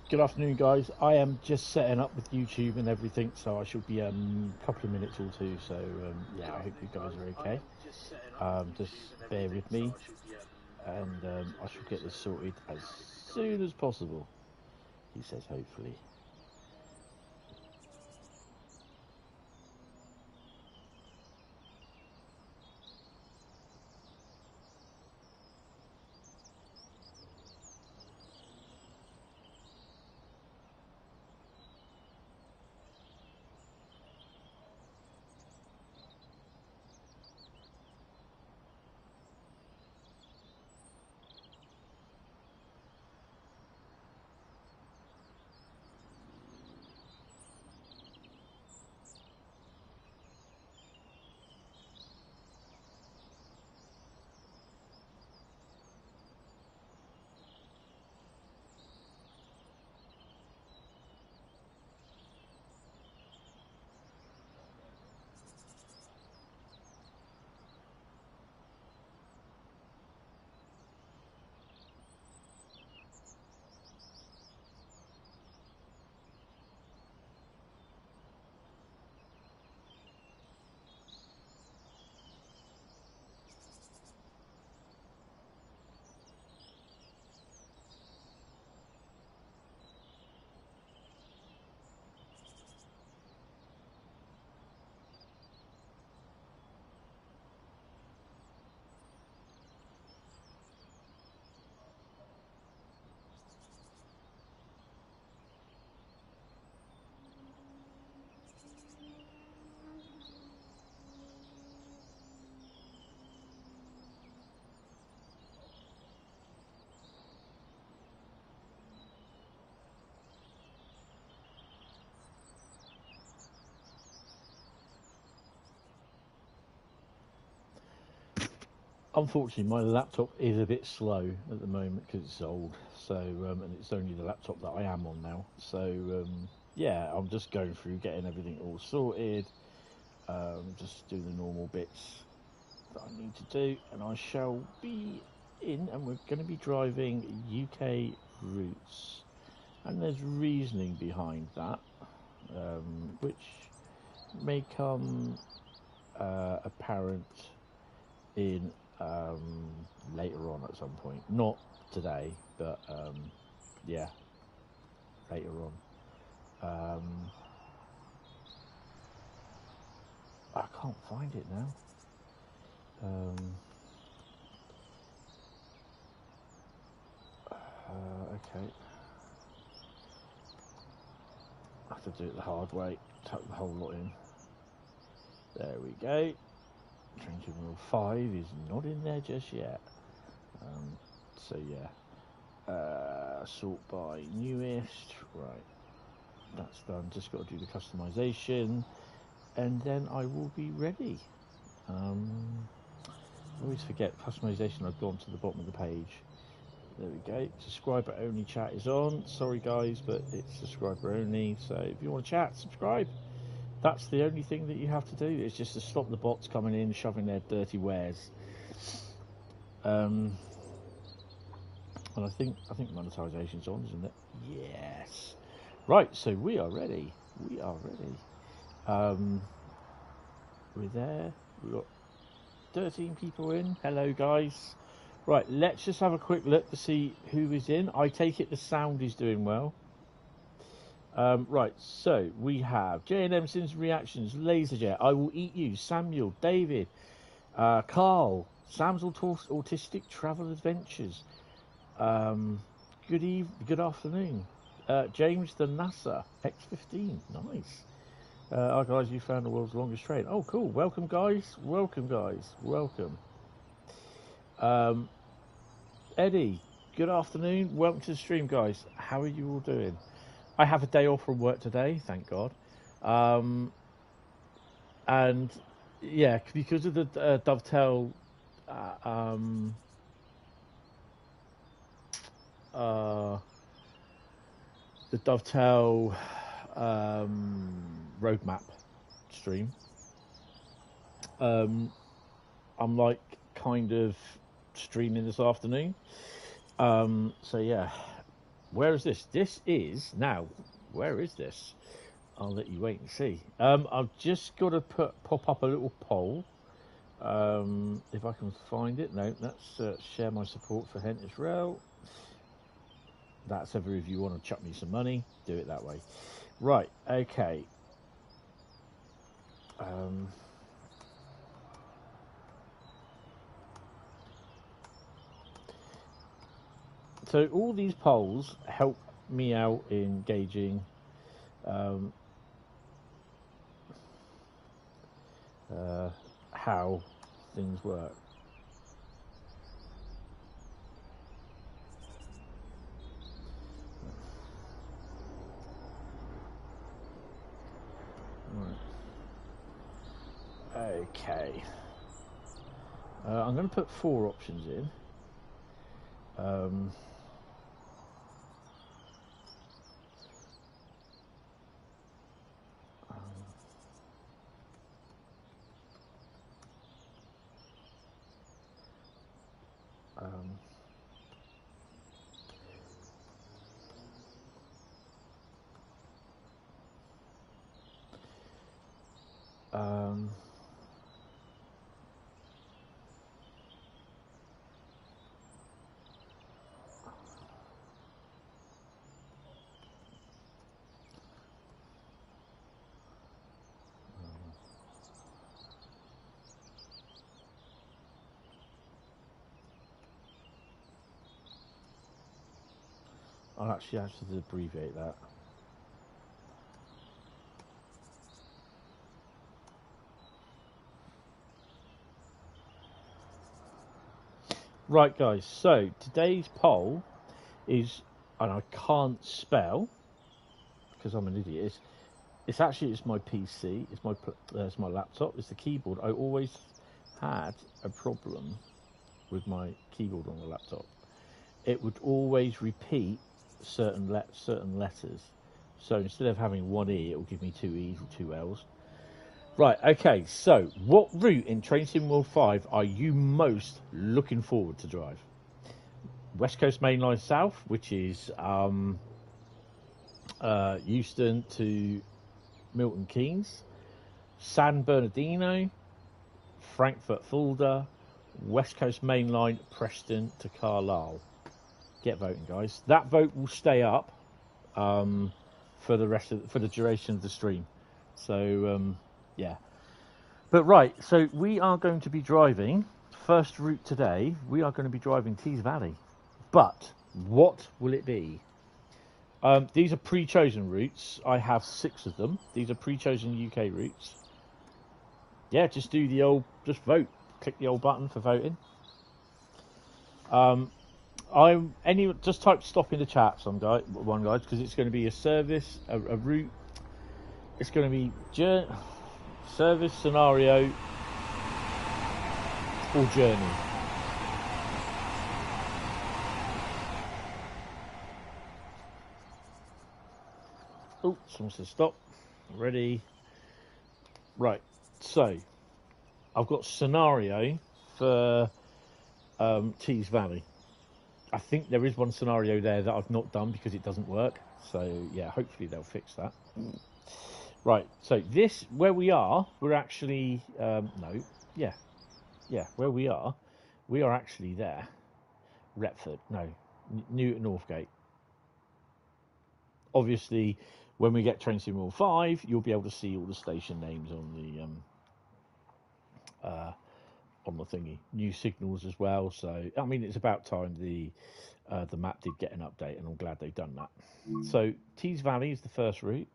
Good afternoon, guys. I am just setting up with YouTube and everything, so I should be a couple of minutes or two. So yeah, I hope you guys are okay. Just bear with me, and I shall get this sorted as soon as possible. He says, hopefully. Unfortunately, my laptop is a bit slow at the moment because it's old. So, and it's only the laptop that I am on now. So, yeah, I'm just going through getting everything all sorted. Just do the normal bits that I need to do, and I shall be in. And we're going to be driving UK routes, and there's reasoning behind that, which may come apparent in later on at some point, not today, but yeah, later on. I can't find it now. Okay, I have to do it the hard way, tuck the whole lot in. There we go. Changing wheel 5 is not in there just yet. So yeah, sort by newest, right, that's done. Just got to do the customization, and then I will be ready. I always forget customization. I've gone to the bottom of the page. There we go. Subscriber only chat is on. Sorry guys, but it's subscriber only, so if you want to chat, subscribe. That's the only thing that you have to do, is just to stop the bots coming in, shoving their dirty wares. And I think monetization's on, isn't it? Yes. Right, so we are ready. We are ready. We're there. We've got 13 people in. Hello, guys. Right, let's just have a quick look to see who is in. I take it the sound is doing well. Right, so we have J&M Sims Reactions, Laserjet, I Will Eat You, Samuel, David, Carl, Sam's Autistic Travel Adventures, good afternoon, James the NASA, X15, nice. Hi guys, you found the world's longest train. Oh cool, welcome guys, welcome. Eddie, good afternoon, welcome to the stream guys, how are you all doing? I have a day off from work today, thank God. And yeah, because of the Dovetail roadmap stream, I'm like kind of streaming this afternoon. So yeah, Where is this? This is now. Where is this? I'll let you wait and see. I've just got to pop up a little poll. If I can find it. No, that's share my support for Hentis Rail. That's ever if you want to chuck me some money, do it that way. Right, okay. So all these polls help me out in gauging how things work. Okay. I'm going to put 4 options in. I'll actually have to abbreviate that. Right, guys, so today's poll is, and I can't spell because I'm an idiot. It's my PC. It's my laptop. It's the keyboard. I always had a problem with my keyboard on the laptop. It would always repeat certain letters. So instead of having one E, it will give me 2 E's or 2 L's. Right, okay, so what route in Train Sim World 5 are you most looking forward to drive? West Coast Mainline South, which is Euston to Milton Keynes, San Bernardino, Frankfurt Fulda, West Coast Mainline Preston to Carlisle. Get voting, guys. That vote will stay up for the duration of the stream. So yeah. But right, so we are going to be driving first route today. We are going to be driving Tees Valley. But what will it be? These are pre-chosen routes. I have 6 of them. These are pre-chosen UK routes. Yeah, just do the old, just vote. Click the old button for voting. Just type stop in the chat, guys, because it's going to be a service, a route. It's going to be service, scenario, or journey. Oh, someone says stop. Ready. Right, so I've got scenario for Tees Valley. I think there is one scenario there that I've not done because it doesn't work. So yeah, hopefully they'll fix that. Right, so this, where we are, we're actually, where we are actually there. Retford, no, Newton Northgate. Obviously, when we get Train Sim World 5, you'll be able to see all the station names on the thingy. New signals as well. So I mean, it's about time the map did get an update, and I'm glad they've done that. So Tees Valley is the first route.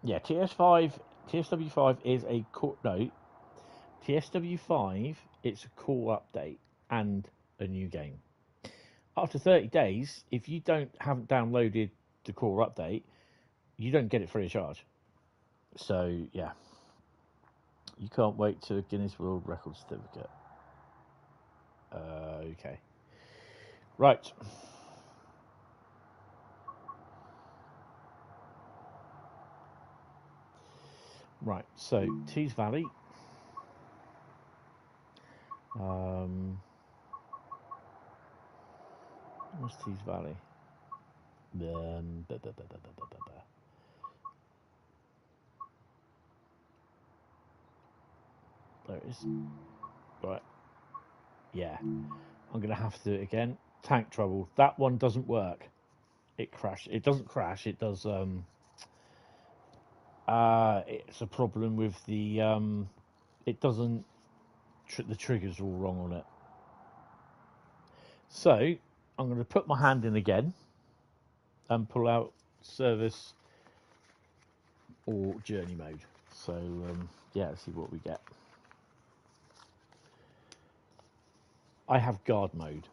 Yeah, TSW5 is a core. No, TSW5. It's a core update and a new game. After 30 days, if you haven't downloaded the core update, you don't get it free of charge. So yeah, you can't wait to Guinness World Record certificate. Okay, right. Right, so Tees Valley. What's Tees Valley? There it is. Right. Yeah. I'm going to have to do it again. Tank trouble. That one doesn't work. It crashed. It doesn't crash. It does. It's a problem with the. It doesn't. The trigger's all wrong on it. So I'm going to put my hand in again and pull out service or journey mode. So yeah, let's see what we get. I have guard mode.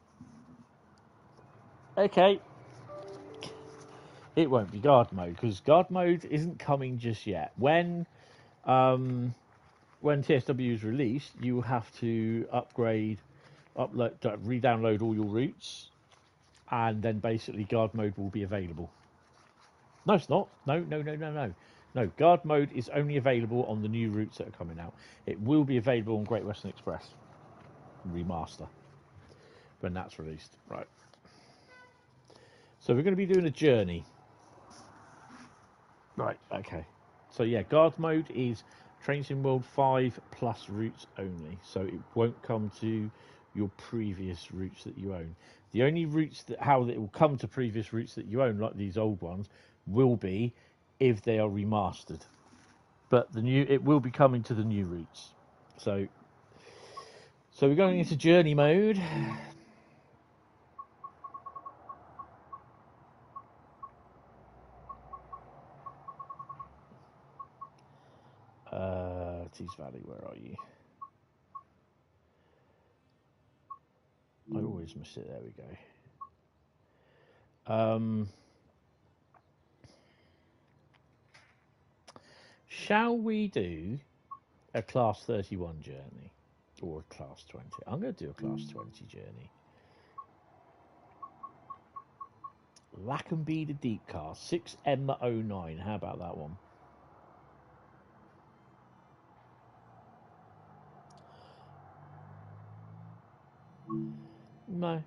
Okay. It won't be guard mode because guard mode isn't coming just yet. When TSW is released, you will have to re-download all your routes, and then basically guard mode will be available. No, it's not. No. No, guard mode is only available on the new routes that are coming out. It will be available on Great Western Express Remaster when that's released. Right. So we're going to be doing a journey. Right, okay. So yeah, guard mode is Train Sim World 5 plus routes only. So it won't come to your previous routes that you own. The only routes how it will come to previous routes that you own, like these old ones, will be if they are remastered. But it will be coming to the new routes. So we're going into journey mode. Tees Valley, where are you? I always miss it. There we go. Shall we do a class 31 journey or a class 20? I'm going to do a class 20 journey. Lackenby to Deep Car 6M09. How about that one? No.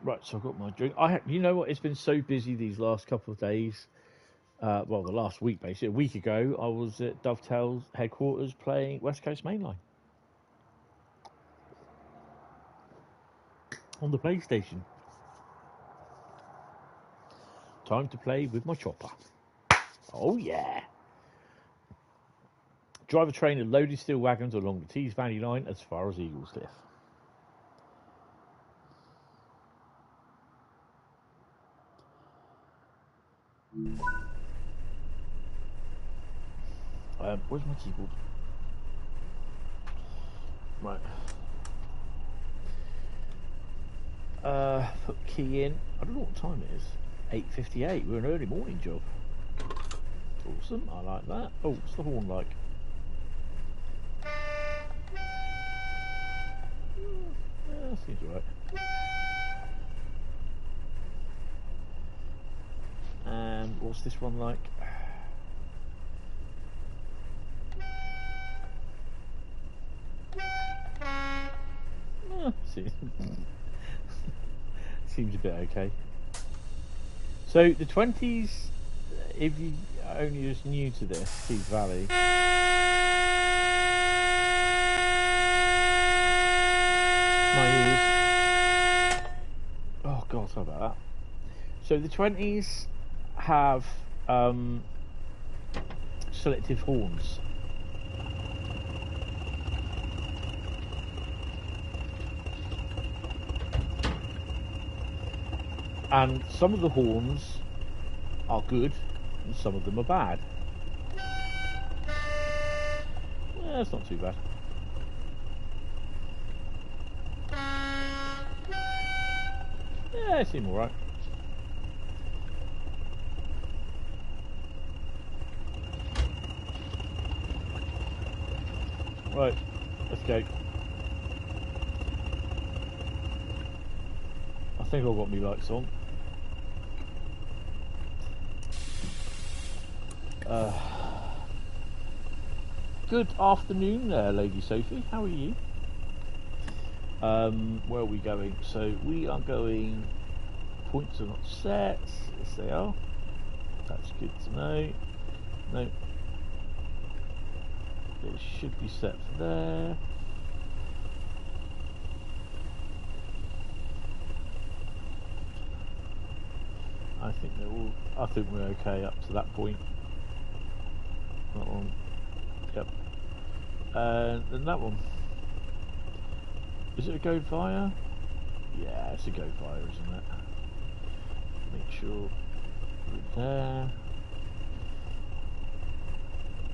Right, so I've got my drink. You know what? It's been so busy these last couple of days. Well, the last week, basically. A week ago, I was at Dovetail's headquarters playing West Coast Mainline on the PlayStation. Time to play with my chopper. Oh, yeah. Drive a train of loaded steel wagons along the Tees Valley line as far as Eagles Cliff. Where's my keyboard? Right. Put key in. I don't know what time it is. 8:58. We're an early morning job. Awesome. I like that. Oh, what's the horn like? Yeah, seems alright. And what's this one like? Seems a bit okay. So the 20s, if you only just new to this, Tees Valley. My ears. Oh God, sorry about that. So the 20s have selective horns. And some of the horns are good, and some of them are bad. That's not too bad. Yeah, they seem alright. Right, let's go. I think I've got my lights on. Good afternoon there, Lady Sophie. How are you? Where are we going? So we are going. Points are not set. Yes, they are. That's good to know. No. It should be set for there. I think they're all. I think we're okay up to that point. That one. Yep. And then that one. Is it a go via? Yeah, it's a go via, isn't it? Make sure we're there.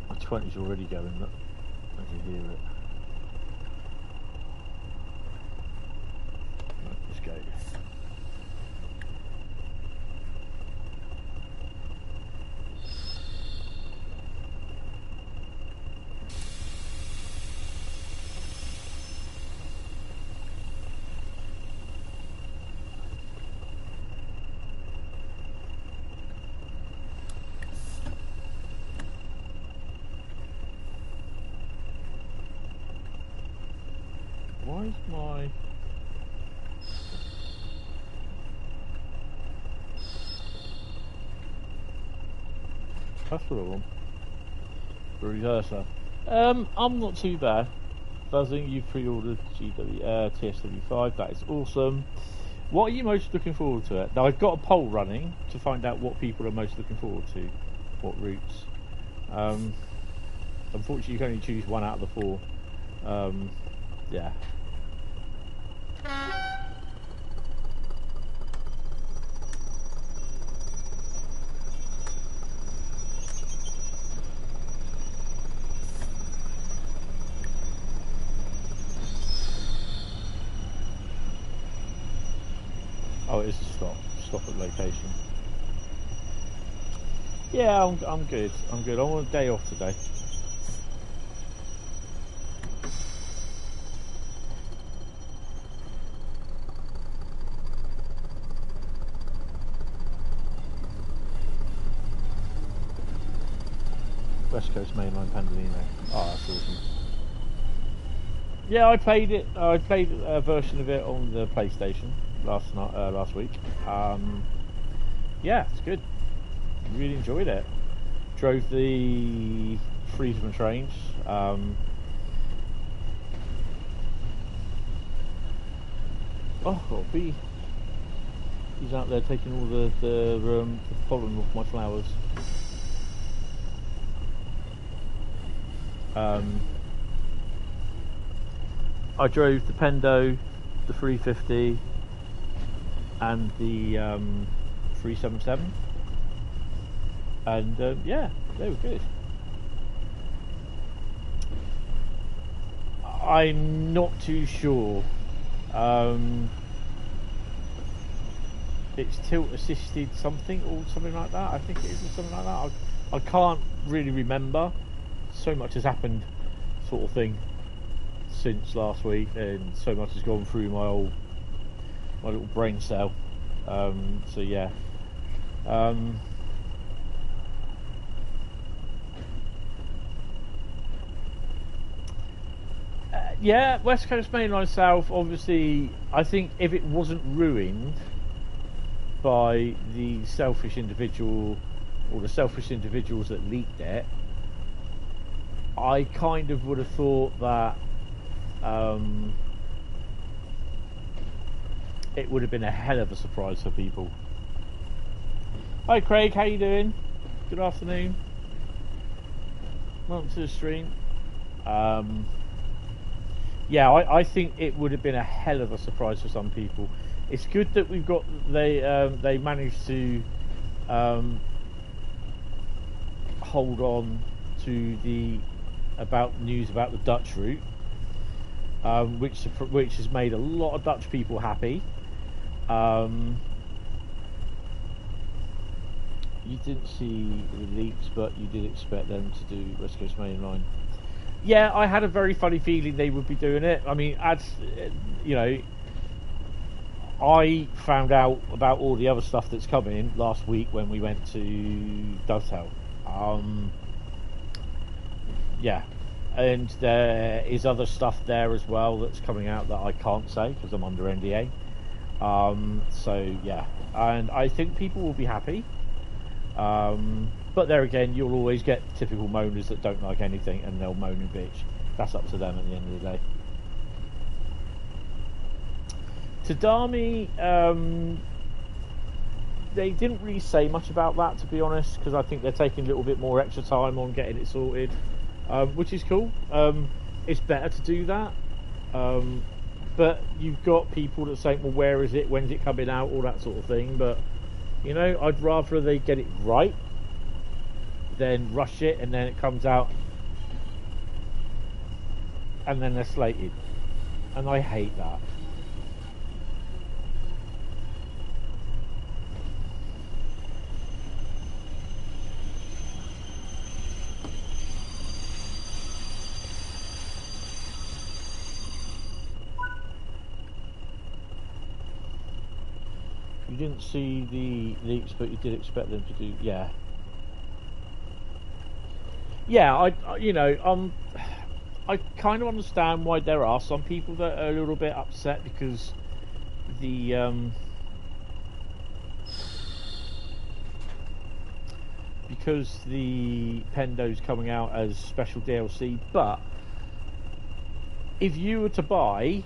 My 20's already going, look. I can hear it. Right, let's go. Why is my... That's what I want. Riesa. I'm not too bad. Buzzing, you've pre-ordered TSW5, that is awesome. What are you most looking forward to? Now I've got a poll running to find out what people are most looking forward to. What routes. Unfortunately you can only choose one out of the 4. Yeah. Oh, it is a stop. Stop at location. Yeah, I'm good. I'm good. I'm on a day off today. West Coast Mainline Pandolino. Oh, that's awesome. Yeah, I played it. I played a version of it on the PlayStation last week. Yeah, it's good. Really enjoyed it. Drove the Friesman trains. Oh, he's out there taking all the pollen off my flowers. I drove the Pendo, the 350, and the 377, and yeah, they were good. I'm not too sure. It's tilt assisted something or something like that. I think it is something like that. I can't really remember. So much has happened, sort of thing, since last week, and so much has gone through my little brain cell. So yeah. Yeah, West Coast Mainline South, obviously, I think if it wasn't ruined by the selfish individual, or the selfish individuals that leaked it, I kind of would have thought that it would have been a hell of a surprise for people. Hi Craig, how you doing? Good afternoon. Welcome to the stream. Yeah, I think it would have been a hell of a surprise for some people. It's good that we've got they managed to hold on to the news about the Dutch route, which has made a lot of Dutch people happy. You didn't see the leaks, but you did expect them to do West Coast Mainline. Yeah, I had a very funny feeling they would be doing it. I mean, as you know, I found out about all the other stuff that's coming last week when we went to Dovetail. Yeah, and there is other stuff there as well that's coming out that I can't say because I'm under NDA. So yeah, and I think people will be happy. But there again, you'll always get typical moaners that don't like anything, and they'll moan and bitch. That's up to them at the end of the day. Tadami, they didn't really say much about that, to be honest, because I think they're taking a little bit more extra time on getting it sorted, which is cool. It's better to do that. But you've got people that say, well, where is it? When's it coming out? All that sort of thing. But, you know, I'd rather they get it right than rush it and then it comes out and then they're slated. And I hate that. You didn't see the leaks, but you did expect them to do, yeah. Yeah, I kind of understand why there are some people that are a little bit upset because the Pendo's coming out as special DLC. But if you were to buy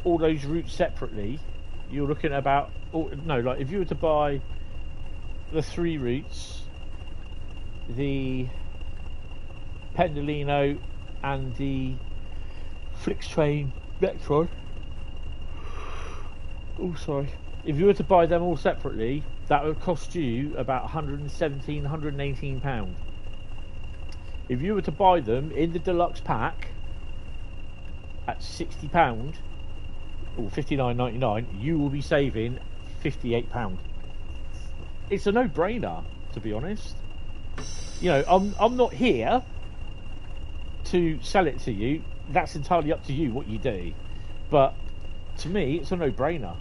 all those routes separately, you're looking at about, like if you were to buy the 3 routes, the Pendolino and the Flixtrain Metro. Oh, sorry. If you were to buy them all separately, that would cost you about £117, £118. If you were to buy them in the deluxe pack at £60 or $59.99, you will be saving £58. It's a no-brainer, to be honest. You know, I'm not here to sell it to you. That's entirely up to you what you do. But to me, it's a no-brainer.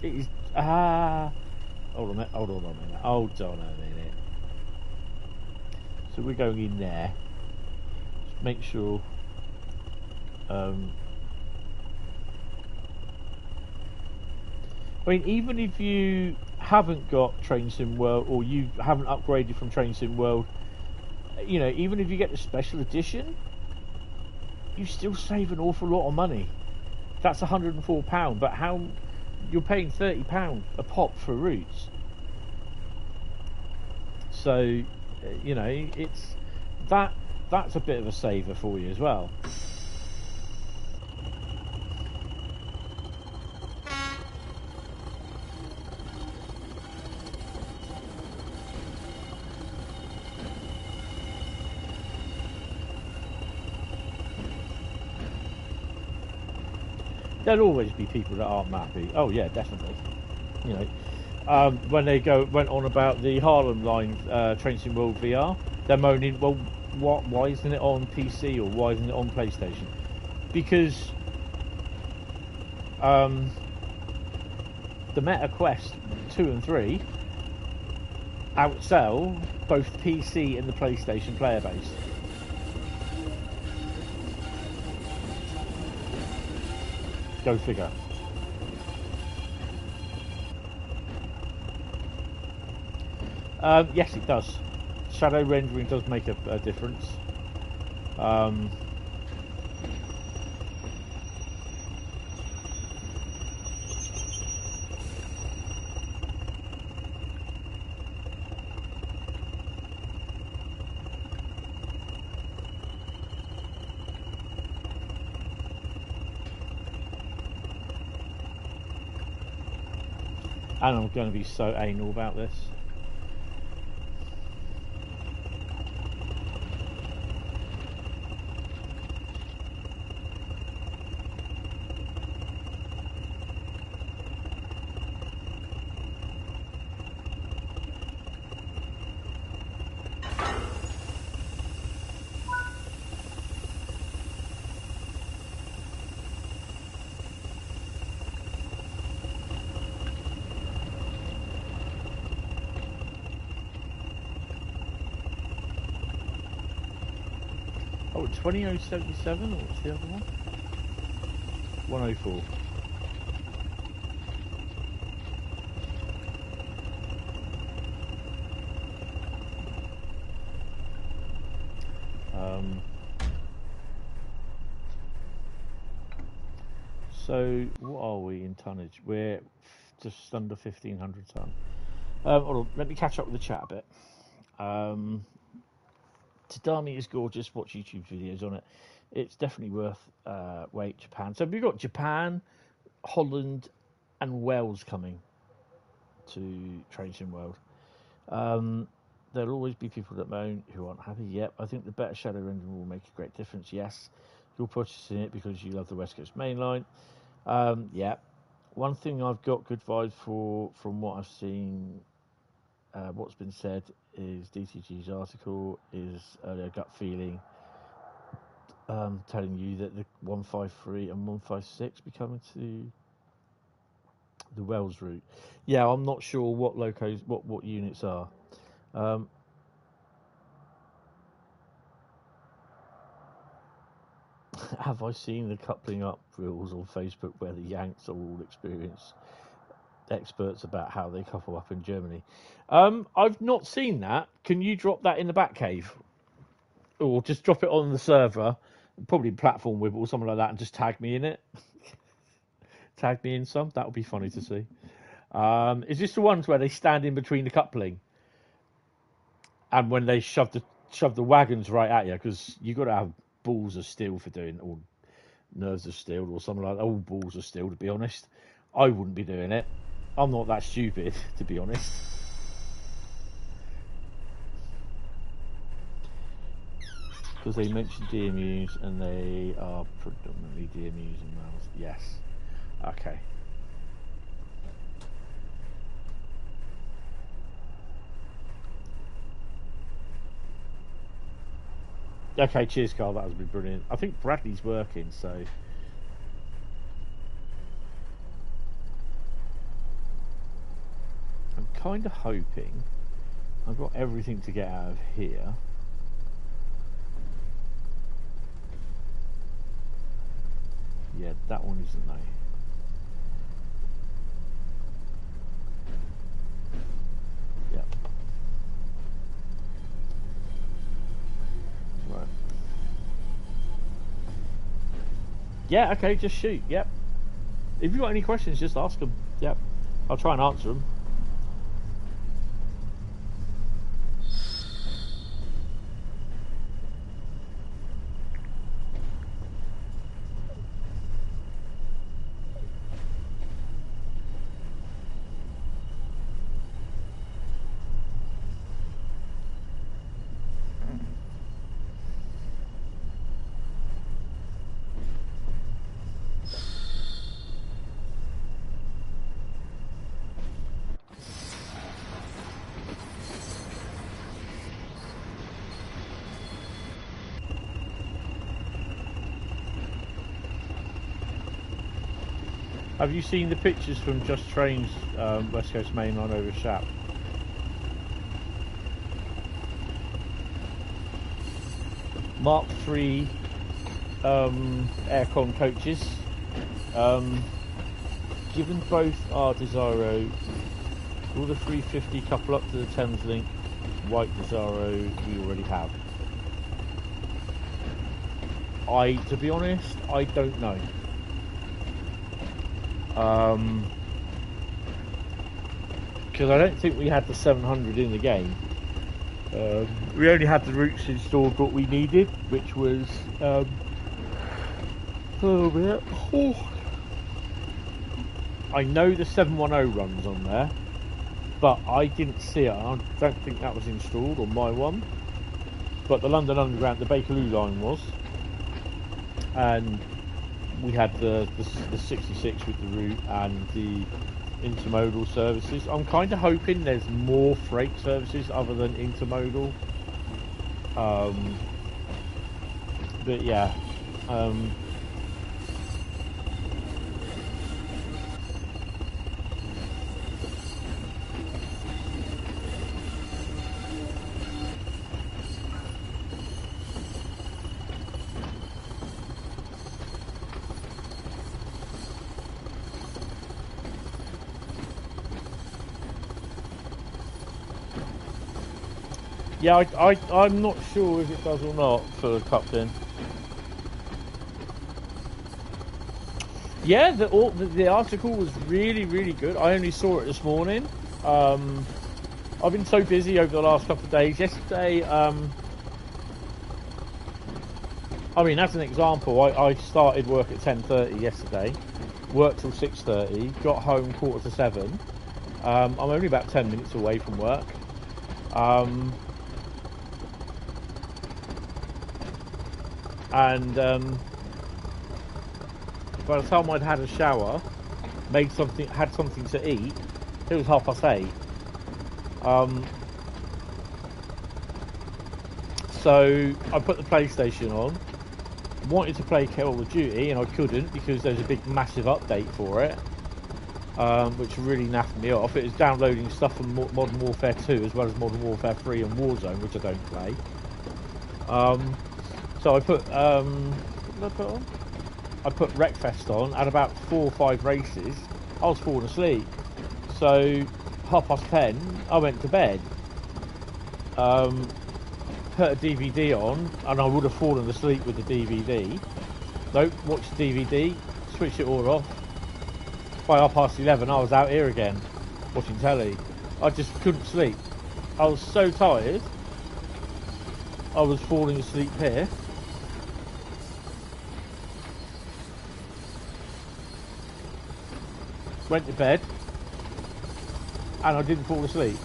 It is. Hold on a minute. So we're going in there. Just make sure. I mean, even if you haven't got Train Sim World or you haven't upgraded from Train Sim World, you know, even if you get the special edition, you still save an awful lot of money. That's £104, but how you're paying £30 a pop for routes. So, you know, it's that's a bit of a saver for you as well. There'll always be people that aren't happy. Oh yeah, definitely. You know, when they went on about the Harlem line Train Sim World VR, they're moaning, well, why isn't it on PC or why isn't it on PlayStation? Because the Meta Quest 2 and 3 outsell both PC and the PlayStation player base. Go figure. Yes, it does. Shadow rendering does make a difference. And I'm going to be so anal about this. What, 20077 or what's the other one? 104. So what are we in tonnage? We're just under 1,500 ton. Hold on, let me catch up with the chat a bit. Tadami is gorgeous. Watch YouTube videos on it. It's definitely worth wait. Japan. So we've got Japan, Holland, and Wales coming to Train Sim World. There'll always be people that moan who aren't happy. Yep, I think the better shadow rendering will make a great difference. Yes, you're purchasing it because you love the West Coast Mainline. Yeah, one thing I've got good vibes for from what I've seen, what's been said is DTG's article is a gut feeling telling you that the 153 and 156 be coming to the Wales route. Yeah, I'm not sure what locos, what units are. Have I seen the coupling up rules on Facebook where the Yanks are all experienced experts about how they couple up in Germany? I've not seen that. Can you drop that in the Batcave? Or just drop it on the server, probably Platform Wib or something like that, and just tag me in it? Tag me in some? That would be funny to see. Is this the ones where they stand in between the coupling? And when they shove the wagons right at you, because you've got to have balls of steel for doing, or nerves of steel, or something like that. All balls of steel, to be honest. I wouldn't be doing it. I'm not that stupid, to be honest. Because they mentioned DMUs, and they are predominantly DMUs and Wales. Yes. Okay. Okay, cheers, Carl. That has been brilliant. I think Bradley's working, so. I'm kind of hoping I've got everything to get out of here. Yeah, that one isn't though. Yep. Right. Yeah, okay, just shoot. Yep. If you've got any questions, just ask them. Yep. I'll try and answer them. Have you seen the pictures from Just Trains West Coast Mainline over Shap? Mark III aircon coaches. Given both our Desiro, will the 350 couple up to the Thames Link white Desiro we already have? To be honest, I don't know. Because I don't think we had the 700 in the game. We only had the routes installed what we needed, which was I know the 710 runs on there, but I didn't see it. I don't think that was installed on my one. But the London Underground, the Bakerloo line was, and we had the 66 with the route and the intermodal services. I'm kind of hoping there's more freight services other than intermodal. But yeah. Yeah, I'm not sure if it does or not for cupped in. Yeah, the article was really, really good. I only saw it this morning. I've been so busy over the last couple of days. Yesterday, I mean, as an example, I started work at 10:30 yesterday, worked till 6:30, got home 6:45. I'm only about 10 minutes away from work. And by the time I'd had a shower, had something to eat, it was 8:30. So I put the PlayStation on, wanted to play Call of Duty, and I couldn't because there's a big massive update for it, which really naffed me off. It was downloading stuff from Modern Warfare 2 as well as Modern Warfare 3 and Warzone, which I don't play. So I put, what did I put on? I put Wreckfest on, had about 4 or 5 races. I was falling asleep. So 10:30, I went to bed. Put a DVD on, and I would have fallen asleep with the DVD. Nope, watched the DVD, switched it all off. By 11:30, I was out here again, watching telly. I just couldn't sleep. I was so tired. I was falling asleep here. Went to bed, and I didn't fall asleep,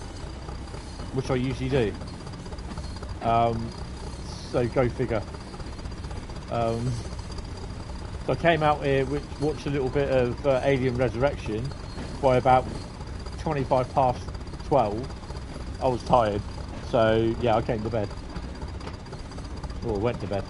which I usually do. So go figure. So I came out here, watched a little bit of Alien Resurrection. By about 12:25, I was tired. So yeah, I came to bed. Or went to bed.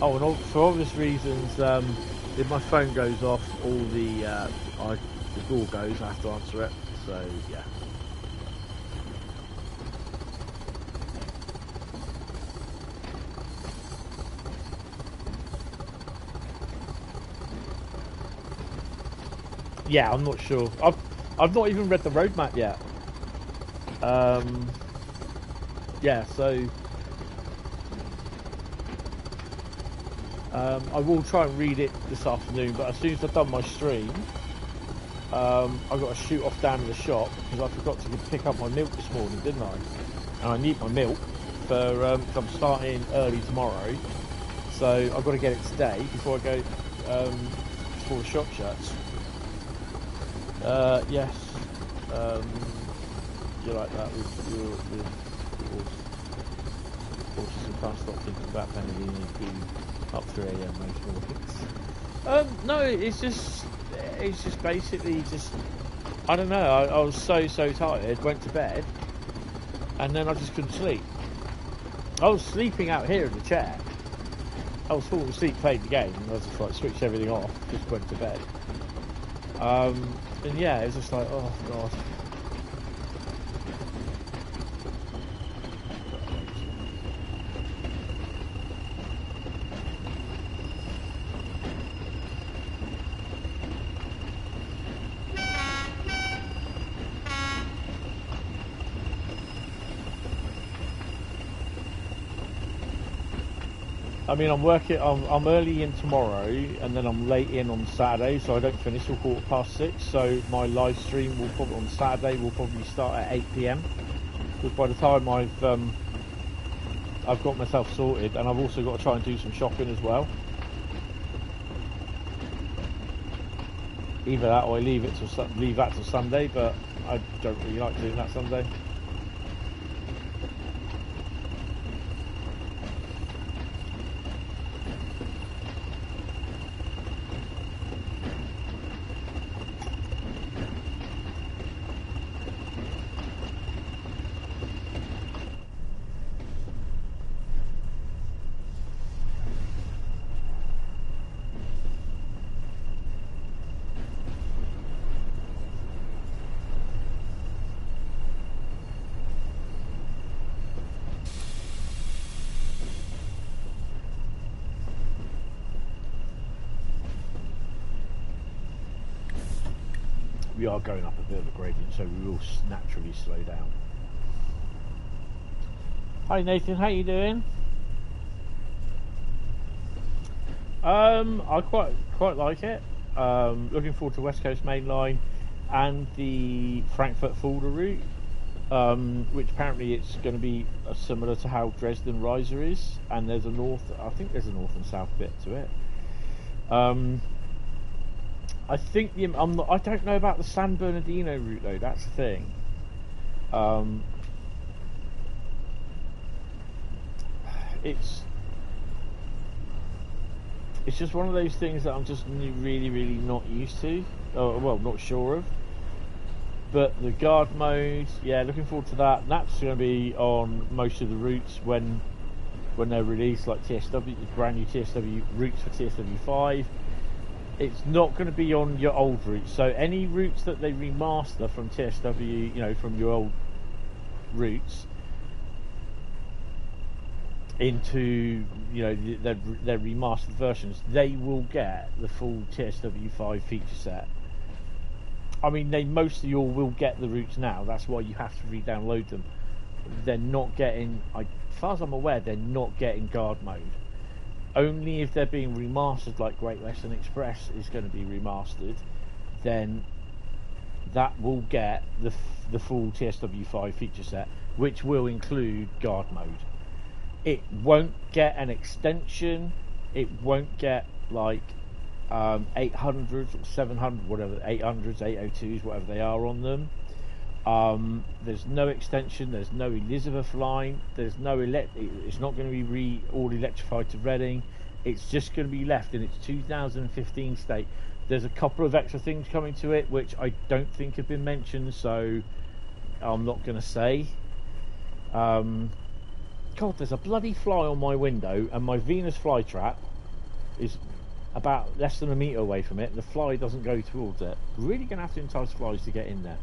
Oh, and for obvious reasons, if my phone goes off, the door goes, I have to answer it. So yeah. Yeah, I'm not sure. I've not even read the roadmap yet. Yeah, so I will try and read it this afternoon, but as soon as I've done my stream, I've got to shoot off down to the shop because I forgot to pick up my milk this morning, didn't I? And I need my milk for I'm starting early tomorrow, so I've got to get it today before I go before the shop shuts. Yes, you like that with your autism. Can't stop thinking about Benedict being up 3 AM most mornings. No, it's just basically just, I don't know, I was so tired, went to bed, and then I just couldn't sleep. I was sleeping out here in the chair. I was falling asleep playing the game, and I was just like switched everything off, just went to bed. And yeah, it was just like, oh god. I mean, I'm early in tomorrow, and then I'm late in on Saturday, so I don't finish till 6:15. So my live stream on Saturday will probably start at 8 PM. Because by the time I've got myself sorted, and I've also got to try and do some shopping as well. Either that, or I leave that till Sunday, but I don't really like doing that Sunday. we are going up a bit of a gradient, so we will naturally slow down. Hi Nathan, how you doing? I quite like it. Looking forward to West Coast Mainline and the Frankfurt-Fulda route, which apparently it's going to be similar to how Dresden Riesa is, and there's a I think there's a north and south bit to it. I think I don't know about the San Bernardino route though. That's the thing. It's just one of those things that I'm just really not used to, well, not sure of. But the guard mode, yeah, looking forward to that. And that's going to be on most of the routes when they're released, like TSW, brand new TSW routes for TSW5. It's not going to be on your old routes. So any routes that they remaster from TSW, you know, from your old routes into, you know, their remastered versions, they will get the full TSW5 feature set. I mean, they mostly all will get the routes now. That's why you have to re-download them. They're not getting, as far as I'm aware, they're not getting guard mode. Only if they're being remastered, like Great Western Express is going to be remastered, then that will get the full TSW5 feature set, which will include guard mode. It won't get an extension. It won't get like 800s or 700, whatever, 800s, 802s, whatever they are on them. There's no extension. There's no Elizabeth line. There's no it's not going to be all electrified to Reading. It's just going to be left in its 2015 state. There's a couple of extra things coming to it which I don't think have been mentioned, so I'm not going to say. God, there's a bloody fly on my window, and my Venus flytrap is about less than a metre away from it, and the fly doesn't go towards it. Really going to have to entice flies to get in there.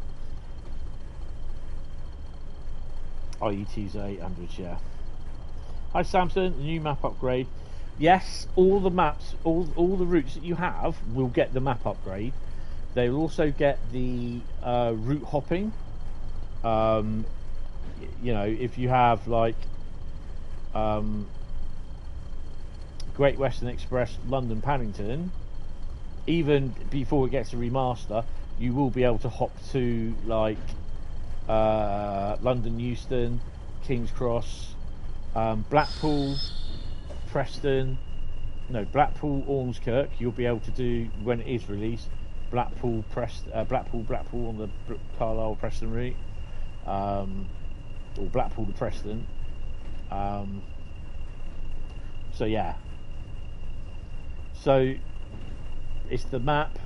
IET's 800s, yeah. Hi Samson, the new map upgrade. Yes, all the maps, all the routes that you have will get the map upgrade. They will also get the route hopping. You know, if you have like Great Western Express London Paddington, even before it gets a remaster, you will be able to hop to like London Euston, King's Cross, Blackpool, Preston, no, Blackpool Ormskirk. You'll be able to do when it is released. Blackpool on the Carlisle Preston route, or Blackpool to Preston. So yeah, so it's the map,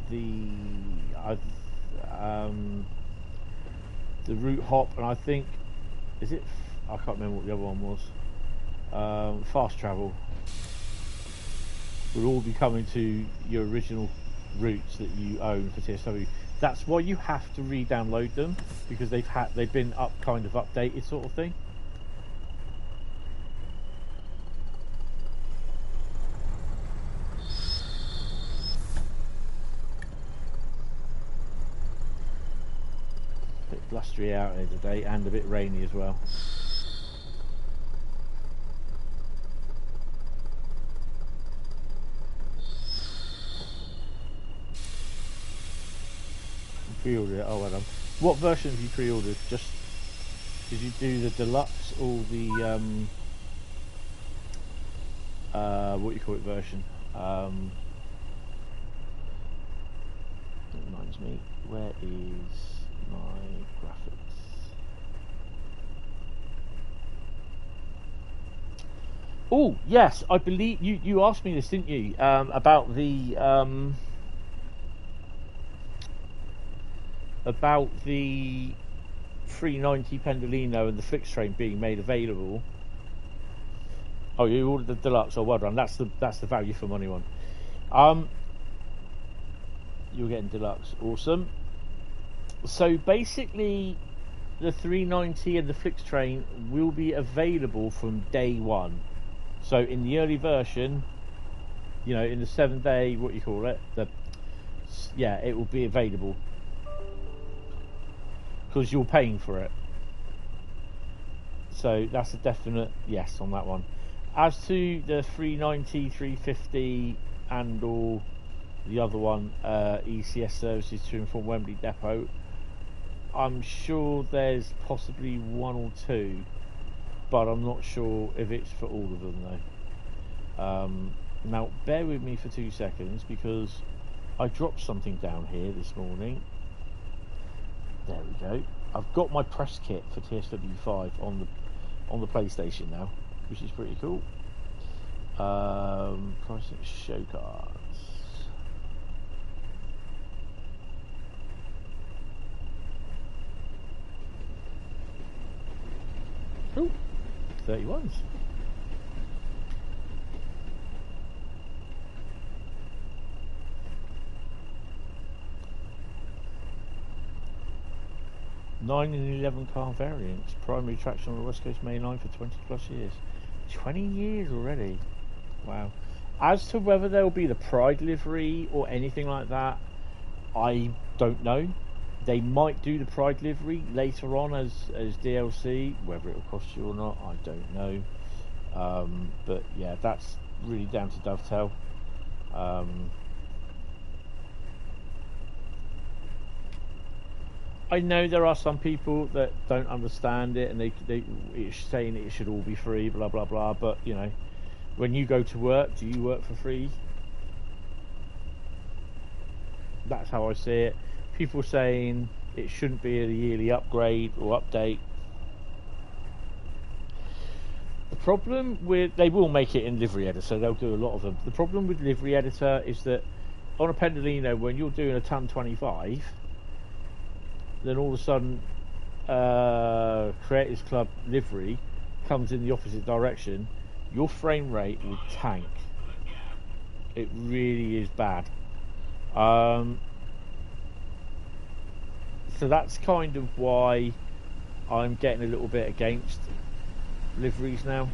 the route hop, and I think, is it, I can't remember what the other one was. Fast travel will all be coming to your original routes that you own for TSW. That's why you have to re-download them, because they've been kind of updated, sort of thing. Bit blustery out here today, and a bit rainy as well. Pre-ordered it. Oh well done. What version have you pre-ordered? Just did you do the deluxe or the what do you call it version? That reminds me. Where is my graphics? Oh yes, I believe you asked me this, didn't you? About the 390 Pendolino and the Flix train being made available. Oh, you ordered the deluxe. Oh, well done. That's the value for money one. You're getting deluxe. Awesome. So basically, the 390 and the Flix train will be available from day one. So in the early version, you know, in the 7-day, what you call it, the yeah, it will be available because you're paying for it. So that's a definite yes on that one. As to the 390, 350 and or the other one, ECS services to and from Wembley Depot, I'm sure there's possibly one or two, but I'm not sure if it's for all of them though. Now bear with me for 2 seconds because I dropped something down here this morning. There we go. I've got my press kit for TSW5 on the PlayStation now, which is pretty cool. Pricing show cards. Ooh, 31s. Nine and 11 car variants, primary traction on the West Coast Mainline for 20 plus years. 20 years already. Wow. As to whether there will be the Pride livery or anything like that, I don't know. They might do the Pride livery later on as DLC. Whether it will cost you or not, I don't know. But yeah, that's really down to Dovetail. I know there are some people that don't understand it, and it's saying it should all be free, blah blah blah. But you know, when you go to work, do you work for free? That's how I see it. People saying it shouldn't be a yearly upgrade or update. The problem with, they will make it in livery editor, so they'll do a lot of them. The problem with livery editor is that on a Pendolino, when you're doing a ton 25, then all of a sudden Creators Club livery comes in the opposite direction, your frame rate will tank. It really is bad. So that's kind of why I'm getting a little bit against liveries now.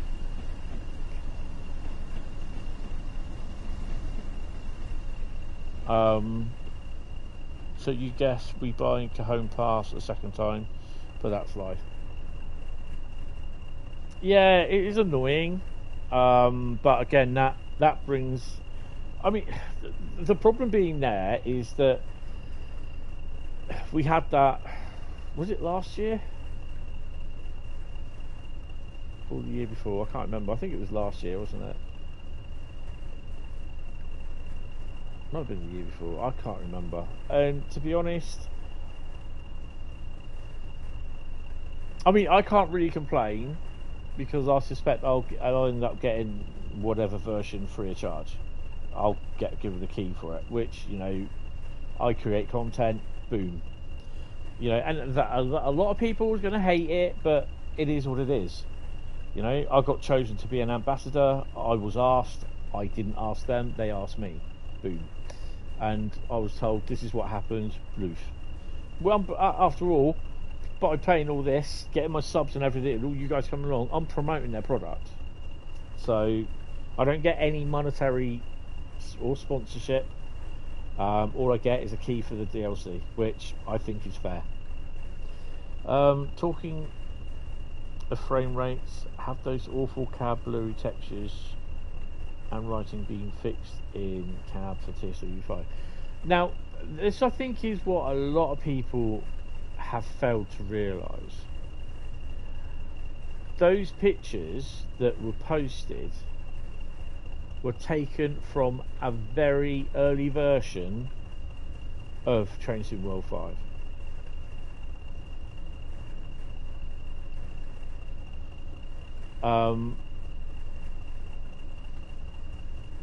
So you guess we buy Cajon Pass a second time, but that's life. Yeah, it is annoying, but again, that brings, I mean, the problem being there is that we had that, was it last year or the year before? I can't remember. I think it was last year, wasn't it? Might have been the year before, I can't remember. And to be honest, I mean, I can't really complain because I suspect I'll end up getting whatever version free of charge. I'll get given the key for it, which, you know, I create content, boom. You know, and that, a lot of people are going to hate it, but it is what it is. You know, I got chosen to be an ambassador. I was asked. I didn't ask them. They asked me. Boom. And I was told this is what happens. Bloof. Well, after all, by paying all this, getting my subs and everything, and all you guys coming along, I'm promoting their product. So I don't get any monetary or sponsorship. All I get is a key for the DLC, which I think is fair. Talking of frame rates, have those awful cab blurry textures and writing being fixed in cab for TSW5. Now, this I think is what a lot of people have failed to realise. Those pictures that were posted were taken from a very early version of Train Sim World 5.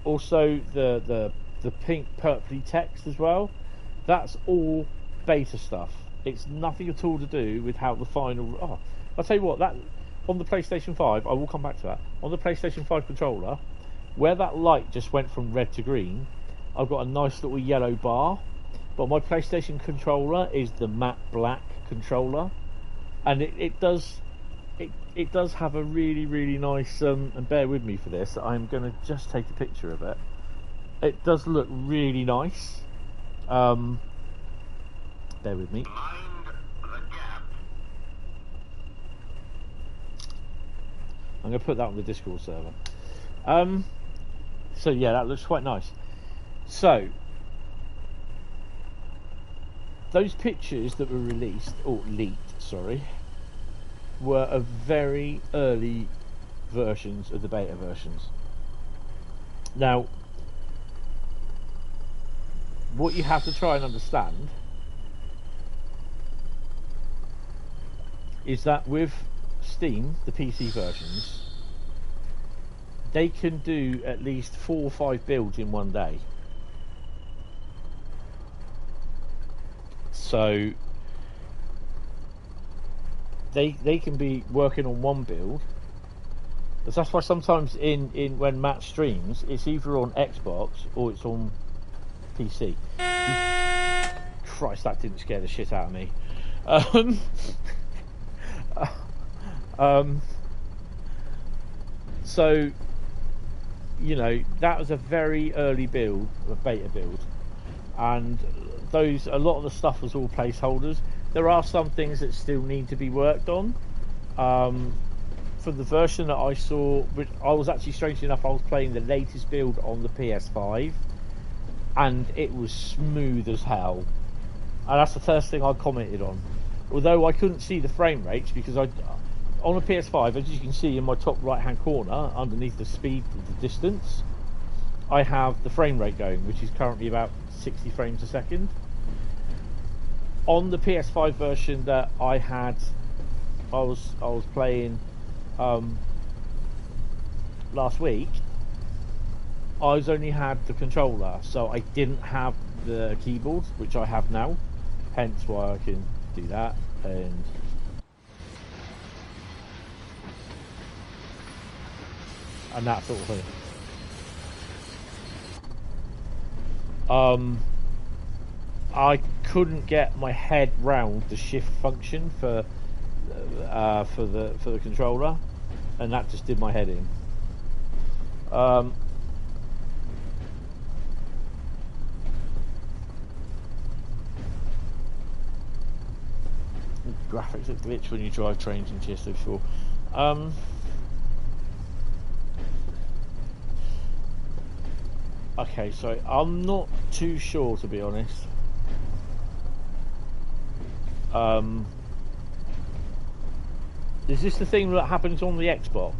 Also the pink purpley text as well, that's all beta stuff. It's nothing at all to do with how the final, I'll tell you what, that on the PlayStation 5, I will come back to that, on the PlayStation 5 controller, where that light just went from red to green, I've got a nice little yellow bar, but my PlayStation controller is the matte black controller, and it does have a really nice, and bear with me for this, I'm going to just take a picture of it. It does look really nice, Bear with me. I'm going to put that on the Discord server. So yeah, that looks quite nice. So those pictures that were released, or leaked, sorry, were of very early versions of the beta versions. Now, what you have to try and understand is that with Steam, the PC versions, they can do at least 4 or 5 builds in one day. So they can be working on one build. That's why sometimes when Matt streams, it's either on Xbox or it's on PC. Christ, that didn't scare the shit out of me. So, you know, that was a very early build, a beta build, and a lot of the stuff was all placeholders. There are some things that still need to be worked on. For the version that I saw, which I was actually, strangely enough, I was playing the latest build on the PS5, and it was smooth as hell. And that's the first thing I commented on. Although I couldn't see the frame rates, because on the PS5, as you can see in my top right hand corner, underneath the speed, the distance, I have the frame rate going, which is currently about 60 frames a second. On the PS5 version that I was playing last week, I only had the controller, so I didn't have the keyboard, which I have now, hence why I can do that. And that sort of thing. I couldn't get my head round the shift function for the controller, and that just did my head in. Graphics that glitch when you drive trains in TS4. Okay, so I'm not too sure, to be honest. Is this the thing that happens on the Xbox?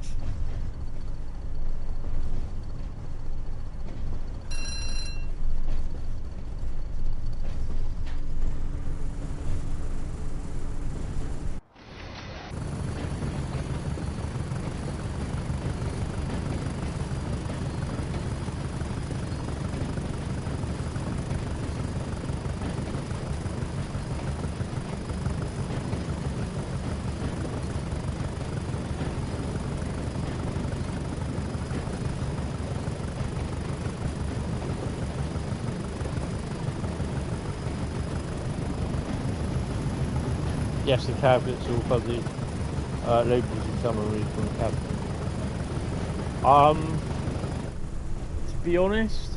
Yes, the cabinets all fuzzy. Labels in summer read from the cabinet. To be honest,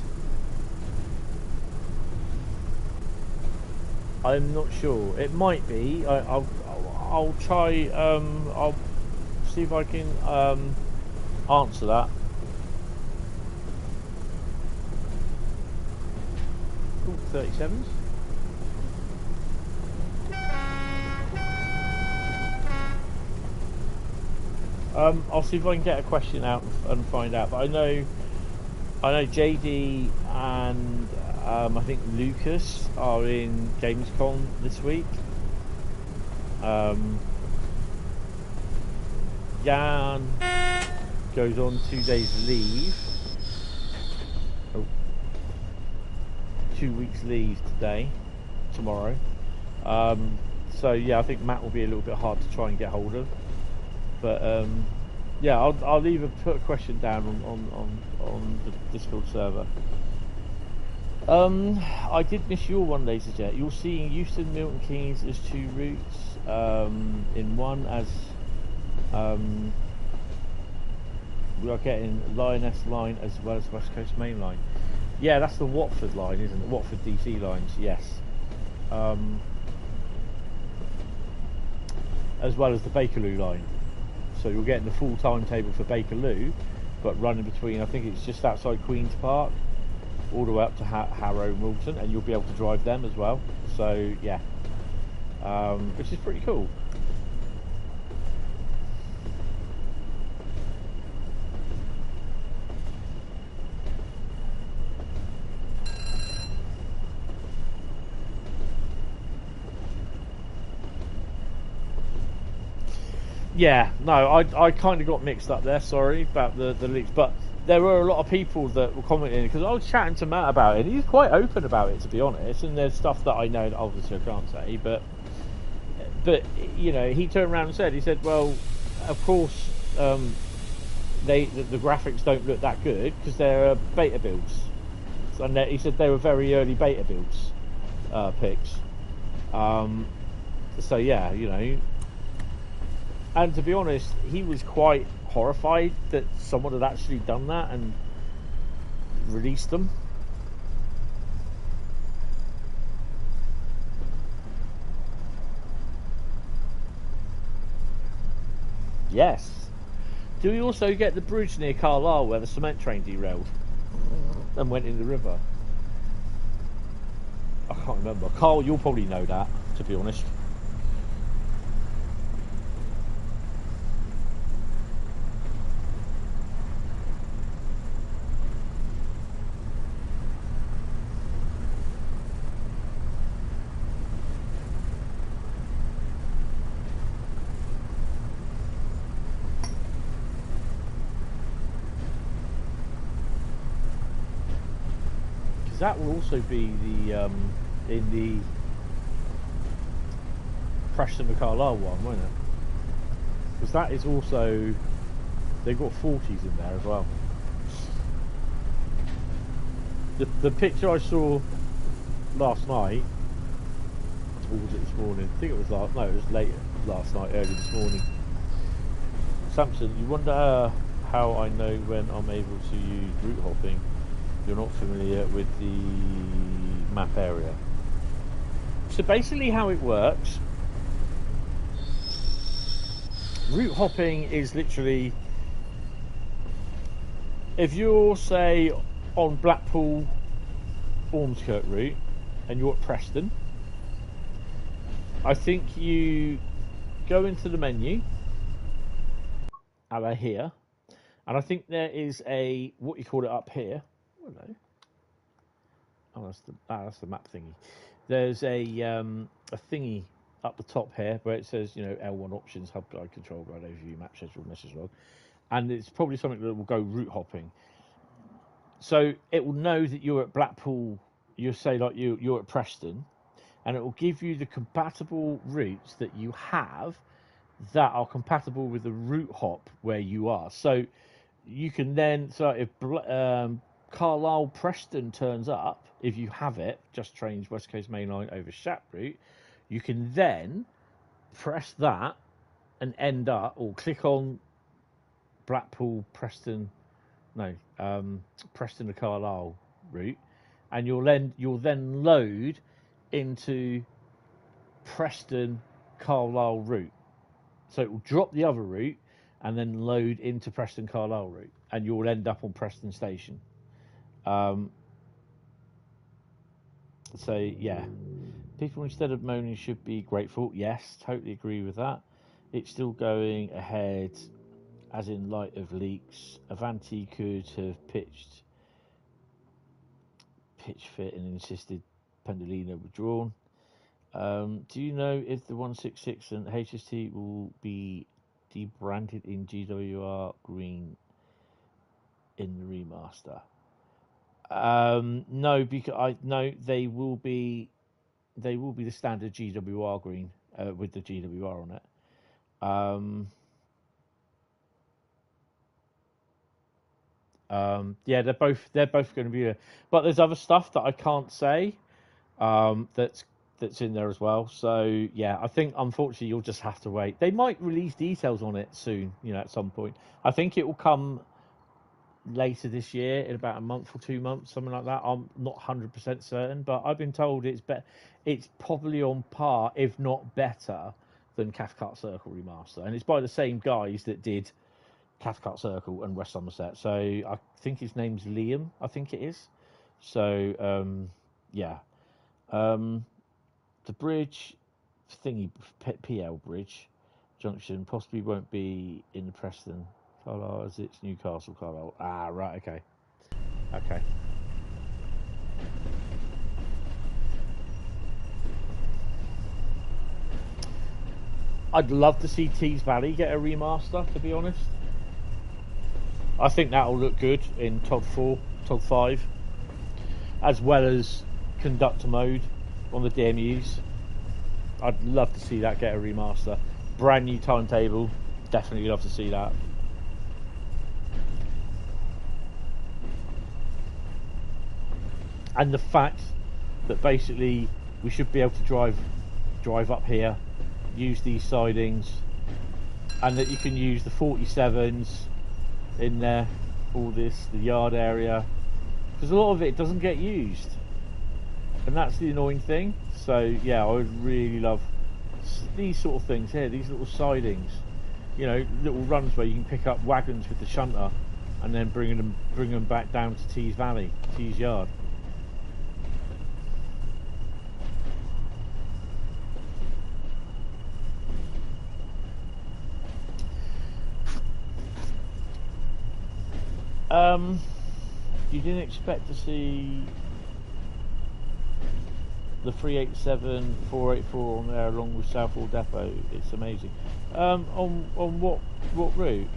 I'm not sure. It might be. I'll try. I'll see if I can answer that. Cool, 37s. I'll see if I can get a question out and find out. But I know JD and I think Lucas are in Gamescom this week. Jan goes on 2 days leave. 2 weeks leave tomorrow. So yeah, I think Matt will be a little bit hard to try and get hold of. But yeah, I'll either put a question down on the Discord server. I did miss your one, LaserJet. You're seeing Euston, Milton Keynes as 2 routes in one, as we are getting Lioness Line as well as West Coast Mainline. Yeah, that's the Watford line, isn't it? Watford DC lines, yes. As well as the Bakerloo line. So you're getting the full timetable for Bakerloo, but running between, I think it's just outside Queen's Park, all the way up to Harrow and Wilton, and you'll be able to drive them as well. So yeah, which is pretty cool. Yeah, no, I kind of got mixed up there, sorry, about the leaks, but there were a lot of people that were commenting, because I was chatting to Matt about it, and he's quite open about it, to be honest, and there's stuff that I know that obviously I can't say, but you know, he turned around and said, well, of course, the graphics don't look that good, because they're beta builds, and he said they were very early beta builds, picks, so yeah, you know. And to be honest, he was quite horrified that someone had actually done that and released them. Yes. Do we also get the bridge near Carlisle where the cement train derailed and went in the river? I can't remember. Carl, you'll probably know that, to be honest. That will also be the in the Preston to Carlisle one, won't it? Because that is also, they've got 40s in there as well. The picture I saw last night, or was it this morning? I think it was last. No, it was late last night, early this morning. Samson, you wonder how I know when I'm able to use route hopping. You're not familiar with the map area. So basically how it works, route hopping is literally, if you're say on Blackpool Ormskirk route and you're at Preston, I think you go into the menu, a la here, and I think there is a, what you call it up here, no. Oh, that's the map thingy. There's a thingy up the top here where it says, you know, L1 options, hub guide, control guide, overview, map schedule, message log, and it's probably something that will go route hopping. So it will know that you're at Blackpool. You say like you're at Preston, and it will give you the compatible routes that you have that are compatible with the route hop where you are. So you can then, so if Carlisle Preston turns up, if you have it, just trains West Coast Mainline over Shap route, you can then press that and end up, or click on Blackpool Preston, no, Preston to Carlisle route, and you'll then load into Preston Carlisle route. So it will drop the other route and then load into Preston Carlisle route, and you'll end up on Preston Station. So yeah, people instead of moaning should be grateful. Yes, totally agree with that. It's still going ahead, as in light of leaks. Avanti could have pitch fit and insisted Pendolino withdrawn. Do you know if the 166 and HST will be debranded in GWR green in the remaster? No, because they will be the standard GWR green with the GWR on it. Yeah, they're both going to be there, but there's other stuff that I can't say that's in there as well. So yeah, I think unfortunately you'll just have to wait. They might release details on it soon, you know, at some point. I think it will come later this year, in about a month or 2 months, something like that. I'm not 100% certain, but I've been told it's probably on par, if not better, than Cathcart Circle Remaster, and it's by the same guys that did Cathcart Circle and West Somerset. So I think his name's Liam, I think it is. So yeah, the bridge thingy, PL Bridge Junction, possibly won't be in the Preston. Carlisle, as it's Newcastle, Carlisle. Ah, right, okay. Okay. I'd love to see Tees Valley get a remaster, to be honest. I think that'll look good in TOD 4, TOD 5, as well as conductor mode on the DMUs. I'd love to see that get a remaster. Brand new timetable, definitely love to see that. And the fact that basically we should be able to drive up here, use these sidings, and that you can use the 47s in there, all this, the yard area, because a lot of it doesn't get used, and that's the annoying thing. So yeah, I would really love these sort of things here, these little sidings, you know, little runs where you can pick up wagons with the shunter and then bring them back down to Tees Valley, Tees Yard. You didn't expect to see the 387 484 on there along with Southall Depot. It's amazing. On what route?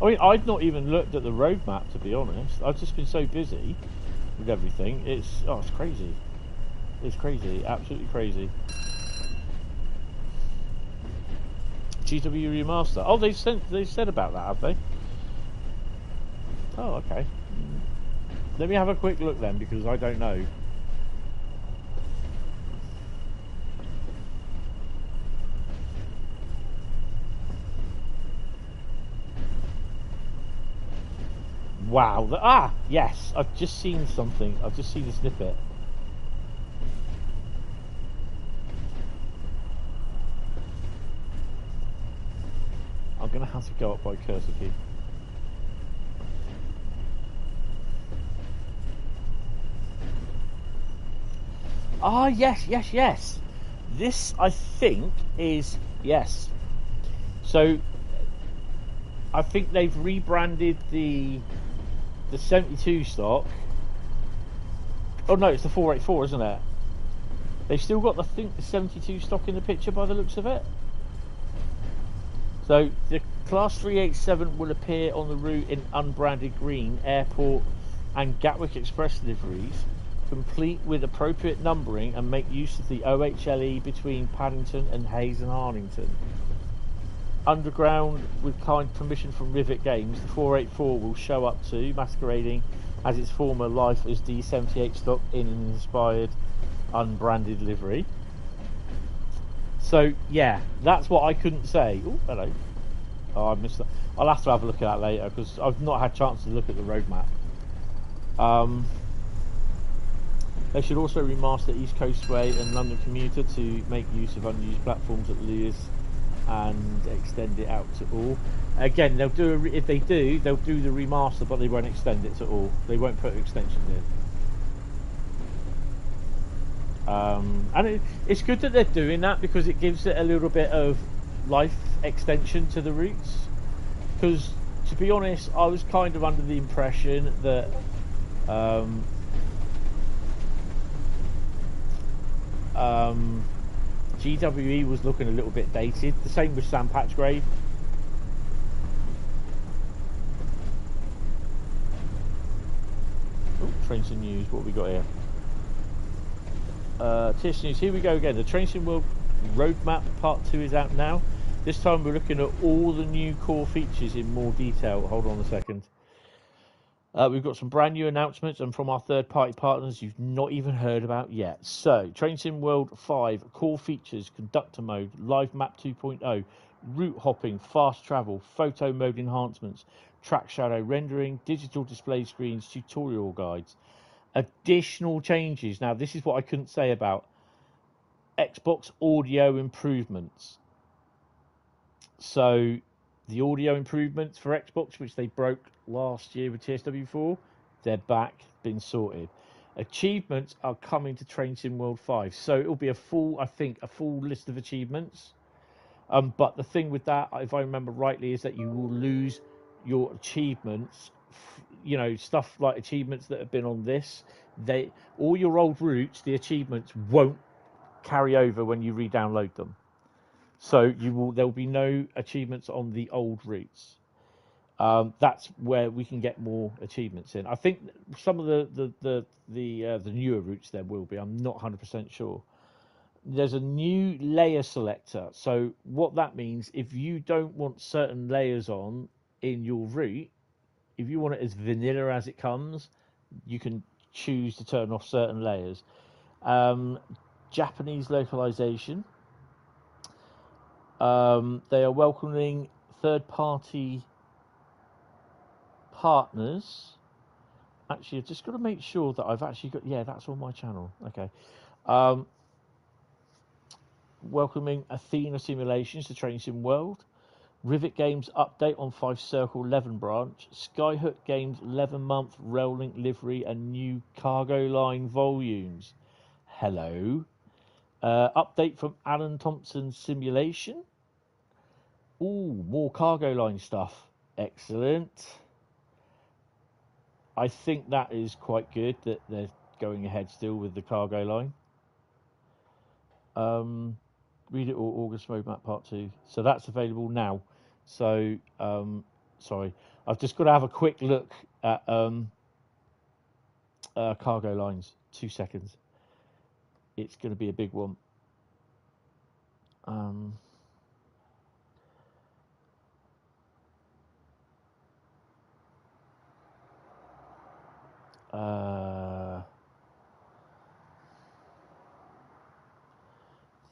I mean, I've not even looked at the road map, to be honest. I've just been so busy with everything. It's crazy. It's crazy, absolutely crazy. GW Remaster. Oh, they've said about that, have they? Oh, okay. Let me have a quick look then, because I don't know. Wow. Yes, I've just seen something. I've just seen a snippet. I'm going to have to go up by cursor key. Ah, yes. This, I think, is... Yes. So, I think they've rebranded the 72 stock. Oh, no, it's the 484, isn't it? They've still got, I think, the 72 stock in the picture by the looks of it. So the Class 387 will appear on the route in unbranded green, airport and Gatwick Express liveries, complete with appropriate numbering, and make use of the OHLE between Paddington and Hayes and Harlington. Underground, with kind permission from Rivet Games, the 484 will show up too, masquerading as its former life as D78 stock in an inspired unbranded livery. So yeah, that's what I couldn't say. Oh, hello. Oh, I missed that. I'll have to have a look at that later, because I've not had a chance to look at the roadmap. They should also remaster East Coastway and London Commuter to make use of unused platforms at Lewis and extend it out to all. Again, they'll do if they do, they'll do the remaster, but they won't extend it to all. They won't put extensions in. And it's good that they're doing that, because it gives it a little bit of life extension to the routes. Because, to be honest, I was kind of under the impression that GWE was looking a little bit dated. The same with Sam Patchgrave. Oh, Trains and News, what have we got here? TS News, here we go again. The Trains and World Roadmap Part 2 is out now. This time we're looking at all the new core features in more detail. Hold on a second. We've got some brand new announcements and from our third-party partners you've not even heard about yet. So, Train Sim World 5, core features, conductor mode, live map 2.0, route hopping, fast travel, photo mode enhancements, track shadow rendering, digital display screens, tutorial guides. Additional changes. Now, this is what I couldn't say about Xbox audio improvements. So, the audio improvements for Xbox, which they broke last year with TSW4, they're back, been sorted. Achievements are coming to Train Sim World 5, so it'll be a full list of achievements. But the thing with that, if I remember rightly, is that you will lose your achievements. You know, stuff like achievements that have been on this, all your old routes, the achievements won't carry over when you re-download them. So there'll be no achievements on the old routes. That's where we can get more achievements in. I think some of the newer routes there will be. I'm not 100% sure. There's a new layer selector. So what that means, if you don't want certain layers on in your route, if you want it as vanilla as it comes, you can choose to turn off certain layers. Japanese localization. They are welcoming third-party partners. Actually, I've just got to make sure that I've actually got... Yeah, that's on my channel. Okay. Welcoming Athena Simulations to Train Sim World. Rivet Games update on 5 Circle 11 branch. Skyhook Games 11-month Rail-Link livery and new cargo line volumes. Hello. Update from Alan Thompson Simulation. Ooh, more cargo line stuff. Excellent. I think that is quite good that they're going ahead still with the cargo line. Read it all, August Roadmap Part 2. So that's available now. So, sorry. I've just got to have a quick look at cargo lines. 2 seconds. It's going to be a big one.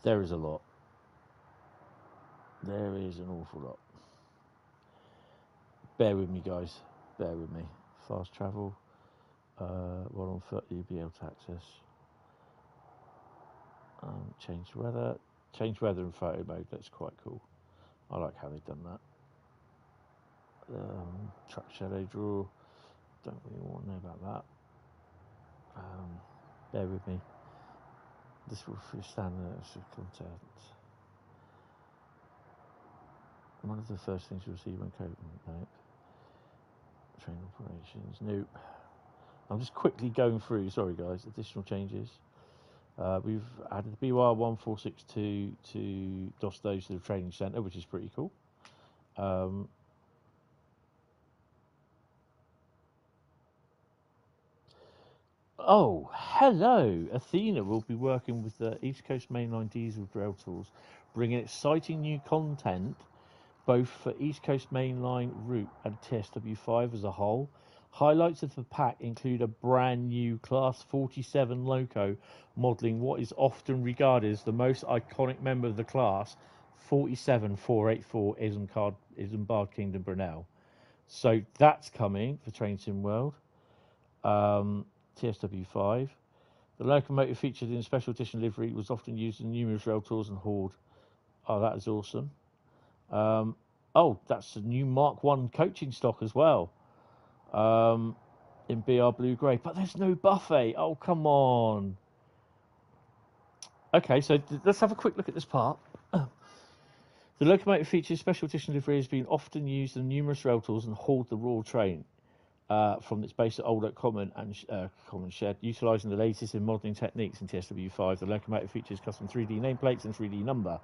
There is a lot. There is an awful lot. Bear with me, guys. Bear with me. Fast travel. 1 on foot, you'll be able to access. Change weather. Change weather in photo mode. That's quite cool. I like how they've done that. Track shadow draw. Don't really want to know about that. Bear with me. This will stand as content. One of the first things you'll see when coding. Nope. Train operations. Nope. I'm just quickly going through. Sorry, guys. Additional changes. We've added the BYR 1462 to Dovetail to the training centre, which is pretty cool. Oh, hello! Athena will be working with the East Coast Mainline diesel rail tools, bringing exciting new content both for East Coast Mainline route and TSW5 as a whole. Highlights of the pack include a brand new Class 47 loco modelling what is often regarded as the most iconic member of the class, 47484 Isambard Kingdom Brunel. So that's coming for Train Sim World. TSW5. The locomotive featured in special edition livery was often used in numerous rail tours and Horde. Oh, that is awesome. Oh, that's a new Mark 1 coaching stock as well. In BR Blue Grey. But there's no buffet. Oh, come on. Okay, so let's have a quick look at this part. The locomotive features special edition livery has been often used in numerous rail tours and Horde the Royal Train. From its base at Old Oak Common and Common Shed, utilising the latest in modelling techniques in TSW5. The locomotive features custom 3D nameplates and 3D number,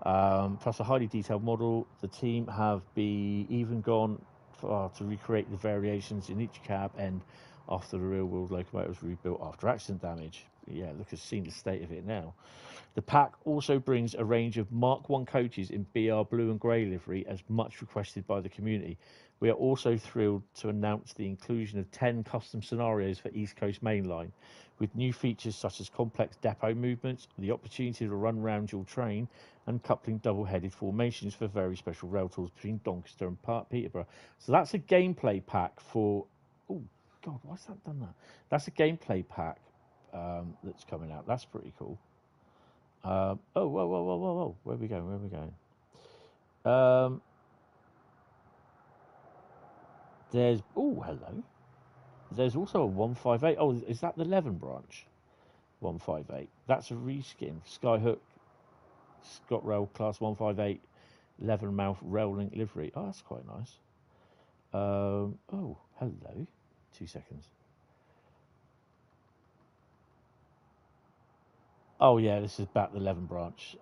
plus a highly detailed model. The team have even gone far to recreate the variations in each cab end after the real-world locomotive was rebuilt after accident damage. Yeah, look, I've seen the state of it now. The pack also brings a range of Mark 1 coaches in BR blue and grey livery, as much requested by the community. We are also thrilled to announce the inclusion of 10 custom scenarios for East Coast Mainline, with new features such as complex depot movements, the opportunity to run round your train, and coupling double-headed formations for very special rail tours between Doncaster and Peterborough. So that's a gameplay pack for... Oh, God, why's that done that? That's a gameplay pack that's coming out. That's pretty cool. Oh, whoa. Where are we going? There's... Oh, hello. There's also a 158. Oh, is that the Leven branch? 158. That's a reskin. Skyhook, ScotRail Class 158, Leven mouth rail link livery. Oh, that's quite nice. Oh, hello. 2 seconds. Oh, yeah, this is back the Leven branch.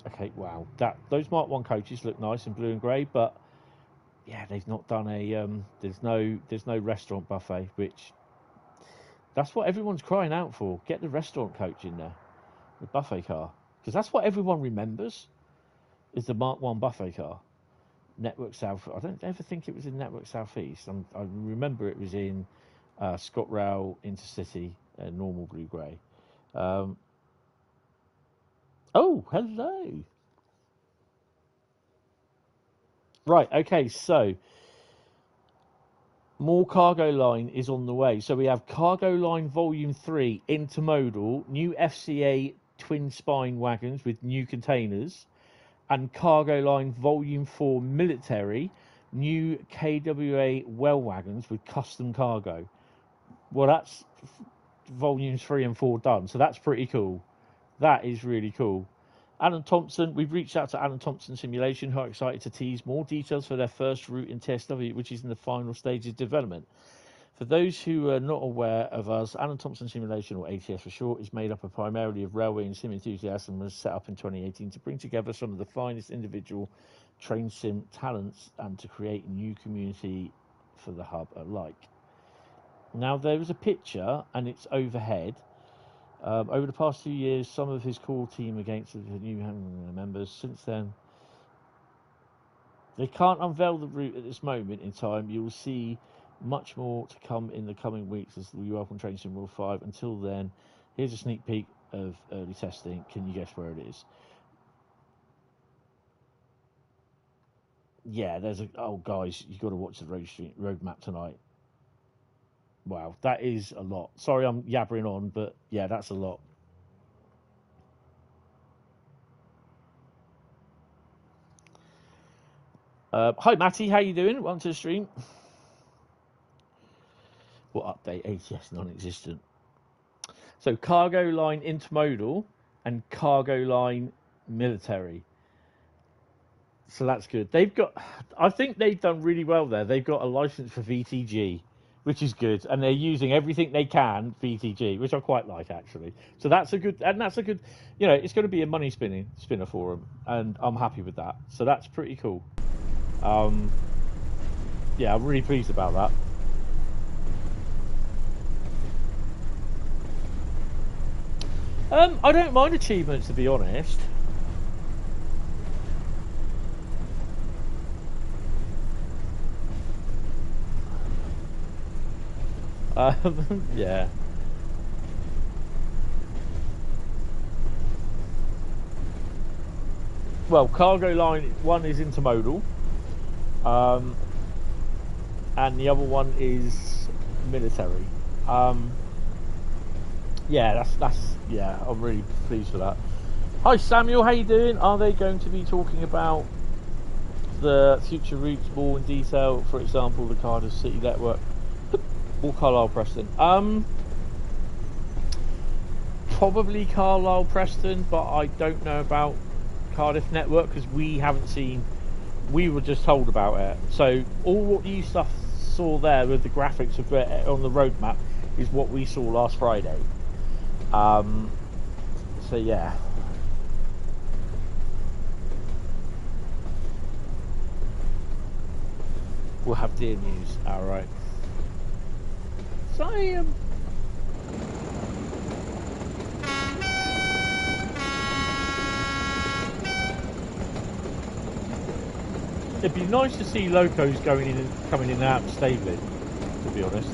Okay, wow. Those Mark 1 coaches look nice in blue and grey, but yeah, they've not done a there's no restaurant buffet, which that's what everyone's crying out for. Get the restaurant coach in there, the buffet car, because that's what everyone remembers is the Mark 1 buffet car. Network South. I don't ever think it was in Network Southeast. I remember it was in ScotRail Intercity, normal blue grey. Oh, hello. Right, okay, so more cargo line is on the way. So we have Cargo Line Volume 3 intermodal, new FCA twin spine wagons with new containers, and Cargo Line Volume 4 military, new KWA well wagons with custom cargo. Well, that's Volumes 3 and 4 done, so that's pretty cool. That is really cool. Alan Thompson, we've reached out to Alan Thompson Simulation, who are excited to tease more details for their first route in TSW, which is in the final stages of development. For those who are not aware of us, Alan Thompson Simulation, or ATS for short, is made up of primarily of railway and sim enthusiasts and was set up in 2018 to bring together some of the finest individual train sim talents and to create a new community for the hub alike. Now, there was a picture, and it's overhead. Over the past 2 years, some of his core team against the new members. Since then, they can't unveil the route at this moment in time. You will see much more to come in the coming weeks as we welcome Train Sim World 5. Until then, here's a sneak peek of early testing. Can you guess where it is? Yeah, there's a... Oh, guys, you've got to watch the road map tonight. Wow, that is a lot. Sorry I'm yabbering on, but yeah, that's a lot. Hi, Matty. How you doing? Welcome to the stream. What update? ATS non-existent. So Cargo Line intermodal and Cargo Line military. So that's good. I think they've done really well there. They've got a license for VTG, which is good, and they're using everything they can VTG, which I quite like actually. So that's a good, you know, it's going to be a money spinner for them, and I'm happy with that. So that's pretty cool. Yeah, I'm really pleased about that. I don't mind achievements, to be honest. Yeah. Well, Cargo Line 1 is intermodal, and the other one is military. Yeah, yeah, I'm really pleased with that. Hi Samuel, how you doing? Are they going to be talking about the future routes more in detail? For example, the Cardiff City network or Carlisle Preston? Probably Carlisle Preston, but I don't know about Cardiff network because we haven't seen. We were just told about it. So all what you saw there with the graphics of it on the roadmap is what we saw last Friday. So yeah. We'll have deer news. All right. So it'd be nice to see locos going in and coming in and out of stabling, to be honest.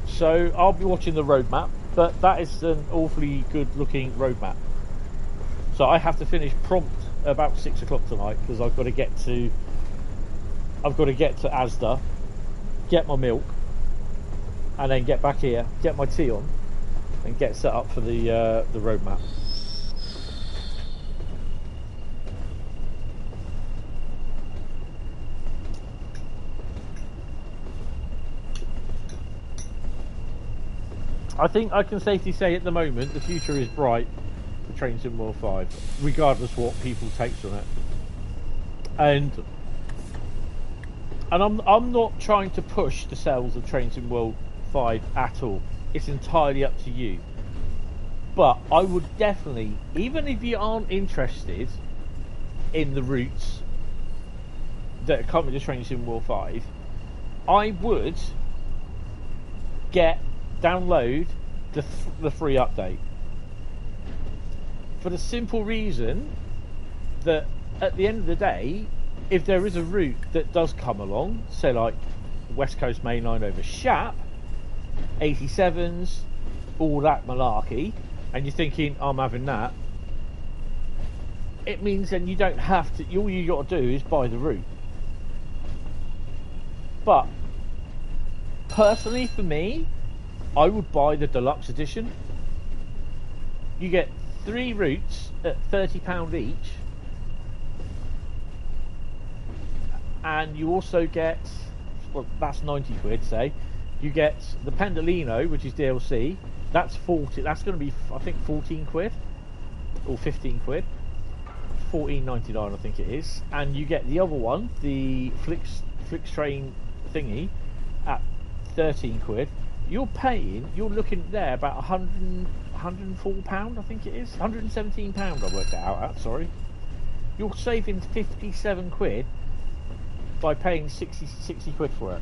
So I'll be watching the roadmap, but that is an awfully good looking roadmap. So I have to finish prompt about 6 o'clock tonight because I've got to get to Asda, get my milk, and then get back here, get my tea on, and get set up for the roadmap. I think I can safely say at the moment the future is bright for Train Sim World 5, regardless what people take on it. And I'm not trying to push the sales of Train Sim World 5 at all. It's entirely up to you. But I would definitely, even if you aren't interested in the routes that are coming to Train Sim World 5, I would download the free update, for the simple reason that at the end of the day, if there is a route that does come along, say like West Coast Mainline over Shap, 87s, all that malarkey, and you're thinking I'm having that, it means then you don't have to, all you got to do is buy the route. But personally for me, I would buy the deluxe edition. You get 3 routes at £30 each, and you also get, well, that's 90 quid, say. You get the Pendolino, which is DLC. That's 40. That's going to be, I think, 14 quid or 15 quid. 14.99, I think it is. And you get the other one, the Flix Train thingy, at 13 quid. You're looking there about £104, I think it is. £117 I worked it out at, sorry. You're saving 57 quid by paying 60 quid for it.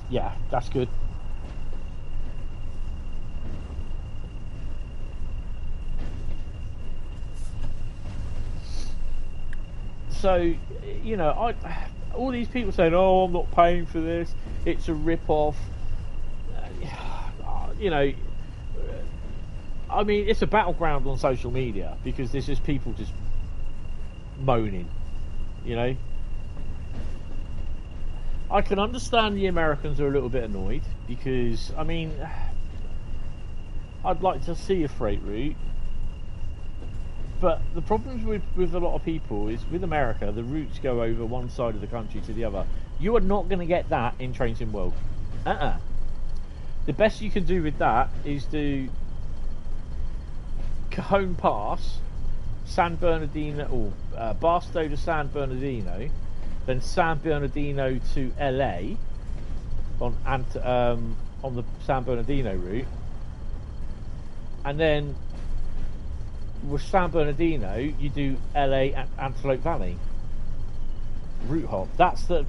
Yeah, that's good. So, you know, all these people saying, oh, I'm not paying for this, it's a rip-off. You know, I mean, it's a battleground on social media because there's just people just moaning, you know. I can understand the Americans are a little bit annoyed because, I mean, I'd like to see a freight route, but the problems with a lot of people is with America, the routes go over one side of the country to the other. You are not going to get that in Train Sim World. The best you can do with that is do Cajon Pass, San Bernardino, or Barstow to San Bernardino, then San Bernardino to LA on the San Bernardino route, and then with San Bernardino you do LA and Antelope Valley route hop. That's the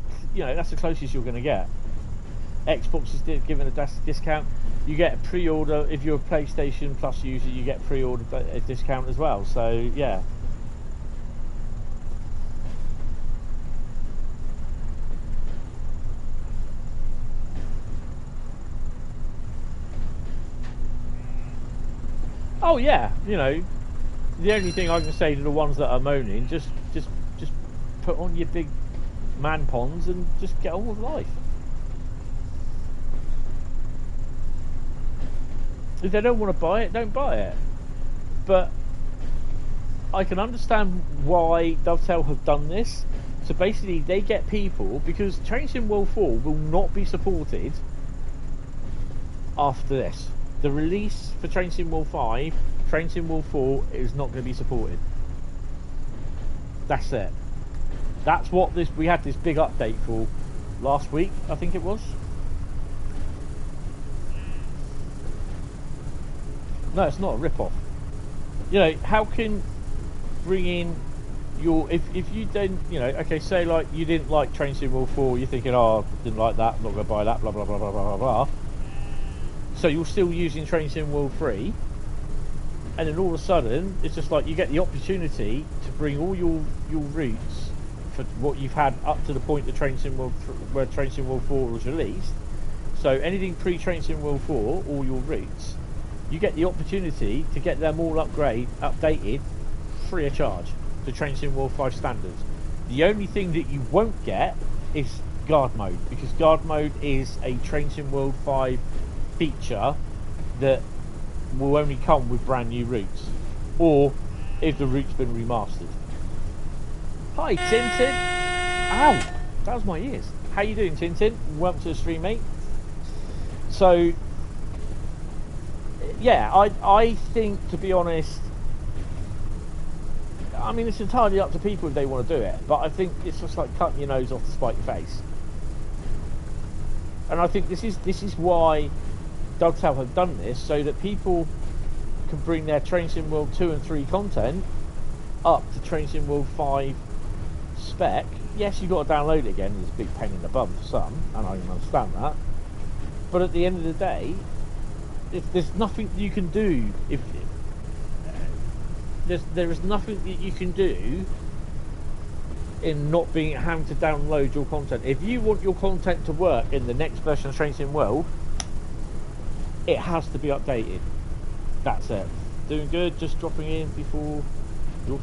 closest you're going to get. Xbox is giving a discount. You get a pre-order if you're a PlayStation Plus user. You get pre-order discount as well. So yeah. Oh yeah, you know, the only thing I can say to the ones that are moaning, just put on your big man ponds and just get on with life. If they don't want to buy it, don't buy it. But I can understand why Dovetail have done this. So basically they get people, because Train Sim World 4 will not be supported after this. the release for Train Sim World 5, Train Sim World 4 is not going to be supported. That's it. That's what we had this big update for last week, I think it was. No, it's not a rip-off. You know, how can bring in your... If you don't, you know, okay, say like you didn't like Train Sim World 4, you're thinking, oh, didn't like that, I'm not going to buy that, blah, blah, blah, blah, blah, blah. So you're still using Train Sim World 3, and then all of a sudden, it's just like you get the opportunity to bring all your routes for what you've had up to the point of Train Sim World, where Train Sim World 4 was released. So anything pre-Train Sim World 4, all your routes, you get the opportunity to get them all updated, free of charge, to Train Sim World 5 standards. The only thing that you won't get is guard mode, because guard mode is a Train Sim World 5 feature that will only come with brand new routes, or if the route's been remastered. Hi Tintin! Ow! That was my ears. How you doing, Tintin? Welcome to the stream, mate. So yeah, I think, to be honest, I mean, it's entirely up to people if they want to do it, but I think it's just like cutting your nose off to spite your face. And I think this is why Dovetail have done this, so that people can bring their Train Sim World 2 and 3 content up to Train Sim World 5 spec. Yes, you've got to download it again, it's a big pain in the bum for some, and I can understand that. But at the end of the day, if there's nothing you can do, there is nothing that you can do in not having to download your content. If you want your content to work in the next version of Train Sim World, it has to be updated. That's it. Doing good, just dropping in before your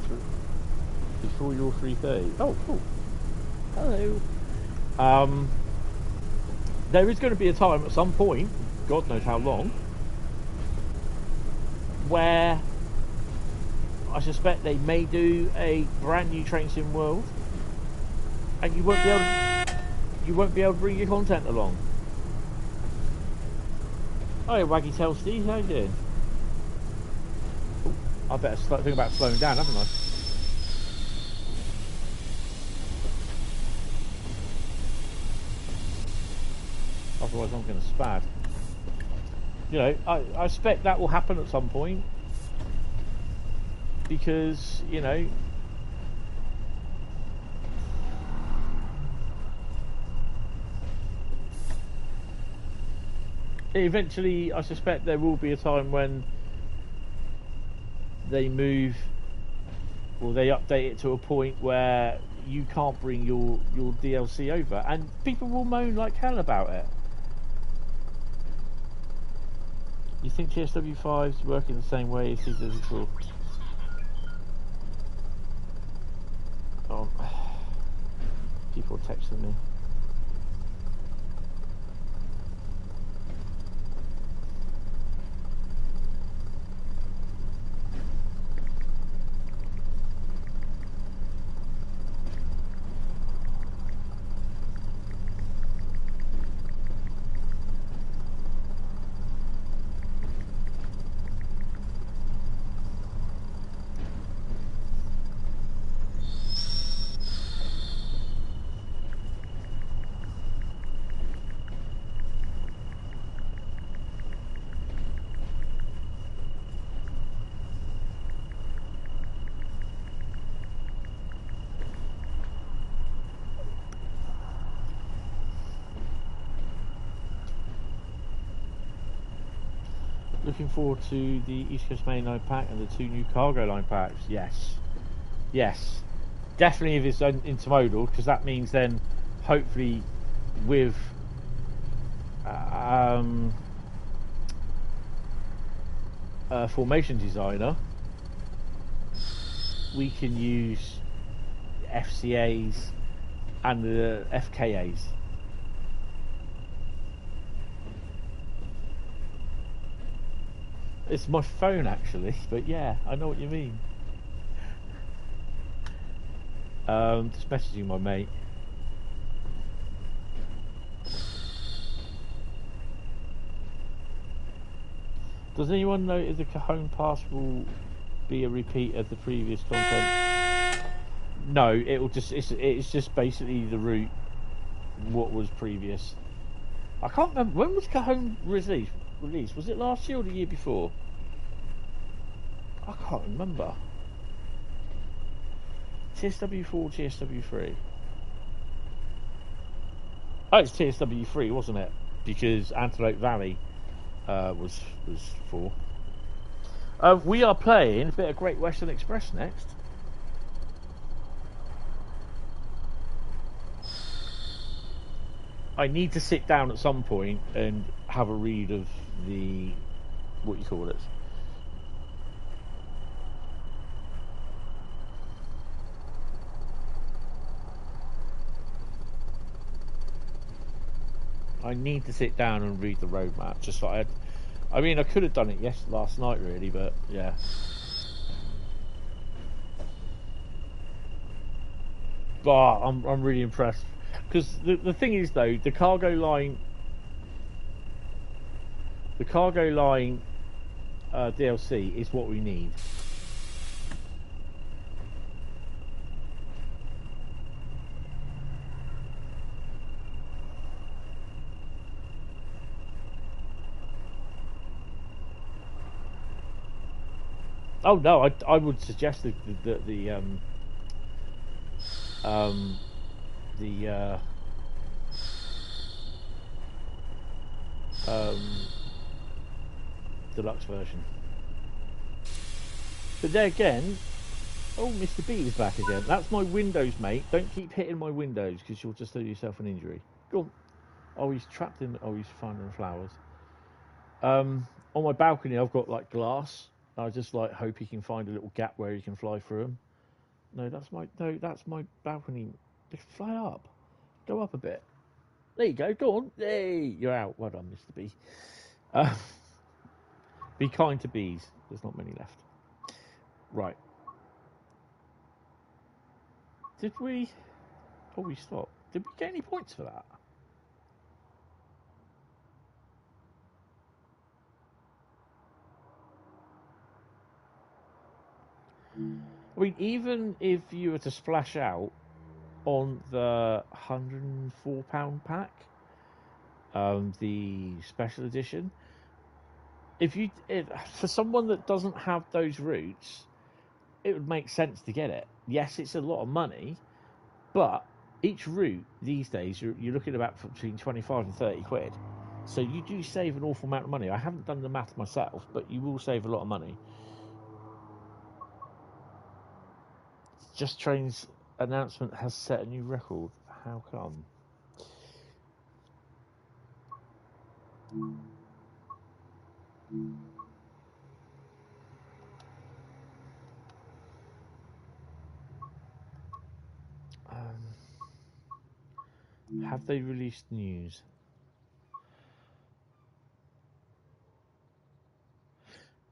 3:30. Oh, cool. Hello. There is going to be a time at some point, God knows how long, where I suspect they may do a brand new Train Sim World, and you won't be able to bring your content along. Hi, Waggy Tail Steve, how you doing? Ooh, I better start thinking about slowing down, haven't I? Otherwise I'm going to spad. You know, I expect that will happen at some point, because, you know, eventually I suspect there will be a time when they move, or they update it to a point where you can't bring your DLC over, and people will moan like hell about it. You think TSW5 is working the same way as TSW4? Oh, people are texting me. Looking forward to the East Coast Mainline pack and the 2 new cargo line packs. Yes, yes, definitely if it's intermodal, because that means then hopefully with formation designer we can use FCAs and the FKAs. It's my phone actually, but yeah, I know what you mean. Just messaging my mate. Does anyone know if the Cajon Pass will be a repeat of the previous content? No, it's just basically the route what was previous. I can't remember, when was Cajon released? Was it last year or the year before? I can't remember. TSW4, TSW3. Oh, it's TSW3, wasn't it? Because Antelope Valley was 4. We are playing a bit of Great Western Express next. I need to sit down at some point and have a read of the, what you call it. I need to sit down and read the roadmap. Just like I mean, I could have done it last night, really, but yeah. But I'm really impressed because the thing is though, the cargo line DLC is what we need. Oh no, I would suggest the deluxe version. But there again, oh, Mr. B is back again. That's my windows, mate. Don't keep hitting my windows because you'll just do yourself an injury. Go on. Oh, he's trapped in. Oh, he's finding the flowers. On my balcony, I've got like glass. I just like hope he can find a little gap where he can fly through them. No, that's my balcony. Just fly up. Go up a bit. There you go. Go on. Hey, you're out. Well done, Mr. B. Be kind to bees. There's not many left. Right. Did we? Oh, we stopped. Did we get any points for that? I mean, even if you were to splash out on the £104 pack, the special edition, if for someone that doesn't have those routes, it would make sense to get it. Yes, it's a lot of money, but each route these days you're looking at about between 25 and 30 quid. So you do save an awful amount of money. I haven't done the math myself, but you will save a lot of money. Just Train's announcement has set a new record. How come? Have they released news?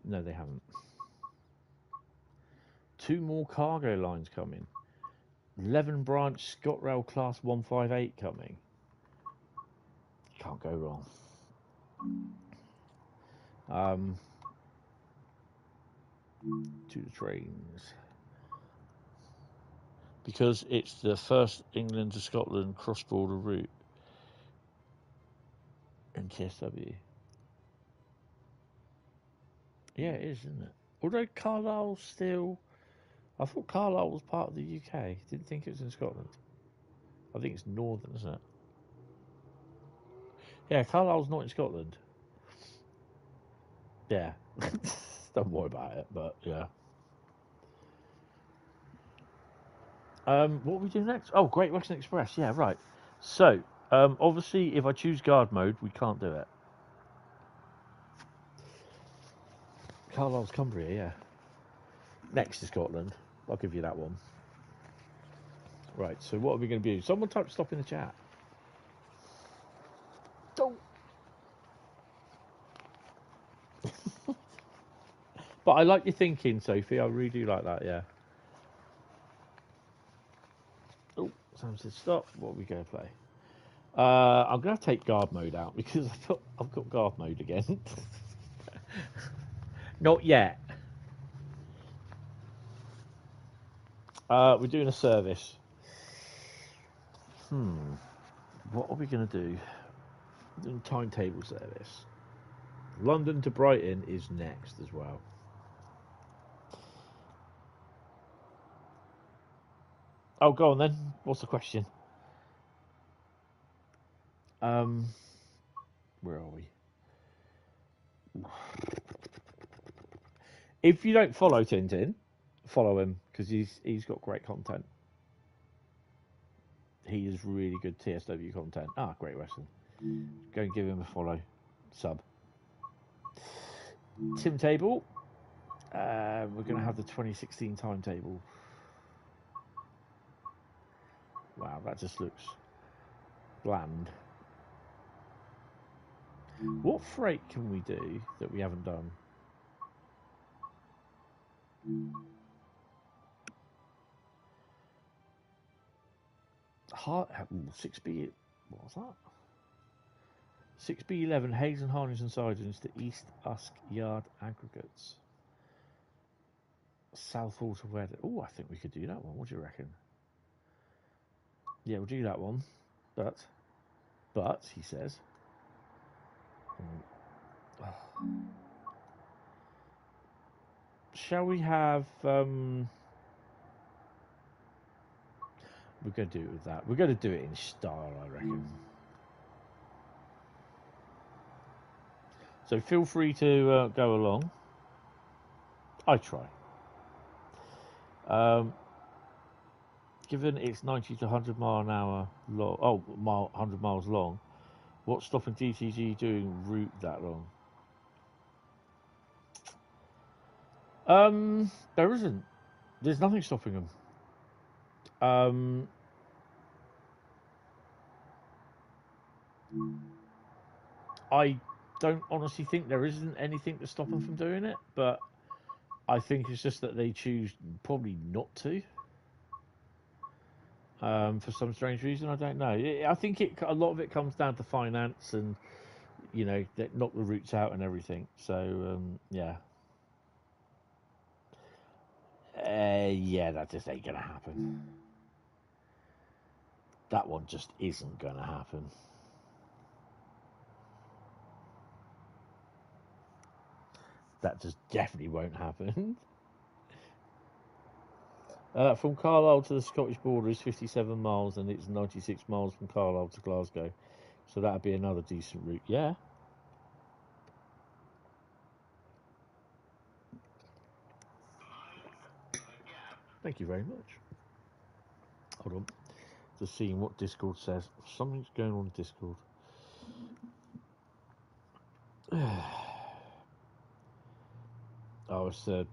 No, they haven't. 2 more cargo lines coming. 11 branch ScotRail Class 158 coming. Can't go wrong. To the trains. Because it's the first England to Scotland cross-border route in TSW. Yeah, it is, isn't it? Although Carlisle's still... I thought Carlisle was part of the UK. Didn't think it was in Scotland. I think it's northern, isn't it? Yeah, Carlisle's not in Scotland. Yeah. Don't worry about it, but yeah. What we do next? Oh, Great Western Express. Yeah, right. So, obviously, if I choose guard mode, we can't do it. Carlisle's Cumbria, yeah. Next to Scotland. I'll give you that one. Right, so what are we going to do? Someone type stop in the chat. Don't. But I like your thinking, Sophie. I really do like that, yeah. Oh, Sam said stop. What are we going to play? I'm going to take guard mode out because I've got guard mode again. Not yet. We're doing a service. What are we going to do? We're doing timetable service. London to Brighton is next as well. Oh, go on then. What's the question? Where are we? If you don't follow Tintin, follow him because he's got great content. He is really good TSW content. Great wrestling. Go and give him a follow. Sub. Tim Table. We're going to have the 2016 timetable. Wow, that just looks bland. What freight can we do that we haven't done? Heart, 6B. What was that? 6B11 Hayes and Harness and Sidings to East Usk Yard Aggregates. South Water Weather. Oh, I think we could do that one. What do you reckon? Yeah, we'll do that one. But he says. Shall we have? We're going to do it with that. We're going to do it in style, I reckon. So feel free to go along. I try. Given it's 90 to 100 mile an hour long, 100 miles long, what's stopping DTG doing route that long? There isn't. There's nothing stopping them. I don't honestly think there isn't anything to stop them from doing it, but I think it's just that they choose probably not to. For some strange reason, I don't know. I think a lot of it comes down to finance and, you know, they knock the routes out and everything. So, yeah. Yeah, that just ain't going to happen. That one just isn't going to happen. That just definitely won't happen. From Carlisle to the Scottish border is 57 miles, and it's 96 miles from Carlisle to Glasgow. So that'd be another decent route. Yeah. Thank you very much. Hold on. Just seeing what Discord says. Something's going on in Discord. Oh, it's the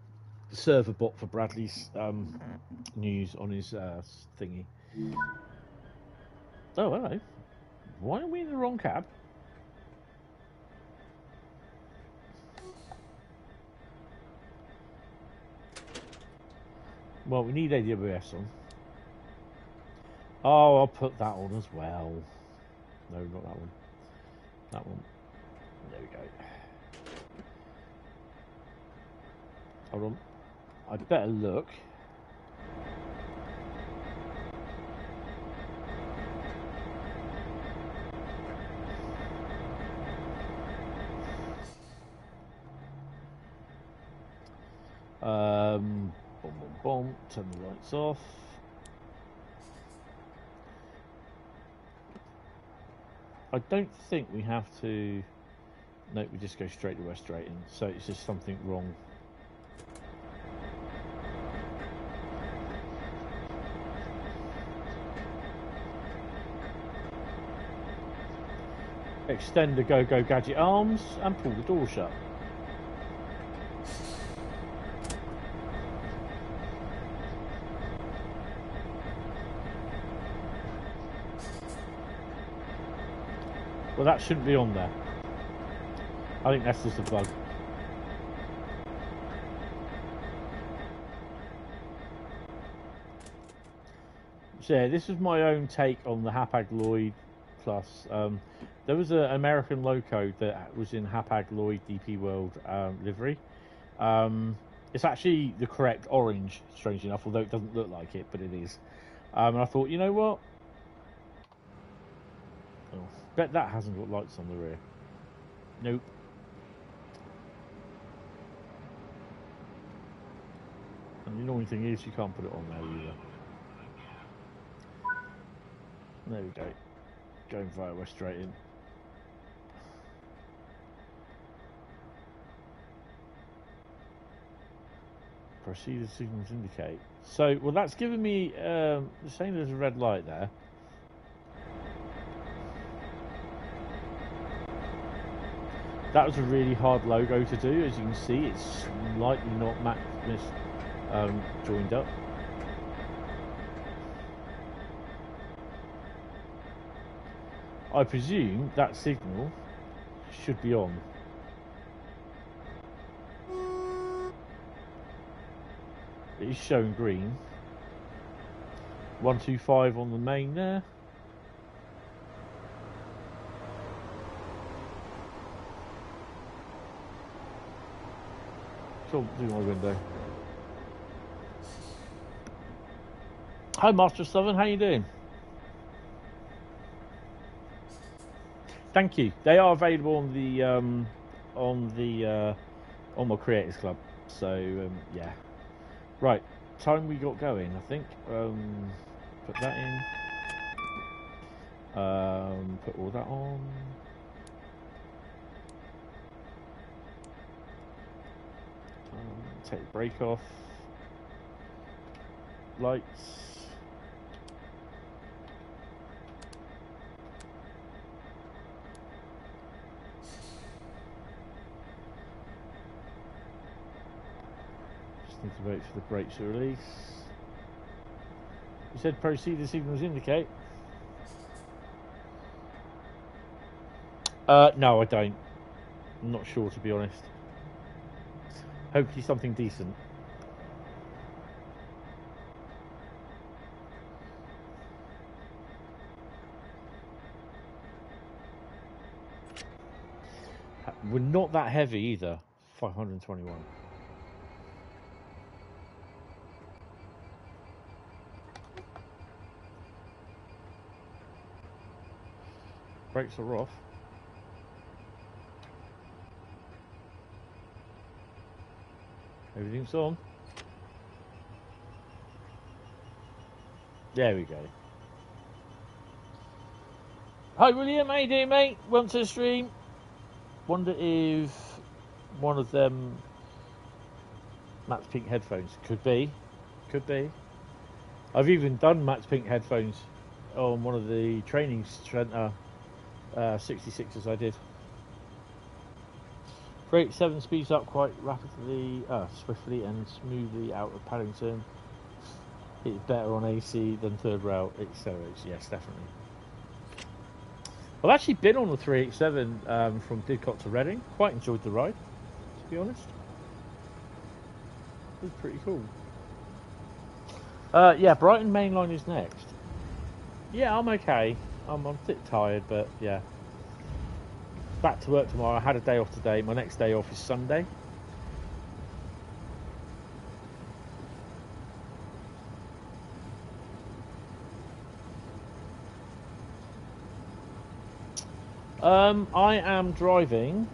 server bot for Bradley's news on his thingy. Oh, hello. Why are we in the wrong cab? Well, we need AWS on. Oh, I'll put that on as well. No, not that one. That one. There we go. Hold on. I'd better look. Boom, boom, boom. Turn the lights off. I don't think we have to. No, we just go straight to West Drayton. So it's just something wrong. Extend the go-go gadget arms and pull the door shut. Well, that shouldn't be on there. I think that's just a bug. So yeah, this is my own take on the Hapag Lloyd Plus. There was an American loco that was in Hapag Lloyd DP World livery, It's actually the correct orange, strangely enough, although it doesn't look like it, but it is. And I thought, you know what? Oh, bet that hasn't got lights on the rear. Nope. And the annoying thing is you can't put it on there either. There we go. Going via West Drayton. Proceed as signals indicate. So, well, that's giving me saying there's a red light there. That was a really hard logo to do. As you can see, it's slightly not joined up. I presume that signal should be on. It is showing green. 125 on the main there. Come through my window. Hi, Master Southern. How you doing? Thank you. They are available on my Creators Club. So yeah. Right, time we got going, I think. Put that in. Put all that on. Take the brake off. Lights. Need to wait for the brakes to release. You said proceed as signals indicate. No, I don't. I'm not sure, to be honest. Hopefully something decent. We're not that heavy either. 521. Brakes are off. Everything's on. There we go. Hi William, how you doing, mate? Welcome to the stream. Wonder if one of them Matt's Pink headphones. Could be. Could be. I've even done Matt's Pink headphones on one of the training centre 66s I did. 387 speeds up quite rapidly, swiftly and smoothly out of Paddington. It's better on AC than third rail. It accelerates, yes, definitely. I've actually been on the 387 from Didcot to Reading. Quite enjoyed the ride, to be honest. It was pretty cool. Yeah, Brighton Mainline is next. Yeah, I'm okay. I'm a bit tired, but yeah. Back to work tomorrow. I had a day off today. My next day off is Sunday. I am driving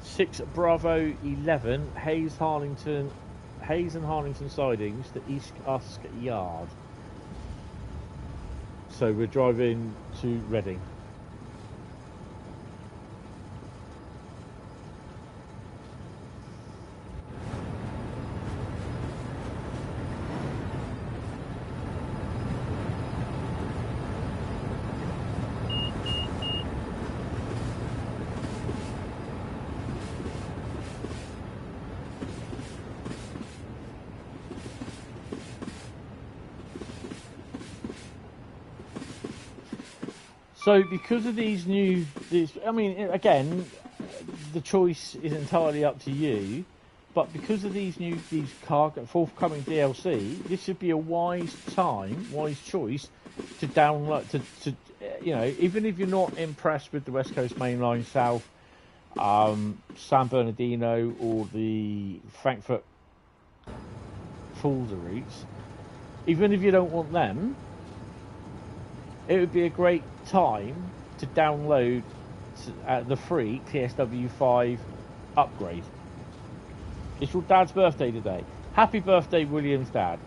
6 Bravo 11 Hayes and Harlington sidings to East Usk Yard. So we're driving to Reading. So because of these I mean, again, the choice is entirely up to you, but because of these forthcoming DLC, this should be a wise choice to download, to you know, even if you're not impressed with the West Coast Mainline South San Bernardino or the Frankfurt Fulda routes, even if you don't want them, it would be a great time to download the free TSW5 upgrade. It's your dad's birthday today. Happy birthday, William's dad.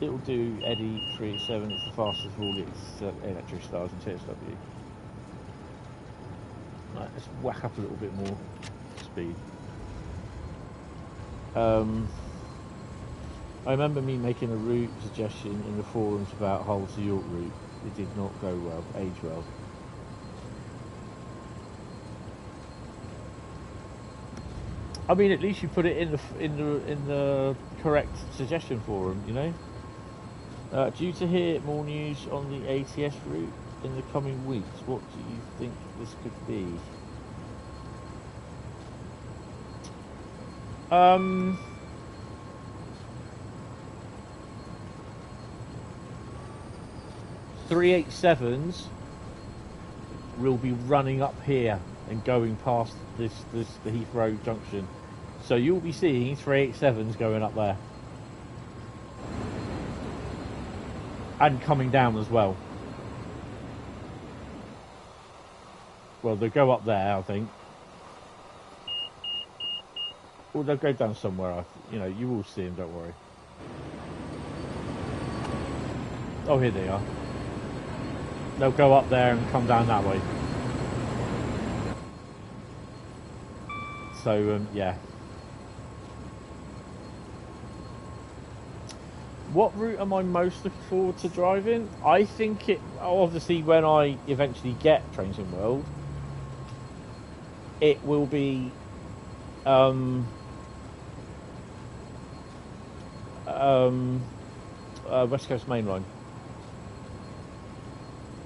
It'll do Eddie 387. It's the fastest of all its electric stars in TSW. Right, let's whack up a little bit more speed. I remember me making a route suggestion in the forums about Hull to York route. It did not go well, age well. I mean, at least you put it in the correct suggestion forum, you know. Due to hear more news on the ATS route in the coming weeks, what do you think this could be? 387s will be running up here and going past the Heathrow junction, so you'll be seeing 387s going up there and coming down as well. Well, they'll go up there, I think, or they'll go down somewhere. You know, you will see them, don't worry. Oh, here they are. They'll go up there and come down that way. So, yeah. What route am I most looking forward to driving? I think it, obviously, when I eventually get Trains in World, it will be West Coast Mainline.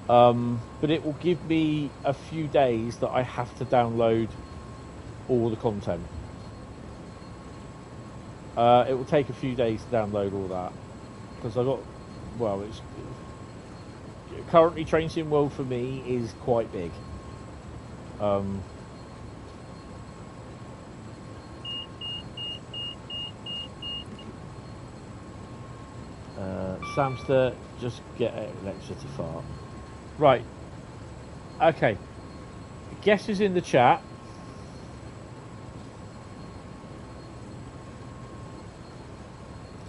But it will give me a few days that I have to download all the content. It will take a few days to download all that, because I've got, well, it's currently Train Sim World for me is quite big. Samster, just get electricity fart. Right. Okay. Guess who's in the chat?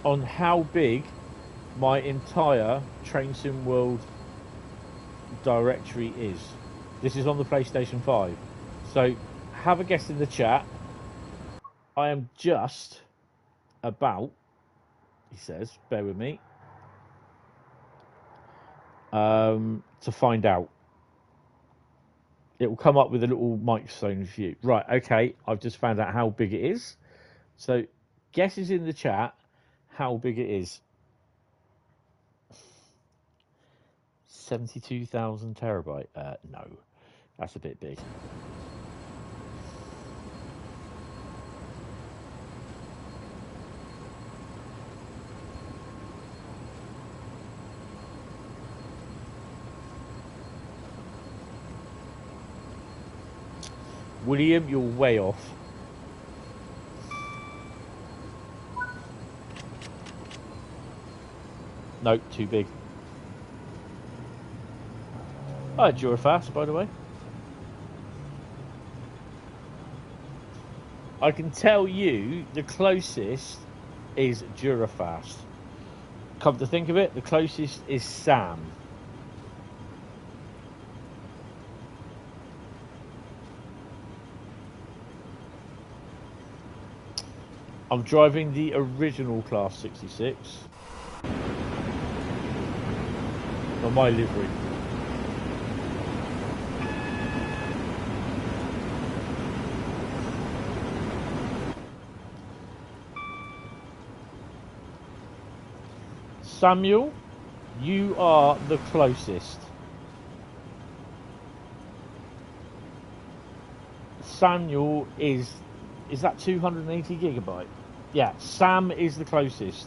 On how big my entire Train Sim World directory is. This is on the PlayStation 5. So have a guess in the chat. I am just about, he says, bear with me, to find out. It will come up with a little microphone view. Right, okay, I've just found out how big it is. So guesses in the chat how big it is. 72,000 terabyte. No, that's a bit big. William, you're way off. No, too big. Oh, Durafast, by the way. I can tell you the closest is Durafast. Come to think of it, the closest is Sam. I'm driving the original Class 66 on my livery. Samuel, you are the closest. Samuel is that 280 gigabyte? Yeah, Sam is the closest.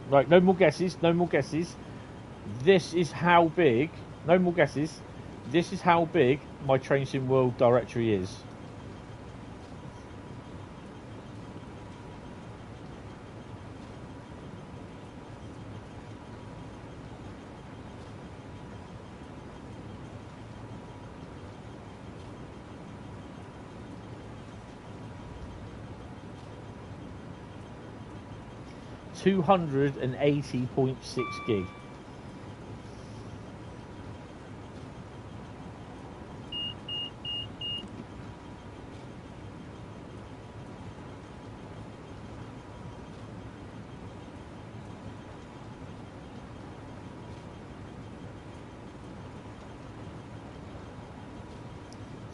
Right, no more guesses, no more guesses. This is how big, no more guesses, this is how big my Train Sim World directory is. $280.6 gig.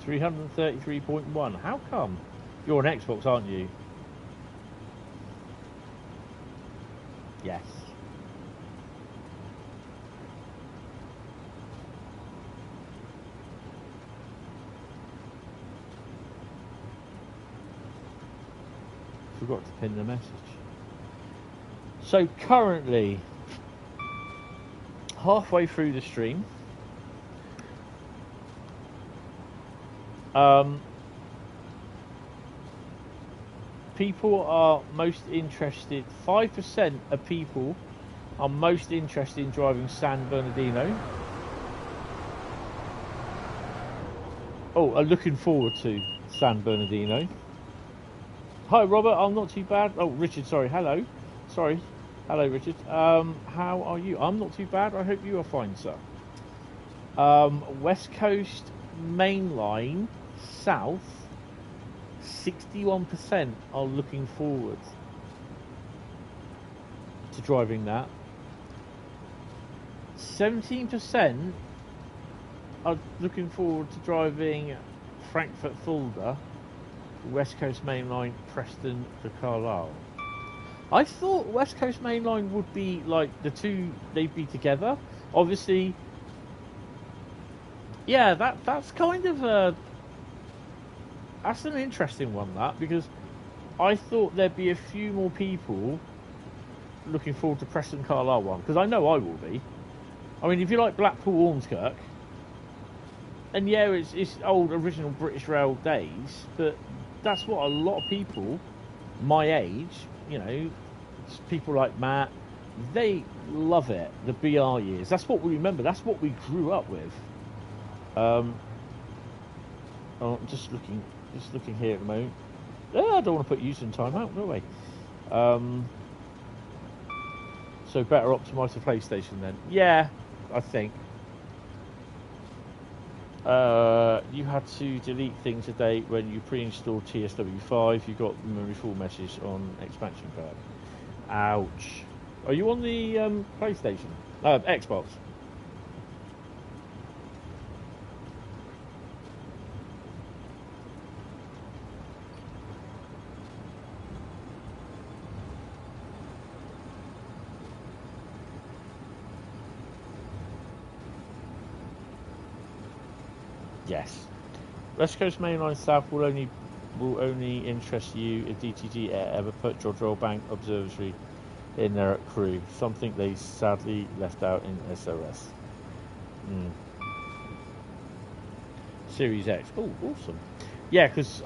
$333.1. How come? You're on Xbox, aren't you? Yes. Forgot to pin the message. So currently, halfway through the stream, people are most interested, 5% of people are most interested in driving San Bernardino. Oh, are looking forward to San Bernardino. Hi Robert, I'm not too bad. Oh, Richard, sorry, hello. Sorry, hello Richard. How are you? I'm not too bad, I hope you are fine, sir. West Coast Mainline South, 61% are looking forward to driving that. 17% are looking forward to driving Frankfurt Fulda, West Coast Mainline Preston to Carlisle. I thought West Coast Mainline would be like the two, they'd be together. Obviously, yeah, that's kind of a, that's an interesting one, that, because I thought there'd be a few more people looking forward to Preston Carlisle one, because I know I will be. I mean, if you like Blackpool Ormskirk, and yeah, it's old original British Rail days, but that's what a lot of people my age, you know, people like Matt, they love it. The BR years, that's what we remember. That's what we grew up with. Oh, I'm just looking here at the moment. I don't want to put you in time out, no way. So better optimise the PlayStation then. Yeah, I think. You had to delete things today when you pre-installed TSW5. You got the memory full message on expansion card. Ouch. Are you on the PlayStation? Xbox. Yes. West Coast Mainline South will only interest you if DTG ever put George Royal Bank Observatory in there at Crewe. Something they sadly left out in SOS. Series X. Oh, awesome. Yeah, because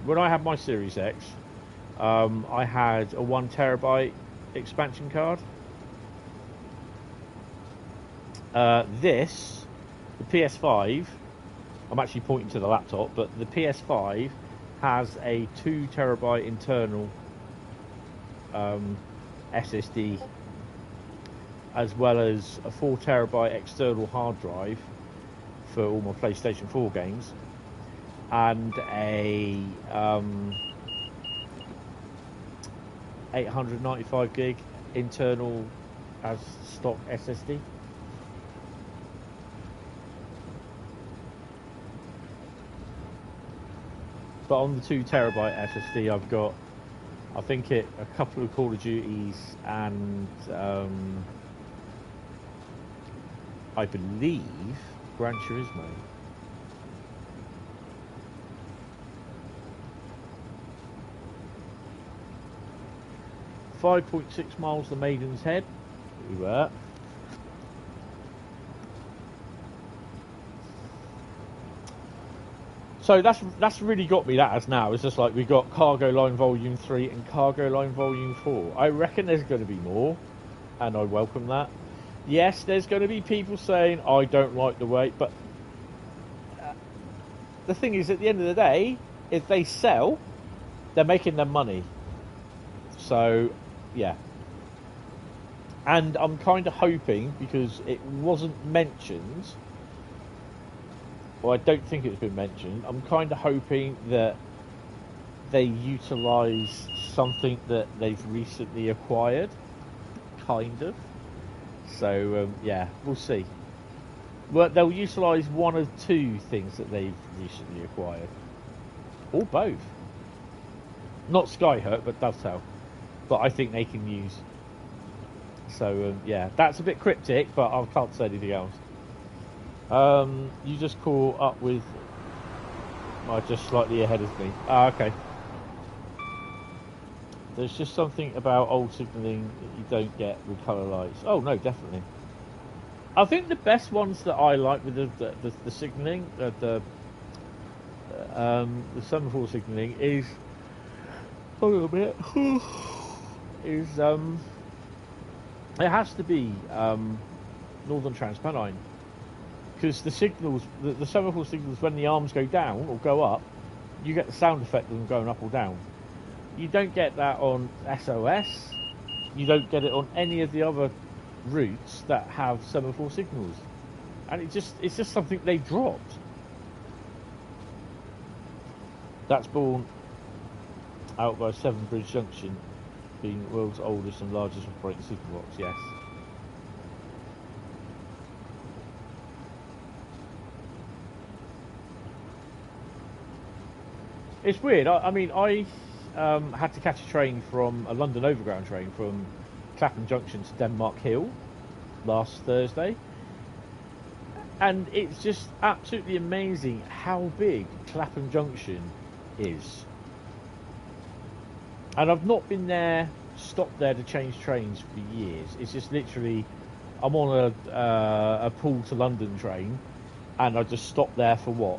when I had my Series X, I had a 1 terabyte expansion card. The PS5, I'm actually pointing to the laptop, but the PS5 has a 2 terabyte internal SSD, as well as a 4 terabyte external hard drive for all my PlayStation 4 games, and a 895 gig internal as stock SSD. But on the 2 terabyte SSD, I've got, I think, a couple of Call of Duties and I believe Gran Turismo. .6 miles to Maiden's Head. We were. So that's really got me. That has now. It's just like we got Cargo Line Volume 3 and Cargo Line Volume 4. I reckon there's going to be more, and I welcome that. Yes, there's going to be people saying I don't like the way, but the thing is, at the end of the day, if they sell, they're making their money. So, yeah. And I'm kind of hoping, because it wasn't mentioned, or I don't think it's been mentioned, I'm kind of hoping that they utilise something that they've recently acquired. Kind of. So, yeah, we'll see. Well, they'll utilise one of two things that they've recently acquired. Or both. Not Skyhurt, but Dovetail. But I think they can use. So, yeah, that's a bit cryptic, but I can't say anything else. You just caught up with... just slightly ahead of me. Ah, okay. There's just something about old signalling that you don't get with colour lights. Oh, no, definitely. I think the best ones that I like with the signalling, the semaphore signalling is... Hold on a minute. Is, it has to be Northern Trans Pennine. Because the signals, the semaphore signals, when the arms go down or go up, you get the sound effect of them going up or down. You don't get that on SOS. You don't get it on any of the other routes that have semaphore signals. And it's just something they dropped. That's borne out by Severn Bridge Junction, being the world's oldest and largest operating signal box, yes. It's weird. I mean, I had to catch a London Overground train from Clapham Junction to Denmark Hill last Thursday. And it's just absolutely amazing how big Clapham Junction is. And I've not been there, stopped there to change trains for years. It's just literally, I'm on a Poole to London train, and I just stop there for what?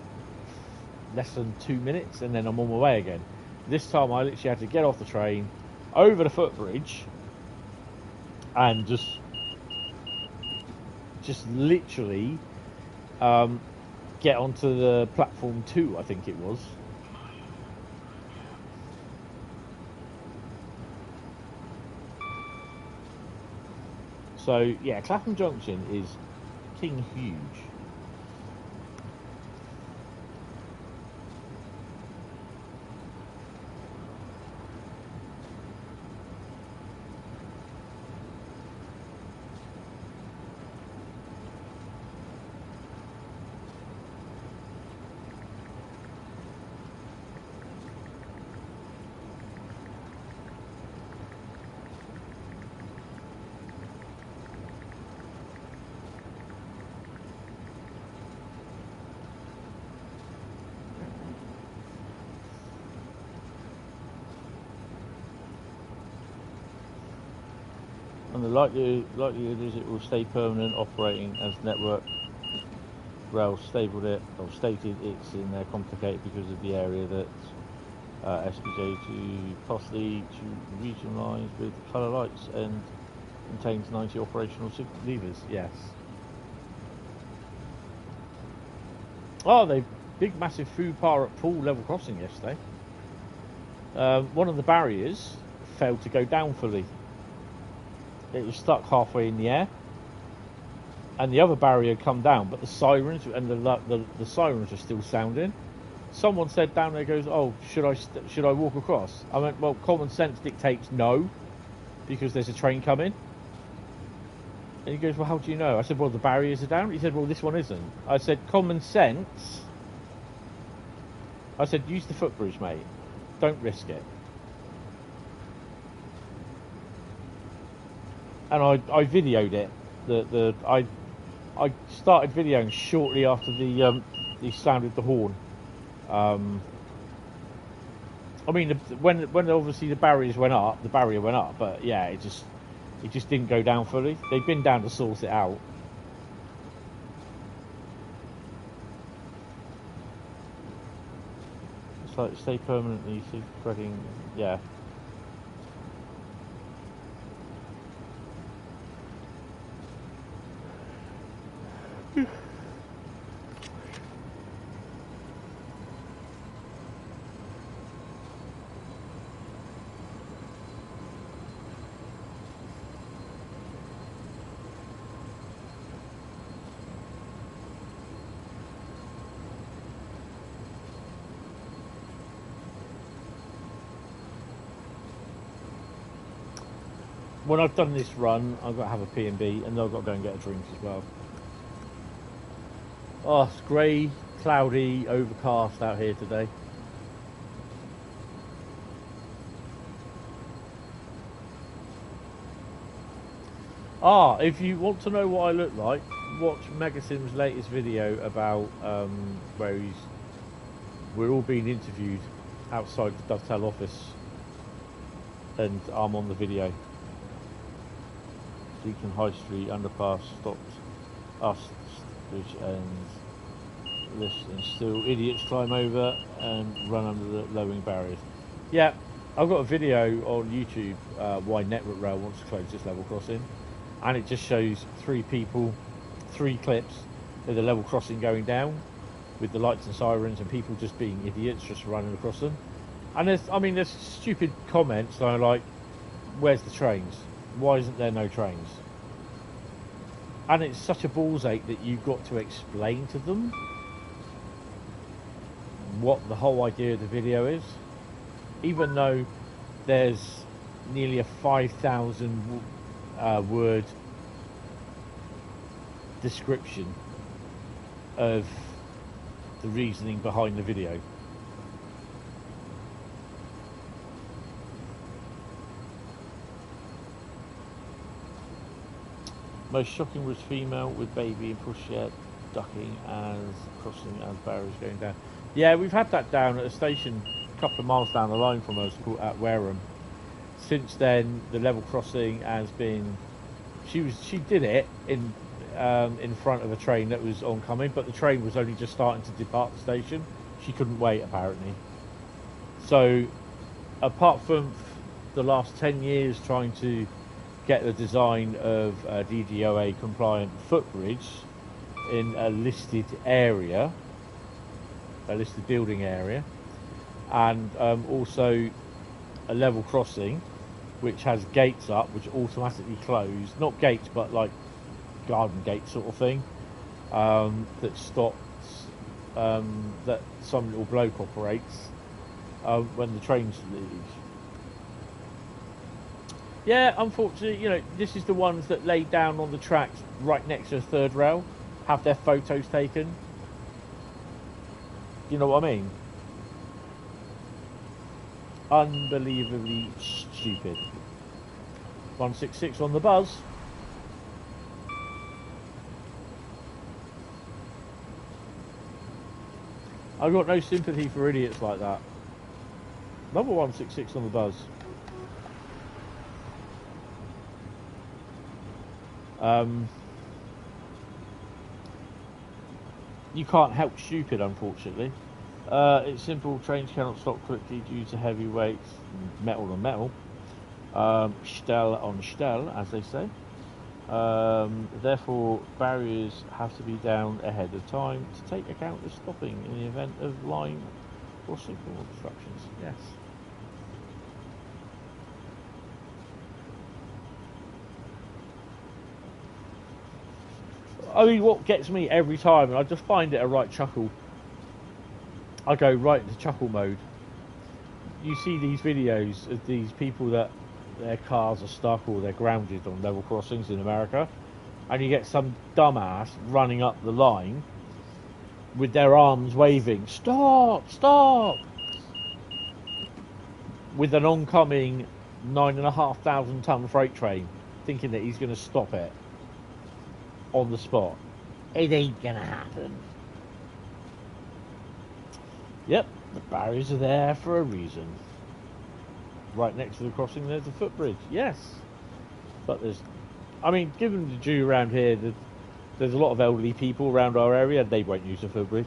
Less than 2 minutes, and then I'm on my way again. This time I literally had to get off the train, over the footbridge, and just literally get onto the platform 2, I think it was. So yeah, Clapham Junction is king huge. And the likelihood is it will stay permanent operating as network. Rail stated it's in there complicated because of the area that SPJ to possibly to regionalise with colour lights and contains 90 operational levers. Yes. Oh, they big massive food power at Poole level crossing yesterday. One of the barriers failed to go down fully. It was stuck halfway in the air, and the other barrier had come down, but the sirens and the sirens were still sounding. Someone said down there, goes, "Oh, should I walk across?" I went, "Well, common sense dictates no, because there's a train coming." And he goes, "Well, how do you know?" I said, "Well, the barriers are down." He said, "Well, this one isn't." I said, "Common sense." I said, "Use the footbridge, mate. Don't risk it." And I videoed it. I started videoing shortly after he sounded the horn. I mean, when obviously the barrier went up, but yeah, it just didn't go down fully. They've been down to sort it out. like stay permanently spreading. Yeah. When I've done this run, I've got to have a P&B, and then I've got to go and get a drink as well. Oh, it's grey, cloudy, overcast out here today. Ah, if you want to know what I look like, watch Megasim's latest video about where we're all being interviewed outside the Dovetail office, and I'm on the video. Southeastern High Street underpass stopped us, and this, and still idiots climb over and run under the lowering barriers. Yeah, I've got a video on YouTube why Network Rail wants to close this level crossing, and it just shows 3 people, 3 clips of the level crossing going down with the lights and sirens and people just being idiots, just running across them. And there's stupid comments like, where's the trains? Why isn't there no trains? And it's such a balls ache that you've got to explain to them what the whole idea of the video is, even though there's nearly a 5,000 word description of the reasoning behind the video. Most shocking was female with baby and pushchair ducking as crossing as barriers going down. Yeah, we've had that down at a station a couple of miles down the line from us at Wareham. Since then, the level crossing has been. She did it in front of a train that was oncoming, but the train was only just starting to depart the station. She couldn't wait apparently. So, apart from the last 10 years trying to get the design of a DDOA compliant footbridge in a listed area, a listed building area, and also a level crossing which has gates up which automatically close, not gates but like garden gate sort of thing, that stops that some little bloke operates when the trains leave. Yeah, unfortunately, this is the ones that lay down on the tracks right next to the third rail, have their photos taken. You know what I mean? Unbelievably stupid. 166 on the buzz. I've got no sympathy for idiots like that. Number 166 on the buzz. You can't help stupid, unfortunately. It's simple. Trains cannot stop quickly due to heavy weights, metal on metal, Stell on Stell, as they say. Therefore, barriers have to be down ahead of time to take account of stopping in the event of line or signal obstructions. Yes. I mean, what gets me every time, and I just find it a right chuckle, I go right into chuckle mode. You see these videos of these people that their cars are stuck or they're grounded on level crossings in America, and you get some dumbass running up the line with their arms waving, stop, stop, with an oncoming 9,500 ton freight train, thinking that he's going to stop it on the spot. It ain't gonna happen. Yep, the barriers are there for a reason. Right next to the crossing there's a footbridge, yes. But given the due around here, there's a lot of elderly people around our area, they won't use the footbridge.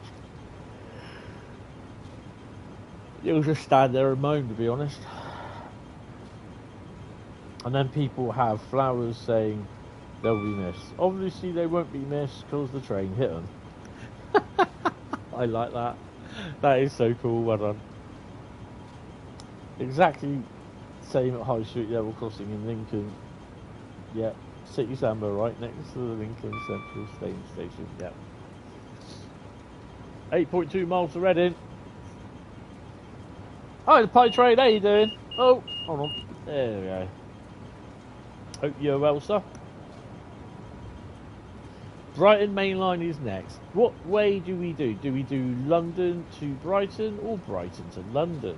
You'll just stand there and moan, to be honest. And then people have flowers saying they'll be missed. Obviously, they won't be missed because the train hit them. I like that. That is so cool. Well done. Exactly same at High Street level crossing in Lincoln. Yeah, City Samba right next to the Lincoln Central Station. Yeah. 8.2 miles to Reading. Hi, the Pie Train. How you doing? Oh, hold on. There we go. Hope you're well, sir. Brighton Mainline is next. What way do we do? Do we do London to Brighton or Brighton to London?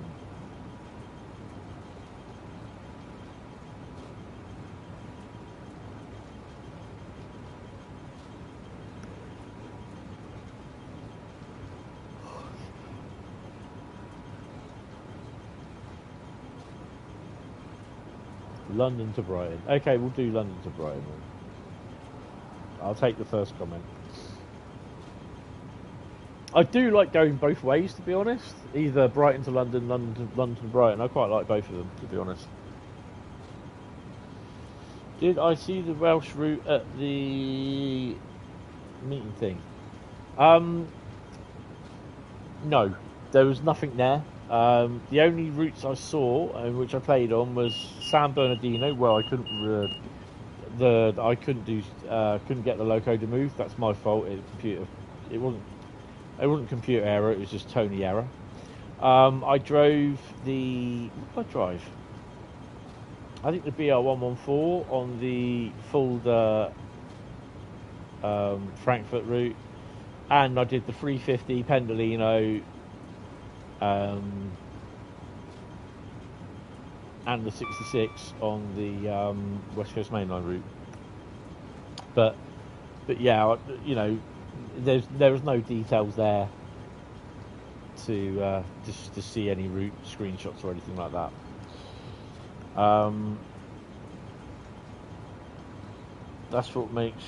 London to Brighton. Okay, we'll do London to Brighton. I'll take the first comment. I do like going both ways, to be honest. Either Brighton to London, London to Brighton. I quite like both of them, to be honest. Did I see the Welsh route at the meeting thing? No, there was nothing there. The only routes I saw, which I played on, was San Bernardino. Well, I couldn't couldn't get the loco to move. That's my fault. It wasn't computer error. It was just Tony error. I drove the. What did I drive? I think the BR114 on the Fulda Frankfurt route, and I did the 350 Pendolino. And the 66 on the West Coast Mainline route, but yeah, you know, there was no details there to see any route screenshots or anything like that. That's what makes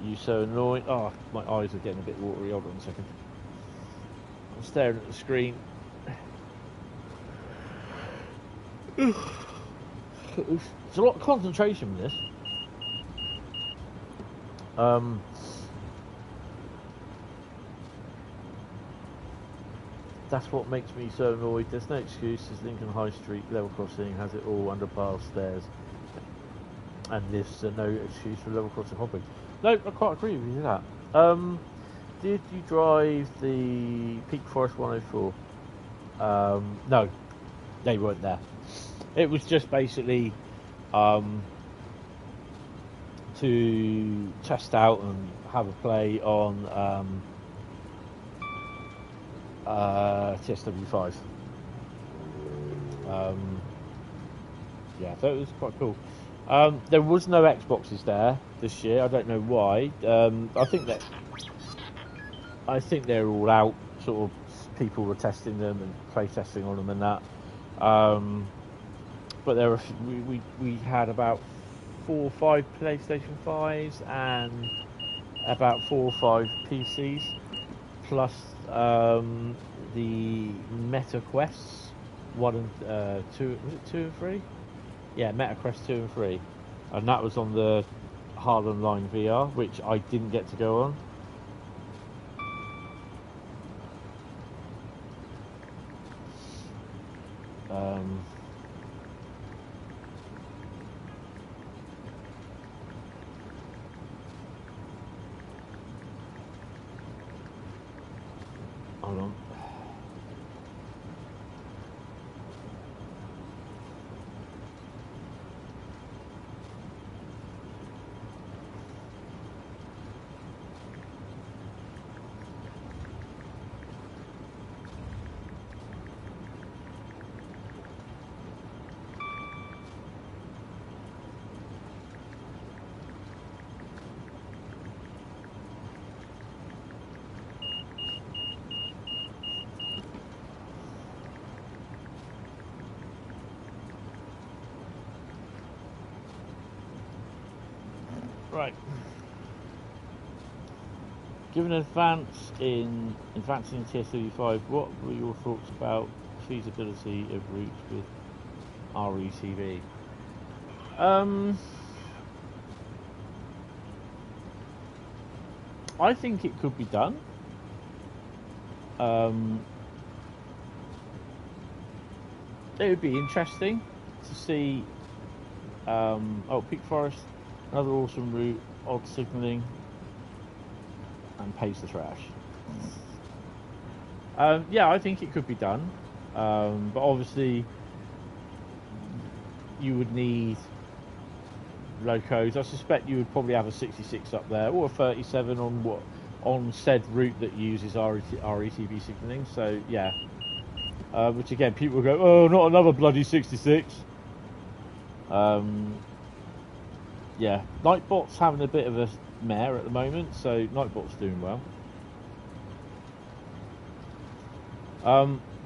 you so annoying. Oh, my eyes are getting a bit watery. Hold on a second. I'm staring at the screen. There's a lot of concentration with this. That's what makes me so annoyed. There's no excuses. Lincoln High Street level crossing has it all, underpass, stairs, and this no excuse for level crossing hopping. No, I quite agree with you with that. Did you drive the Peak Forest 104? No, they weren't there. It was just basically to test out and have a play on TSW5. Yeah, so it was quite cool. There was no Xboxes there this year. I don't know why. I think they're all out. Sort of people were testing them and play testing on them and that. But there were we had about 4 or 5 PlayStation 5s and about 4 or 5 PCs, plus the Meta Quests 1 and 2. Was it 2 and 3? Yeah, Meta Quest 2 and 3, and that was on the Harlem Line VR, which I didn't get to go on. Hold on. Right. Given advancing in TSW5, what were your thoughts about feasibility of routes with RETV. I think it could be done. It would be interesting to see. Oh, Peak Forest, another awesome route, odd signalling, and pays the trash. Yeah, I think it could be done, but obviously you would need locos. I suspect you would probably have a 66 up there or a 37 on said route that uses RETV signalling. So yeah, which again people will go, oh, not another bloody 66. Yeah, Nightbot's having a bit of a mare at the moment, so Nightbot's doing well.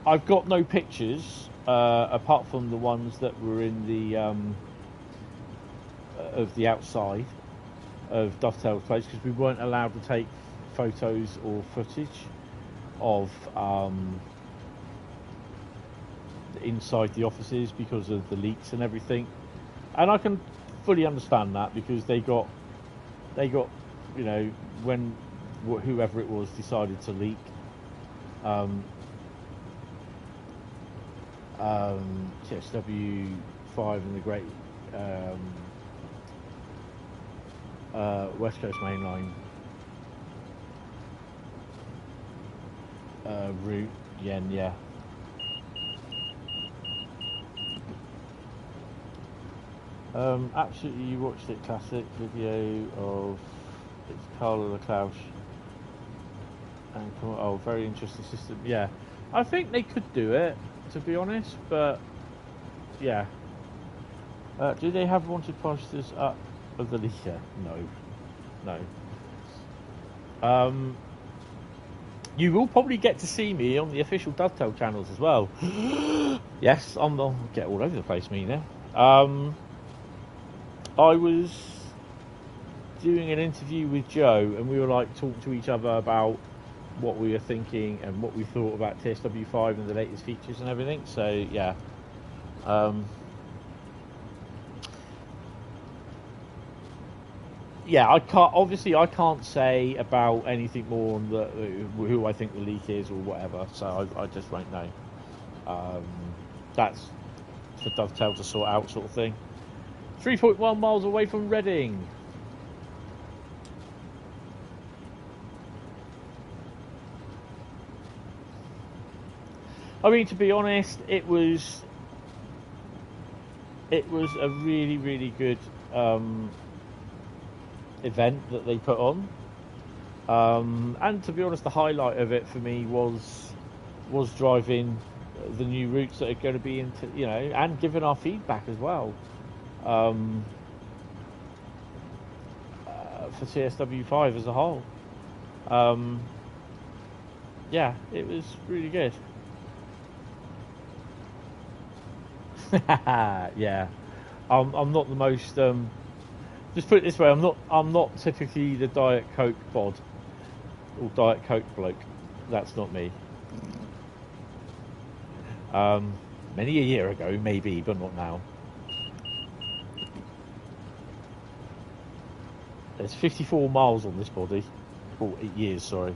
I've got no pictures apart from the ones that were in the of the outside of Dovetail's place, because we weren't allowed to take photos or footage of inside the offices because of the leaks and everything, and I can fully understand that, because they got you know, when whoever it was decided to leak TSW5 and the great West Coast Mainline route. Yeah. Absolutely, you watched it. Classic video of it's Carla Leclerc. And oh, very interesting system. Yeah, I think they could do it, to be honest, but yeah. Do they have wanted posters up of the Riesa? No. You will probably get to see me on the official Dovetail channels as well. Yes, I'll get all over the place, me now. I was doing an interview with Joe, and we were like talking to each other about what we were thinking and what we thought about TSW5 and the latest features and everything. So yeah, yeah, I can't say about anything more on who I think the leak is or whatever. So I just won't know. That's for Dovetail to sort out, sort of thing. 3.1 miles away from Reading. I mean, to be honest, it was a really, really good event that they put on. And to be honest, the highlight of it for me was driving the new routes that are going to be into, you know, and giving our feedback as well. For TSW5 as a whole. Yeah, it was really good. Yeah, I'm not the most. Just put it this way, I'm not typically the Diet Coke bod or Diet Coke bloke. That's not me. Many a year ago, maybe, but not now. There's 54 miles on this body. Oh, 8 years, sorry.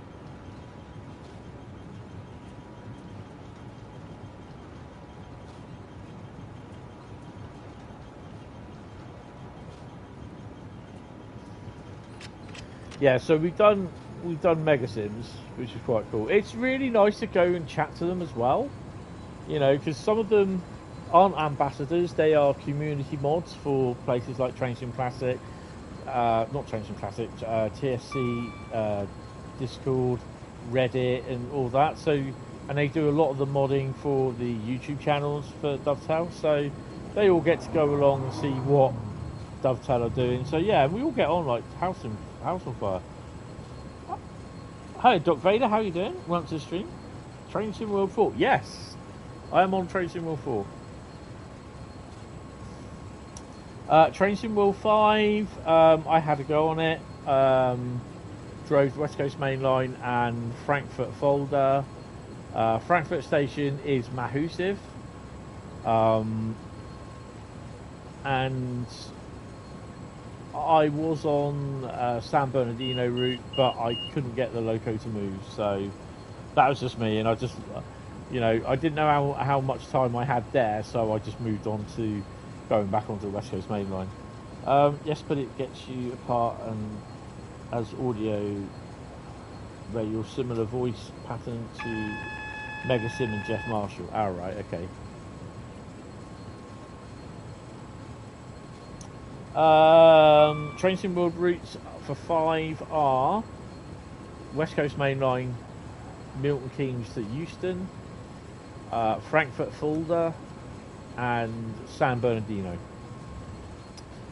Yeah, so we've done Mega Sims, which is quite cool. It's really nice to go and chat to them as well, you know, because some of them aren't ambassadors; they are community mods for places like Train Sim Classic, not Train Sim Classic, TSC, Discord, Reddit, and all that. So, and they do a lot of the modding for the YouTube channels for Dovetail. So they all get to go along and see what Dovetail are doing. So yeah, we all get on like house on fire. Hi, Doc Vader, how you doing? Welcome to the stream. Train Sim World 4. Yes, I am on Train Sim World 4. Train Sim World 5, I had a go on it. Drove West Coast Mainline and Frankfurt Folder. Frankfurt station is Mahusiv, and I was on San Bernardino route, but I couldn't get the loco to move, so that was just me. And I just, I didn't know how much time I had there, so I just moved on to going back onto the West Coast Main Line. Yes, but it gets you apart and as audio where your similar voice pattern to Mega Sim and Jeff Marshall. Oh, right, okay. Train Sim World routes for 5 are West Coast Main Line, Milton Keynes to Euston, Frankfurt Fulda, and San Bernardino.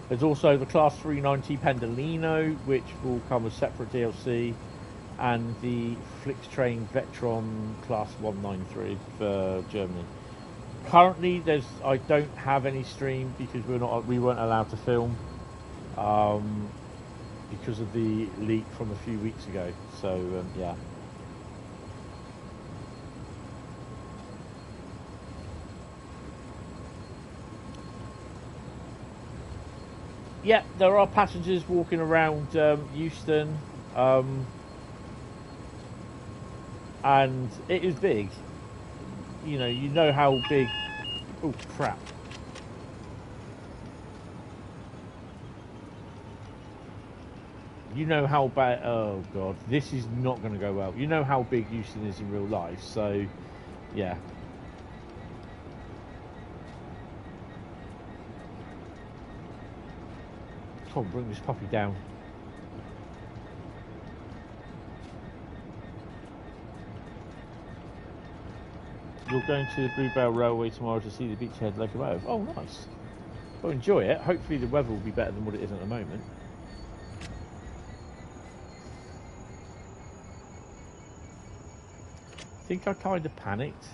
There's also the Class 390 Pendolino, which will come as separate DLC, and the Flixtrain Vectron Class 193 for Germany. Currently, I don't have any stream because we weren't allowed to film because of the leak from a few weeks ago. So yeah. Yeah, there are passengers walking around Euston, and it is big. You know how big. Oh crap! You know how bad. Oh god, this is not going to go well. You know how big Euston is in real life, so yeah. Come on, bring this puppy down. You're going to the Bluebell Railway tomorrow to see the Beachhead locomotive. Oh, nice. Well, enjoy it. Hopefully the weather will be better than what it is at the moment. I think I kind of panicked.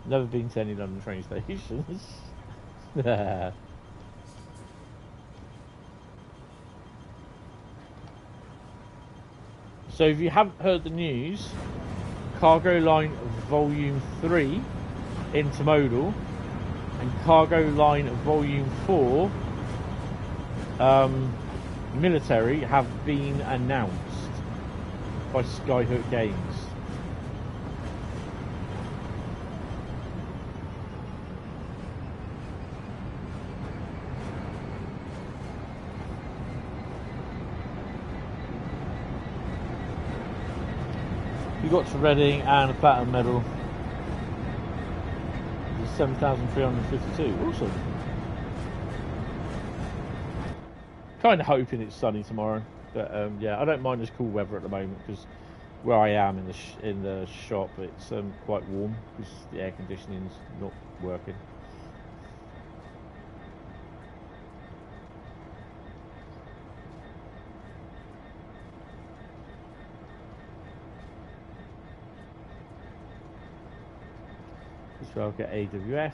Never been to any London train stations. So if you haven't heard the news, Cargo Line Volume 3 Intermodal and Cargo Line Volume 4 Military have been announced by Skyhook Games. You got to Reading and a platinum medal. 7,352. Awesome. Kind of hoping it's sunny tomorrow, but yeah, I don't mind this cool weather at the moment because where I am in the shop, it's quite warm because the air conditioning's not working. So I'll get AWS.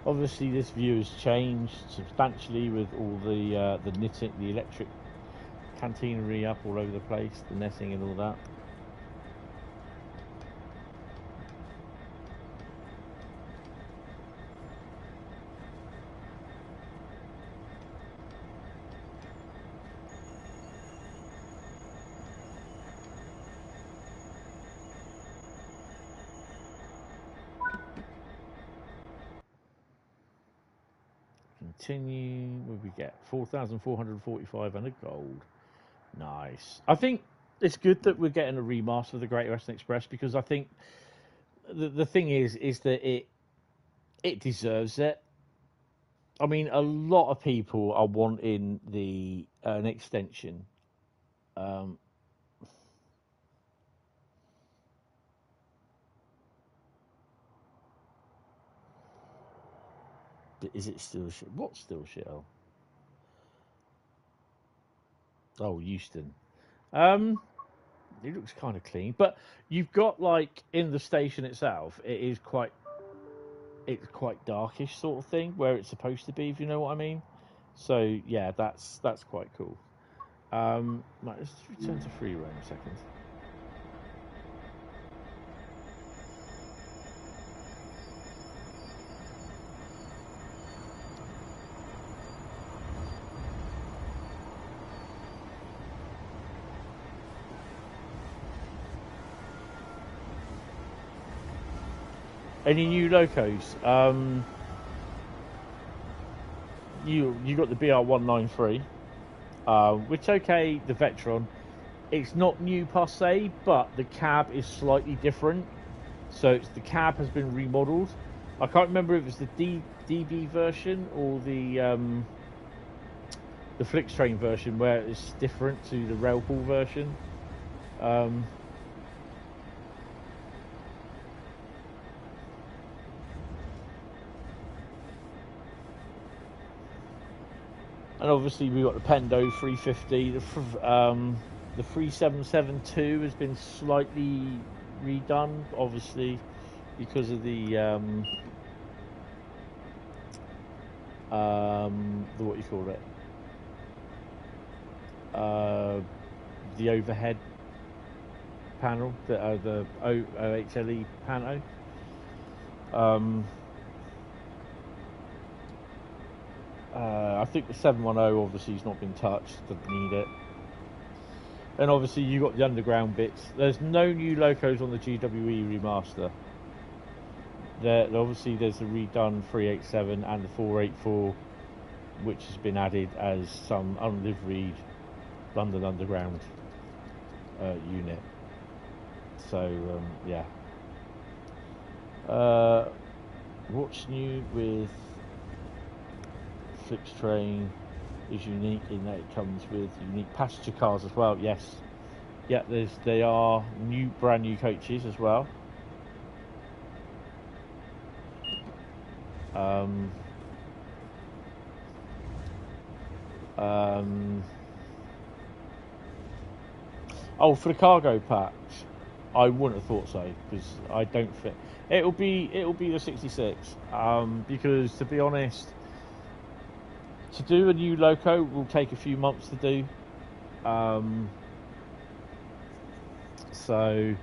Obviously, this view has changed substantially with all the knitting, the electric cantinery up all over the place, the netting and all that. Continue. What did we get? 4,445 and a gold. Nice. I think it's good that we're getting a remaster of the Great Western Express because I think the thing is that It deserves it. I mean, a lot of people are wanting the an extension. Um, but is it still shit? What's still shit? Oh, Euston. Um, it looks kind of clean, but you've got like in the station itself, it's quite darkish sort of thing where it's supposed to be, if you know what I mean. So yeah, that's quite cool. Right, let's return to free roam a second. Any new locos? You got the BR193, which okay, the Vectron. It's not new per se, but the cab is slightly different. So the cab has been remodeled. I can't remember if it's the DB version or the Flixtrain version where it's different to the Railpool version. And obviously we got the Pendo 350. The 3772 has been slightly redone, obviously because of the what you call it, the overhead panel, the OHLE panel. I think the 710 obviously has not been touched, doesn't need it. And obviously you got the underground bits. There's no new locos on the GWE remaster. Obviously there's a redone 387 and the 484, which has been added as some unliveried London Underground unit. So yeah. What's new with Flixtrain is unique in that it comes with unique passenger cars as well. Yes, yeah. They are brand new coaches as well. Oh, for the cargo packs, I wouldn't have thought so because I don't fit. It'll be the 66. Because to be honest, to do a new loco will take a few months to do. So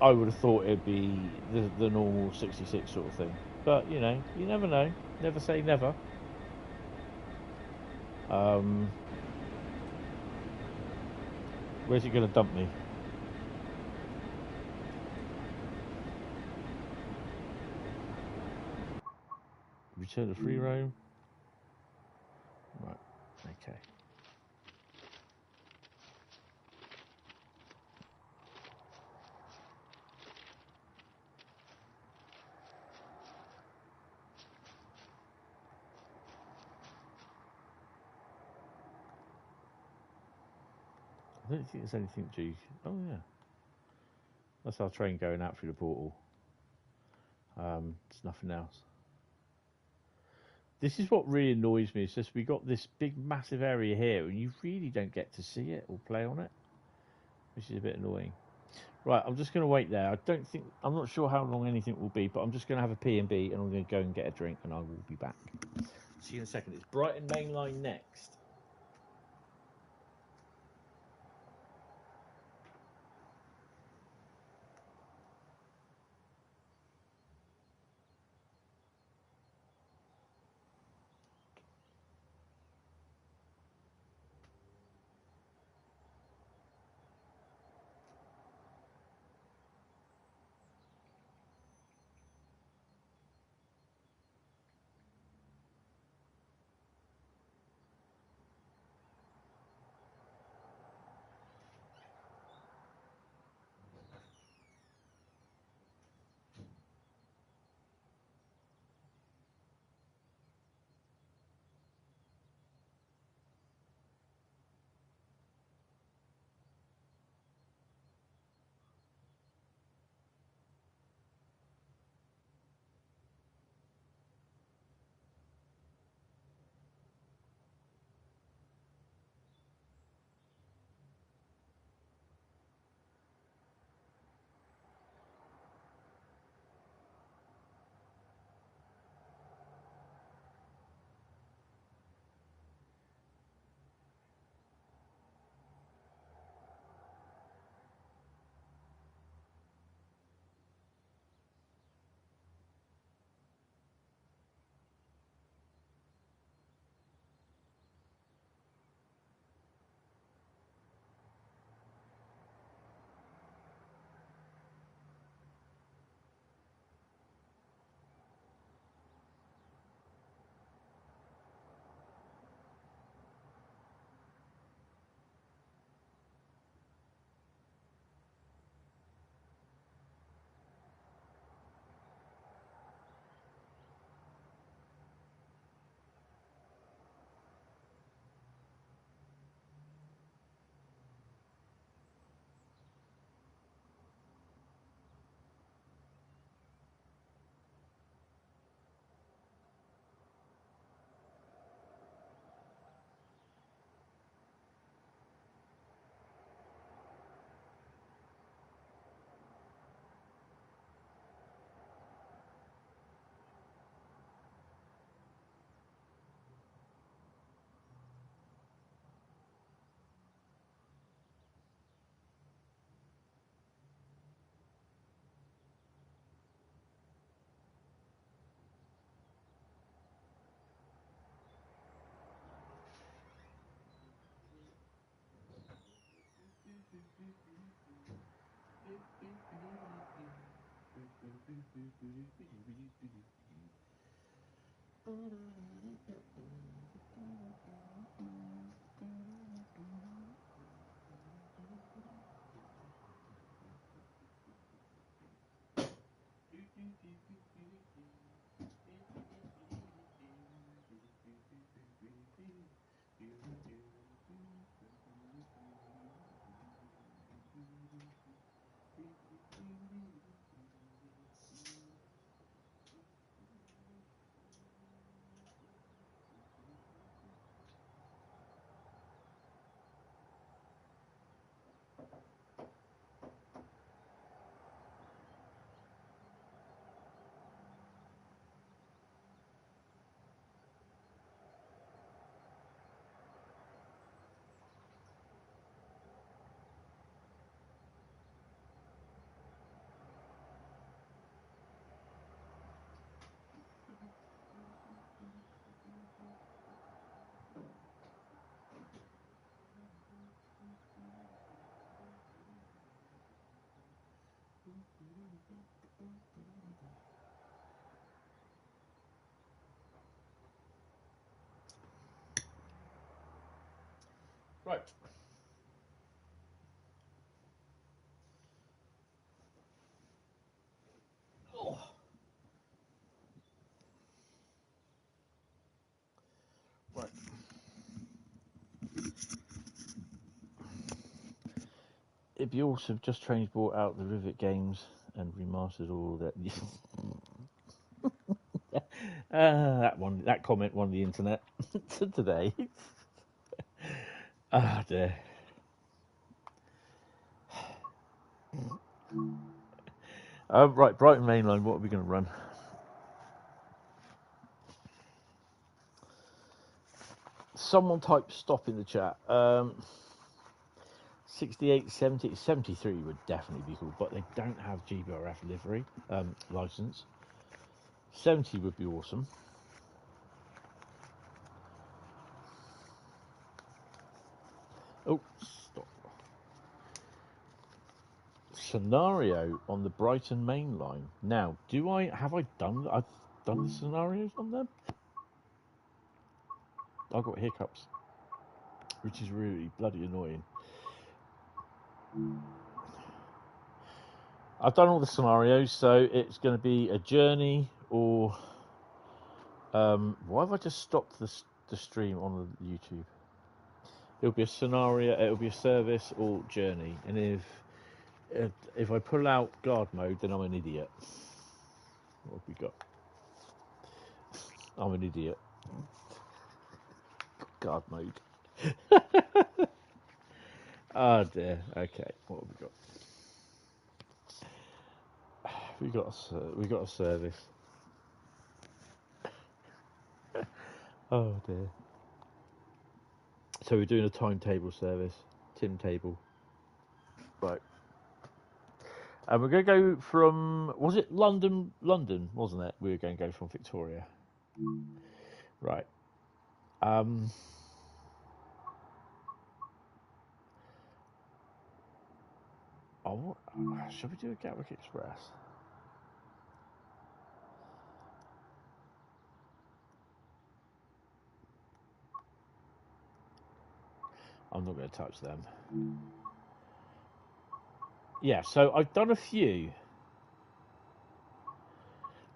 I would have thought it'd be the normal 66 sort of thing. But you know, you never know. Never say never. Where's it going to dump me? Return to free roam. Right. Okay. I don't think there's anything due. Oh yeah, that's our train going out through the portal. There's nothing else. This is what really annoys me. It's just we got this big, massive area here, and you really don't get to see it or play on it, which is a bit annoying. Right, I'm just going to wait there. I'm not sure how long anything will be, but I'm just going to have a P&B, and I'm going to go and get a drink, and I will be back. See you in a second. It's Brighton Mainline next. Right. Oh. Right. It'd be awesome if Just Trains brought out the Rivet games and remastered all that. That comment won the internet today. Ah, dear. Right, Brighton Mainline, what are we going to run? Someone type stop in the chat. 68, 70, 73 would definitely be cool, but they don't have GBRF livery license. 70 would be awesome. Oh, stop. Scenario on the Brighton Mainline. Now, I've done the scenarios on them? I've got hiccups, which is really bloody annoying. I've done all the scenarios, so it's going to be a journey or why have I just stopped the stream on the YouTube? It'll be a scenario, it'll be a service or journey, and if I pull out guard mode, then I'm an idiot. What have we got? I'm an idiot. Guard mode. Oh dear. Okay, what have we got? We got a service. Oh dear. So we're doing a timetable service, Tim table. Right. And we're going to go from, was it London, wasn't it? We were going to go from Victoria. Right. Shall we do a Gatwick Express? I'm not going to touch them. Yeah, so I've done a few.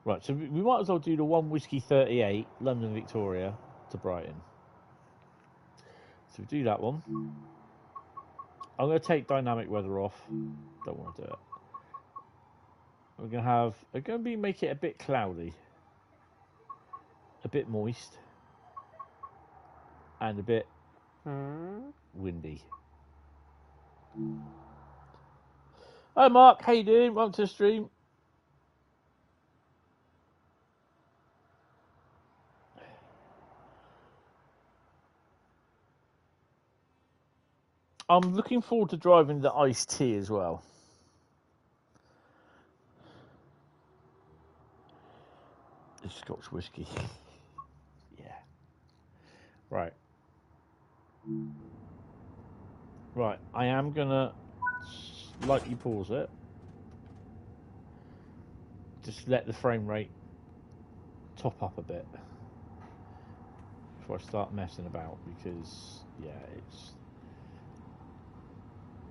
Right, so we might as well do the 1 Whiskey 38, London Victoria to Brighton. So we do that one. I'm going to take dynamic weather off. Don't want to do it. We're going to make it a bit cloudy, a bit moist, and a bit windy. Hi Mark, how you doing? Welcome to the stream. I'm looking forward to driving the iced tea as well. The Scotch whiskey. Yeah. Right. Right, I am gonna lightly pause it. Just let the frame rate top up a bit before I start messing about, because yeah, it's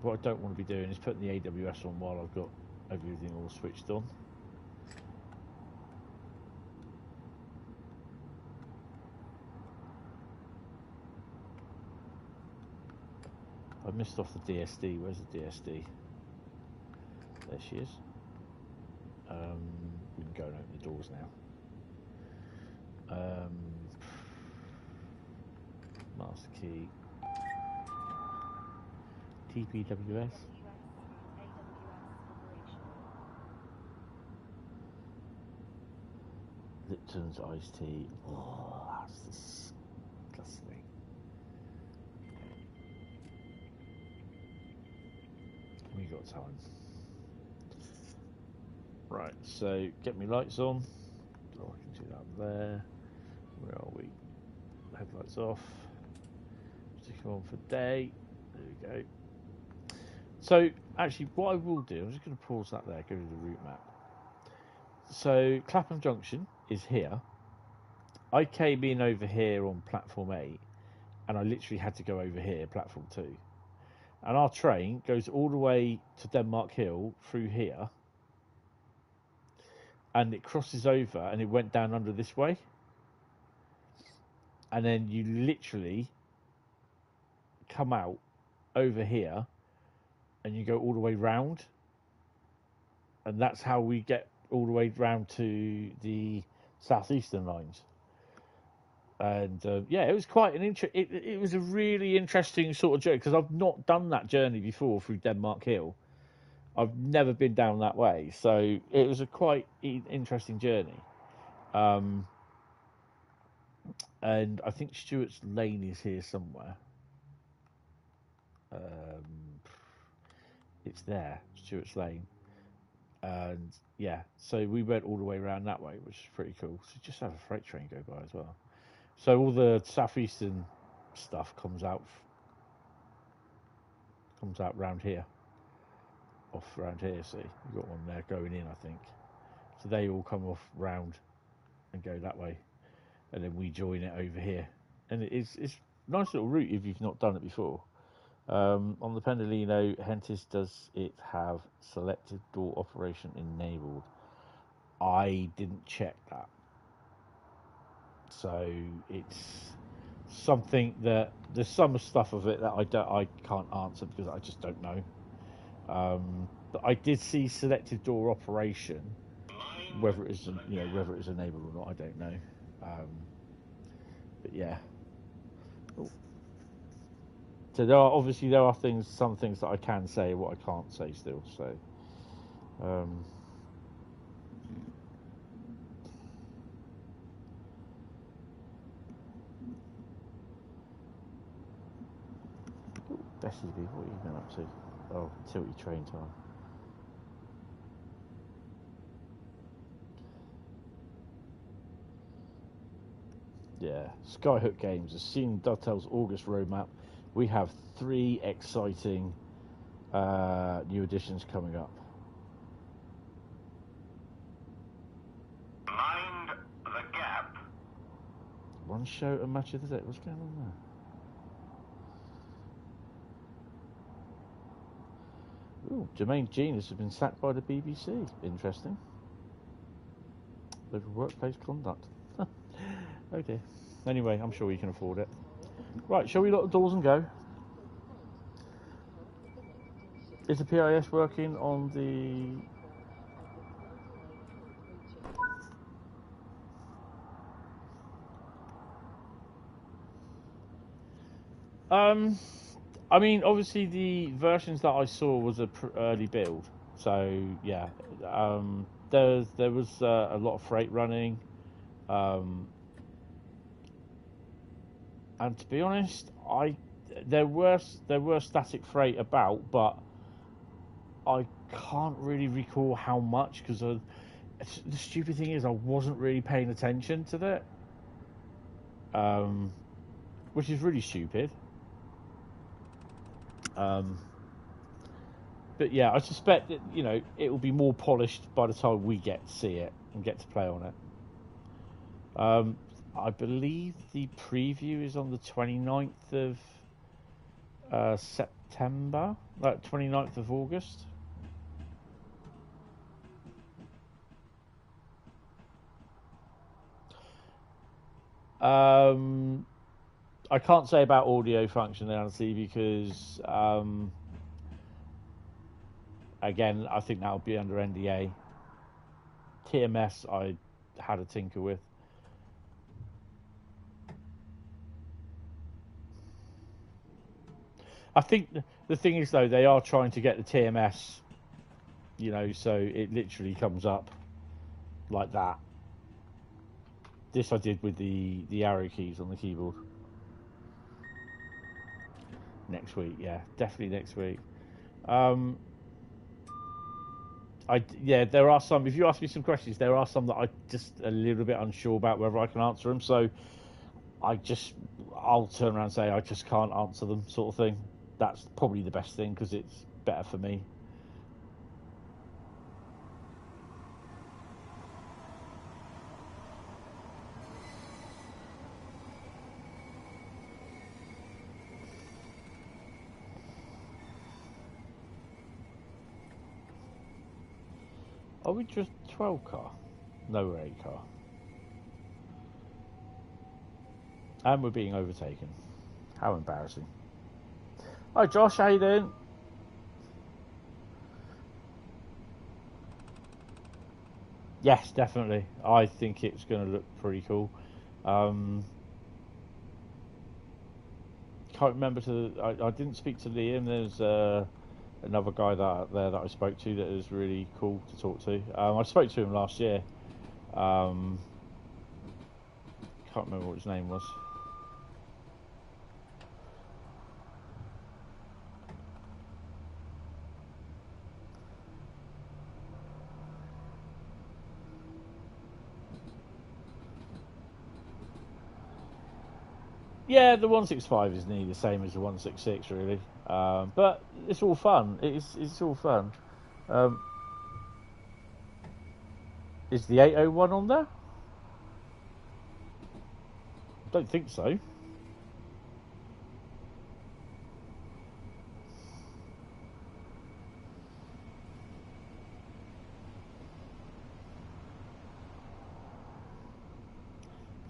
what I don't want to be doing is putting the AWS on while I've got everything all switched on. I missed off the DSD. Where's the DSD? There she is. We can go and open the doors now. Master key. TPWS. Lipton's iced tea. Oh, that's disgusting. We got time. Right, so get me lights on. Oh, I can do that there. Where are we? Headlights off. Stick them on for day. There we go. So, actually, what I will do, I'm just going to pause that there, go to the route map. So, Clapham Junction is here. I came in over here on platform 8, and I literally had to go over here, platform 2. And our train goes all the way to Denmark Hill through here, and it crosses over and it went down under this way, and then you literally come out over here and you go all the way round, and that's how we get all the way round to the Southeastern lines. And yeah, it was quite an it was a really interesting sort of journey, because I've not done that journey before through Denmark Hill. I've never been down that way, so it was a quite interesting journey. And I think Stuart's Lane is here somewhere. It's there, Stuart's Lane. And yeah, so we went all the way around that way, which is pretty cool. So just have a freight train go by as well. So all the Southeastern stuff comes out round here. Off around here, see, you've got one there going in, I think. So they all come off round and go that way, and then we join it over here. And it's a nice little route if you've not done it before. On the Pendolino, Hentis, does it have selected door operation enabled? I didn't check that, so it's something that there's some stuff of it that I can't answer because I just don't know. But I did see selective door operation. Whether it is, whether it is enabled or not, I don't know. But yeah. Ooh. So there are some things that I can say, what I can't say still. So. Bessie, what are you been up to? Oh, tilty train time. Yeah, Skyhook Games has seen Dovetail's August roadmap. We have 3 exciting new additions coming up. Mind the gap. One show a match of the day. What's going on there? Ooh, Jermaine Genius has been sacked by the BBC. Interesting. Over workplace conduct. Okay. Anyway, I'm sure you can afford it. Right, shall we lock the doors and go? Is the PIS working on the... I mean, obviously the versions that I saw was a early build, so yeah. There was a lot of freight running, and to be honest, there were static freight about, but I can't really recall how much, because the stupid thing is I wasn't really paying attention to that, which is really stupid. But yeah, I suspect that, you know, it will be more polished by the time we get to see it and get to play on it. I believe the preview is on the 29th of September, like 29th of August. I can't say about audio functionality because, again, I think that'll be under NDA. TMS, I had a tinker with. I think the thing is, though, they are trying to get the TMS, you know, so it literally comes up like that. This I did with the arrow keys on the keyboard. Next week, yeah, definitely next week. Yeah, there are some. If you ask me some questions, there are some that I just a little bit unsure about whether I can answer them. So I'll turn around and say I just can't answer them, sort of thing. That's probably the best thing because it's better for me. Are we just 12 car? No, we're 8 car. And we're being overtaken. How embarrassing. Hi Josh, how you doing? Yes, definitely. I think it's going to look pretty cool. Can't remember I didn't speak to Liam. There's another guy that I spoke to that is really cool to talk to. I spoke to him last year. Can't remember what his name was. Yeah, the 165 is nearly the same as the 166, really. But it's all fun. It's all fun. Is the 801 on there? Don't think so.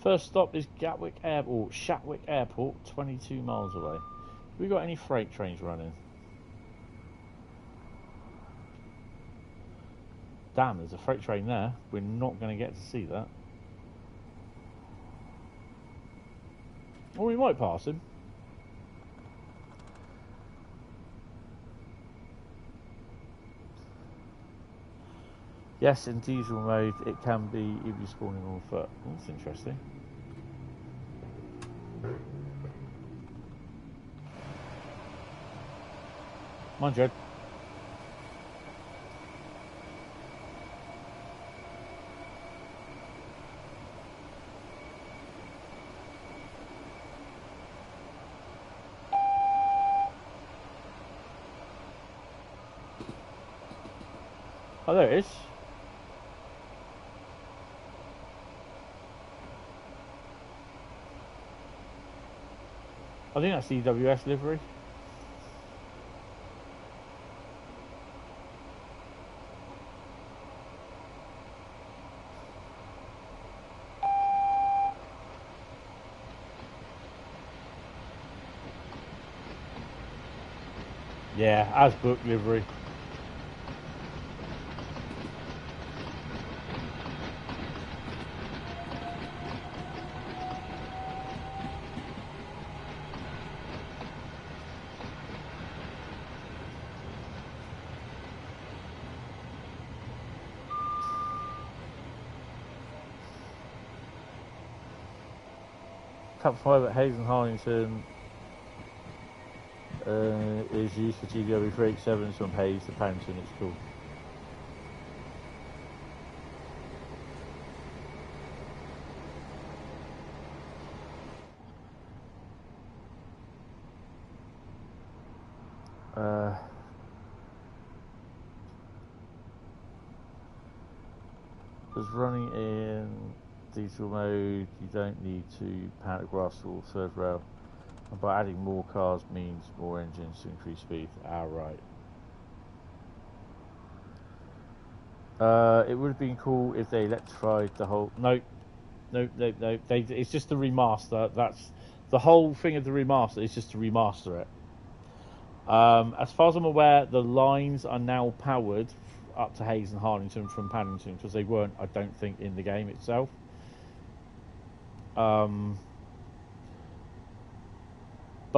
First stop is Gatwick Airport, Shatwick Airport, 22 miles away. Have we got any freight trains running? Damn, there's a freight train there. We're not going to get to see that. Or we might pass him. Yes, in diesel mode, it can be if you're spawning on foot. Oh, that's interesting. Mind you. Oh, there it is. I think that's the EWS livery. Yeah, as booked livery. Top 5 at Hayes and Harlington is used for GDW 387 from Hayes to Paddington. It's cool. as running in diesel mode, you don't need to pantograph or third rail. And by adding more cars means more engines to increase speed. Right. It would have been cool if they electrified the whole. No. It's just the remaster. That's the whole thing of the remaster. Is just to remaster it. As far as I'm aware, the lines are now powered up to Hayes and Harlington from Paddington, because they weren't, I don't think, in the game itself. But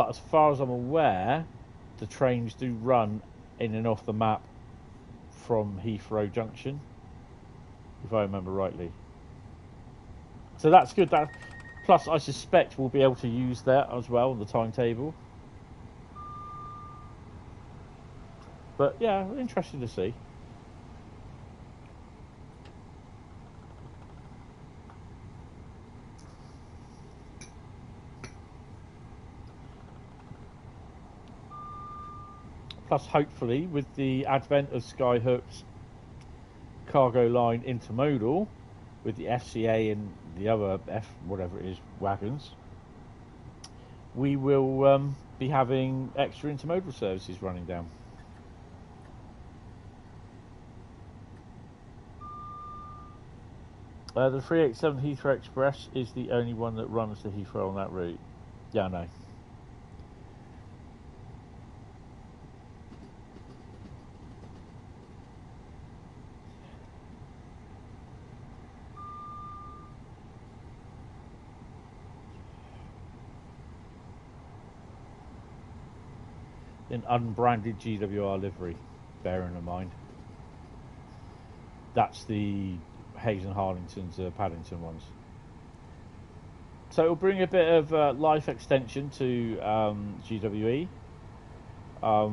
as far as I'm aware, the trains do run in and off the map from Heathrow Junction, if I remember rightly. So that's good. Plus, I suspect we'll be able to use that as well on the timetable. But yeah, interesting to see. Plus, hopefully, with the advent of Skyhook's cargo line intermodal, with the FCA and the other whatever it is, wagons, we will be having extra intermodal services running down. The 387 Heathrow Express is the only one that runs to Heathrow on that route. Yeah, I know. An unbranded GWR livery, bearing in mind. That's the Hayes and Harlington's Paddington ones. So it'll bring a bit of life extension to GWE,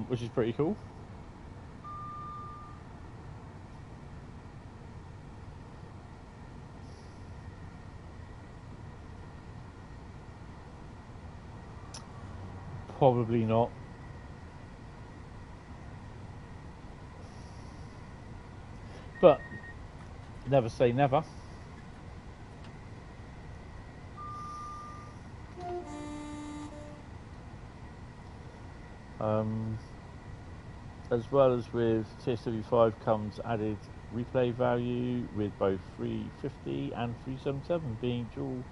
which is pretty cool. Probably not. But never say never. As well as with TSW5 comes added replay value, with both 350 and 377 being dual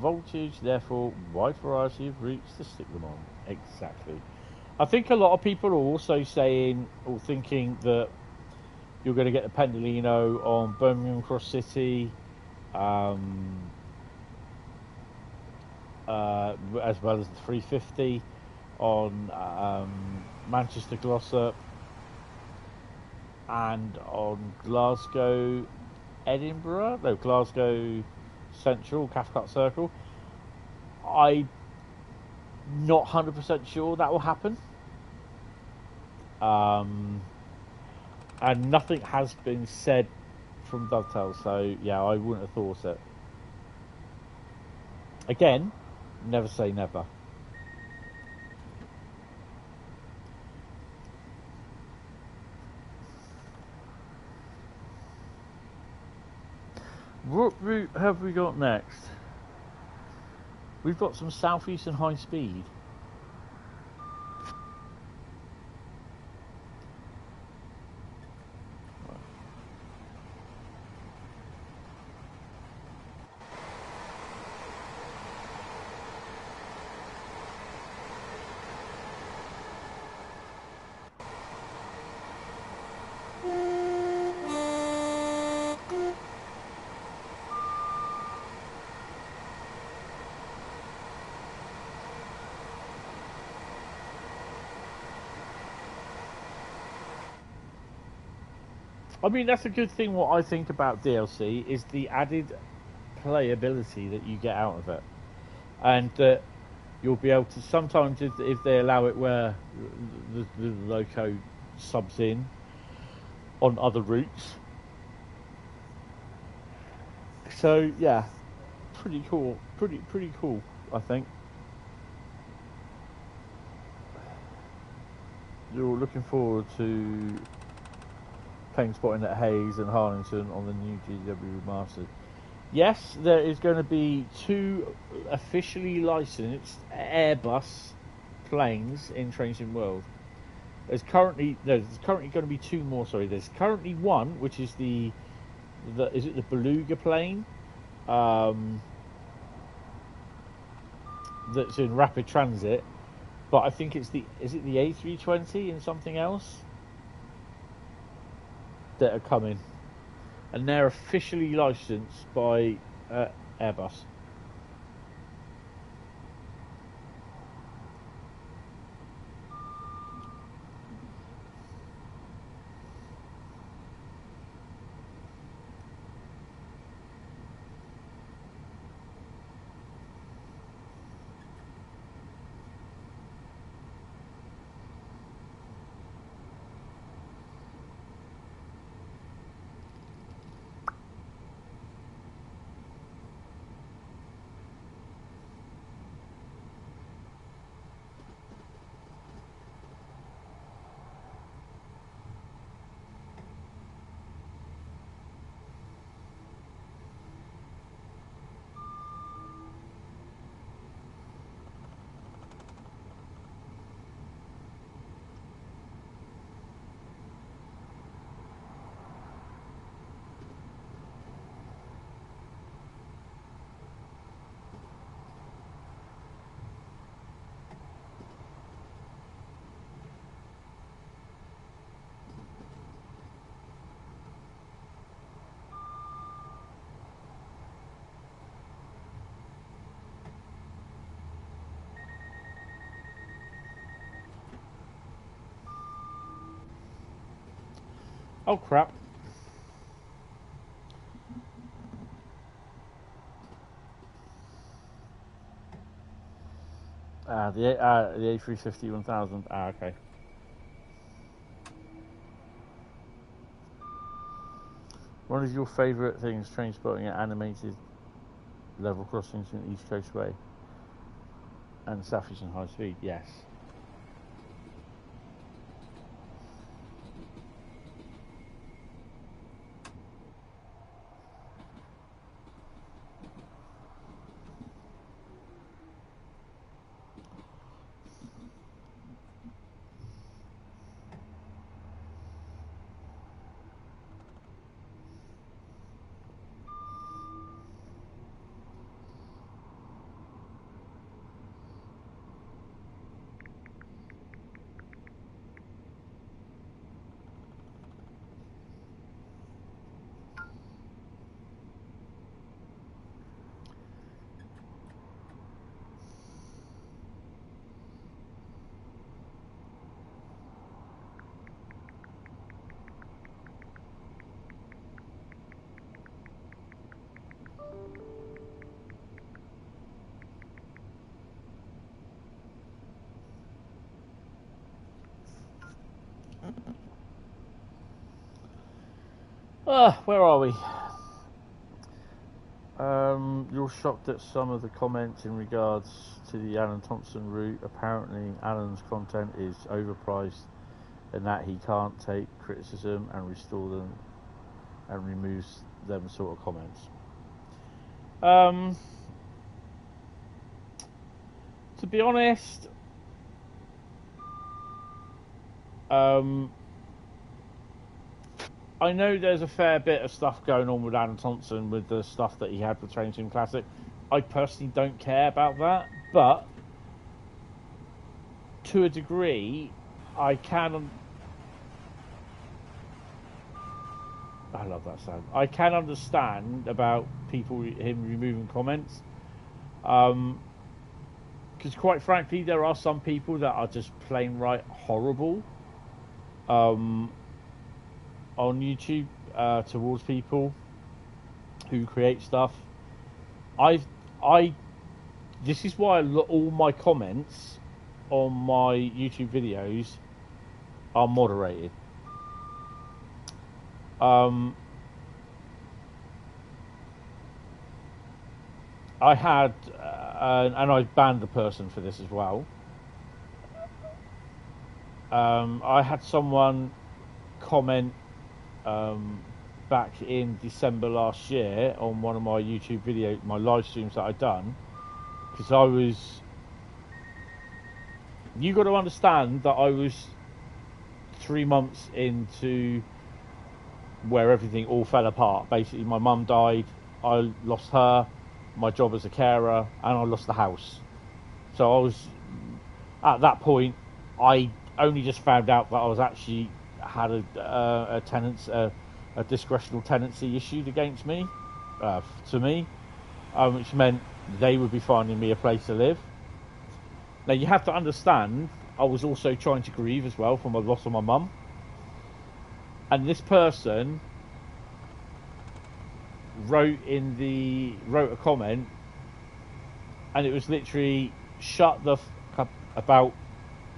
voltage, therefore wide variety of routes to stick them on. Exactly. I think a lot of people are also saying or thinking that you're going to get the Pendolino on Birmingham Cross City, as well as the 350 on Manchester Glossop and on Glasgow Central, Cathcart Circle. I'm not 100% sure that will happen. And nothing has been said from Dovetail, so yeah, I wouldn't have thought it. Again, never say never. What route have we got next? We've got some Southeastern High Speed. I mean, that's a good thing. What I think about DLC is the added playability that you get out of it, and that you'll be able to sometimes, if they allow it, where the loco subs in on other routes. So yeah, pretty cool. Pretty cool, I think. You're looking forward to plane spotting at Hayes and Harlington on the new GW Remastered. Yes, there is going to be 2 officially licensed Airbus planes in Train Sim World. There's currently going to be 2 more. Sorry, there's currently one, which is the Beluga plane, that's in rapid transit. But I think is it the A320 and something else that are coming, and they're officially licensed by Airbus. Oh crap. The A350 1000. Okay. One of your favourite things, train spotting at animated level crossings in the East Coast Way and Southeastern High Speed. Yes. Where are we? You're shocked at some of the comments in regards to the Alan Thompson route. Apparently, Alan's content is overpriced and that he can't take criticism and restore them and removes them sort of comments. To be honest, I know there's a fair bit of stuff going on with Alan Thompson with the stuff that he had with Train Sim Classic. I personally don't care about that, but to a degree, I can. I love that sound. I can understand about him removing comments, because quite frankly, there are some people that are just plain right horrible. On YouTube towards people who create stuff. This is why all my comments on my YouTube videos are moderated. I had and I banned the person for this as well. I had someone comment back in December last year on one of my YouTube videos, my live streams that I'd done, because I was. You got to understand that I was 3 months into where everything all fell apart. Basically, my mum died, I lost her, my job as a carer, and I lost the house. So I was, at that point, I only just found out that I was actually had a discretional tenancy issued against me, to me, which meant they would be finding me a place to live. Now you have to understand, I was also trying to grieve as well from the loss of my mum. And this person wrote a comment, and it was literally, shut the f up about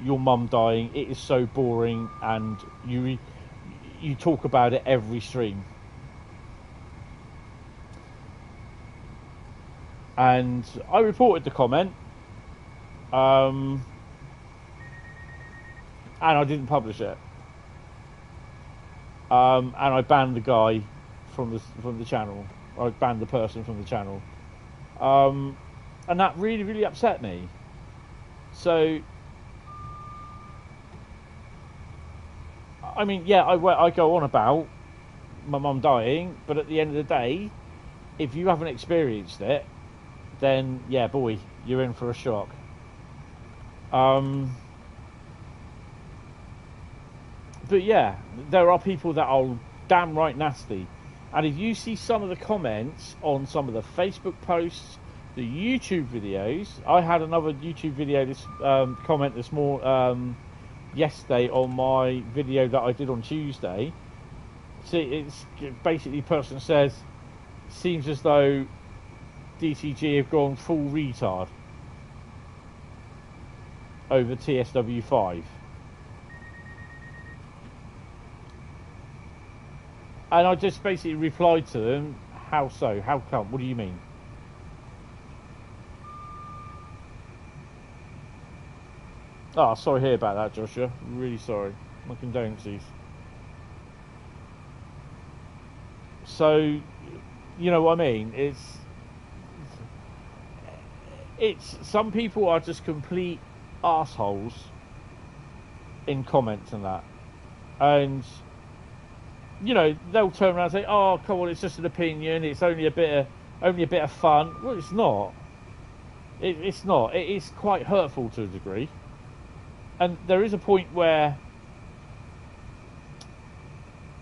your mum dying. It is so boring, and you talk about it every stream. And I reported the comment. And I didn't publish it. And I banned the guy from the channel. I banned the person from the channel. And that really, really upset me. So, I mean, yeah, I go on about my mum dying, but at the end of the day, if you haven't experienced it, then yeah, boy, you're in for a shock. But yeah, there are people that are damn right nasty. And if you see some of the comments on some of the Facebook posts, the YouTube videos, I had another YouTube video comment this yesterday on my video that I did on Tuesday. See, it's basically, the person says, seems as though DTG have gone full retard over TSW5. And I just basically replied to them, how so? How come? What do you mean? Oh, sorry to hear about that, Joshua. Really sorry. My condolences. So, you know what I mean? It's some people are just complete assholes in comments and that. And you know, they'll turn around and say, "Oh, come on, it's just an opinion. It's only a bit of fun." Well, it's not. It's not. It is quite hurtful to a degree. And there is a point where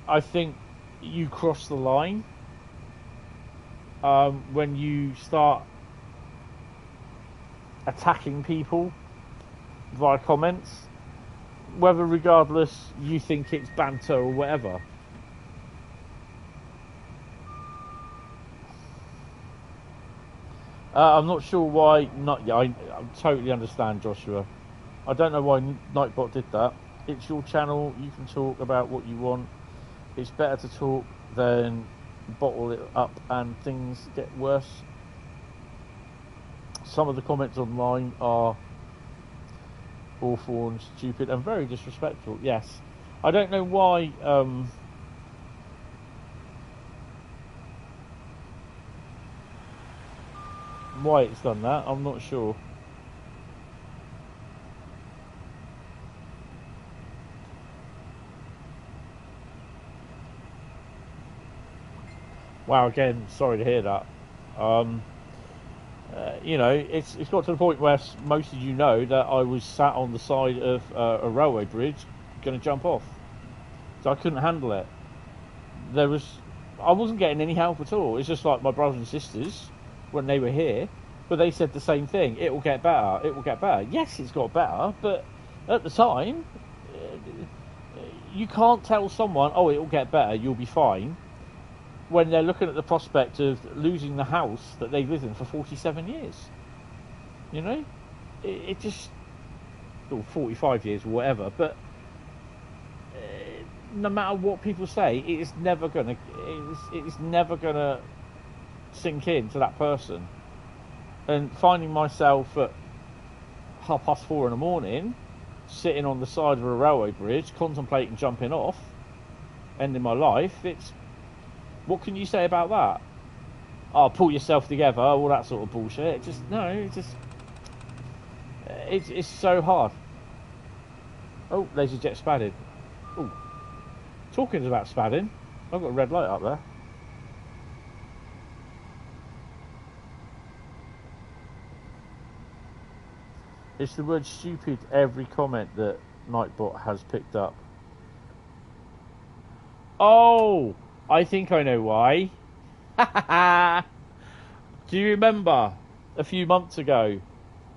I think you cross the line when you start attacking people via comments, whether regardless you think it's banter or whatever. I'm not sure why. I totally understand, Joshua. I don't know why Nightbot did that. It's your channel. You can talk about what you want. It's better to talk than bottle it up and things get worse. Some of the comments online are awful and stupid and very disrespectful. Yes, I don't know why. Why it's done that, I'm not sure. Wow, again, sorry to hear that. You know, it's got to the point where most of you know that I was sat on the side of a railway bridge going to jump off. So I couldn't handle it. I wasn't getting any help at all. It's just like my brothers and sisters, when they were here, but they said the same thing. It will get better. It will get better. Yes, it's got better, but at the time, you can't tell someone, oh, it will get better, you'll be fine, when they're looking at the prospect of losing the house that they've lived in for 47 years. You know? It just... or 45 years or whatever, but no matter what people say, it is never gonna sink into that person. And finding myself at 4:30 in the morning, sitting on the side of a railway bridge, contemplating jumping off, ending my life. It's what can you say about that? Oh, pull yourself together, all that sort of bullshit. It just no, it's so hard. Oh, laser jet spadded. Oh, talking about spadding, I've got a red light up there. It's the word stupid every comment that Nightbot has picked up. Oh, I think I know why. Do you remember a few months ago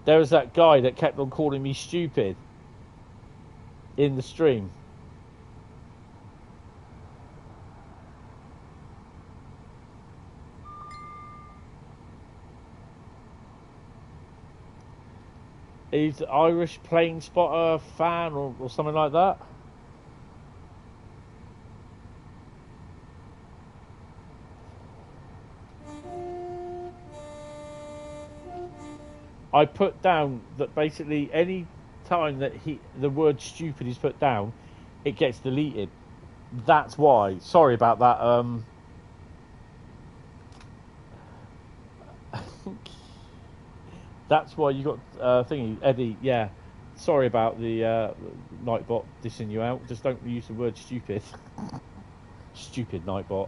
there was that guy that kept on calling me stupid in the stream? He's an Irish plane spotter fan or something like that. I put down that basically any time that the word stupid is put down, it gets deleted. That's why. Sorry about that. That's why you got thingy, Eddie. Yeah, sorry about the Nightbot dissing you out. Just don't use the word stupid. Stupid Nightbot.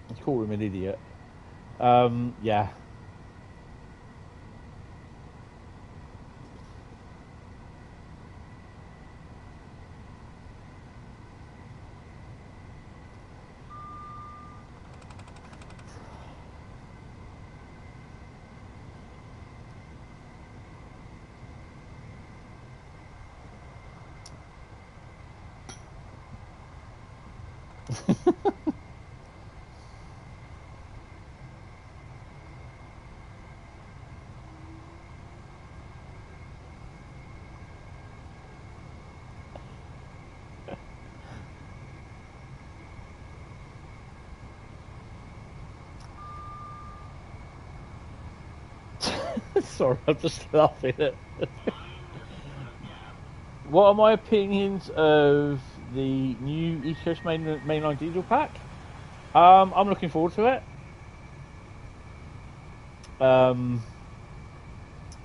I call him an idiot. Yeah. Sorry, I'm just laughing at What are my opinions of the new East Coast Mainline diesel pack? I'm looking forward to it.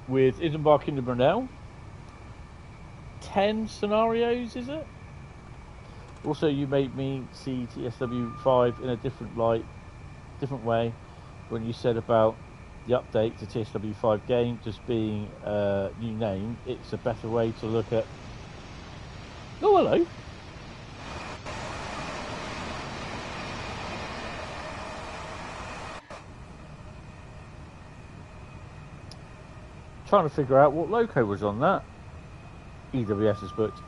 With Oldenburg in the Brunel. 10 scenarios, is it? Also, you made me see TSW5 in a different light, different way, when you said about the update to TSW5 game just being a new name. It's a better way to look at. Oh, hello. Trying to figure out what loco was on that. EWS is booked.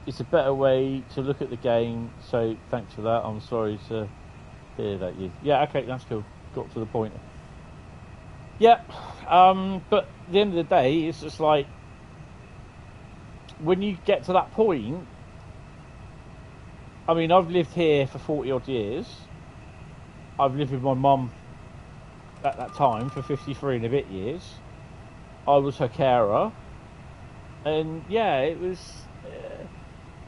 It's a better way to look at the game, so thanks for that. I'm sorry to hear that you. Yeah, okay, that's cool. Got to the point. Yeah, but at the end of the day, it's just like when you get to that point. I mean, I've lived here for 40 odd years. I've lived with my mum at that time for 53 and a bit years. I was her carer, and yeah, it was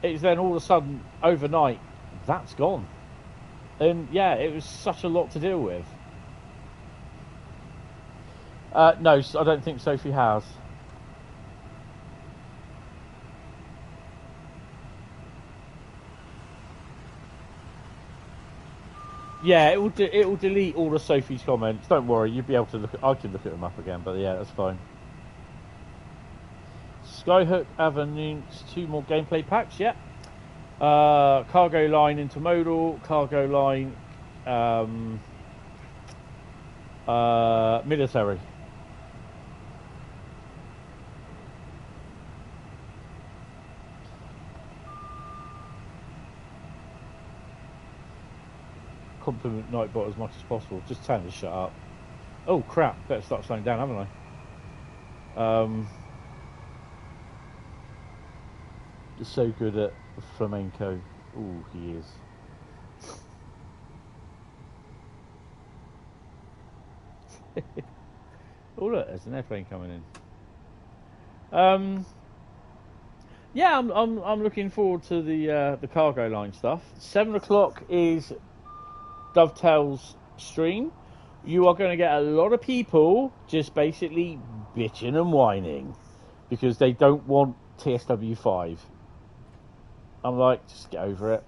then all of a sudden overnight that's gone, and yeah, it was such a lot to deal with. No, I don't think Sophie has. Yeah, it will delete all of Sophie's comments. Don't worry, you'll be able to look at. I can look at them up again, but yeah, that's fine. Skyhook have announced 2 more gameplay packs. Yeah, cargo line intermodal, cargo line military. Compliment Nightbot as much as possible. Just tell him to shut up. Oh crap! Better start slowing down, haven't I? He's so good at flamenco. Ooh, he is. Oh look, there's an airplane coming in. Yeah, I'm looking forward to the cargo line stuff. 7 o'clock is Dovetail's stream. You are going to get a lot of people just basically bitching and whining because they don't want TSW5. I'm like, just get over it.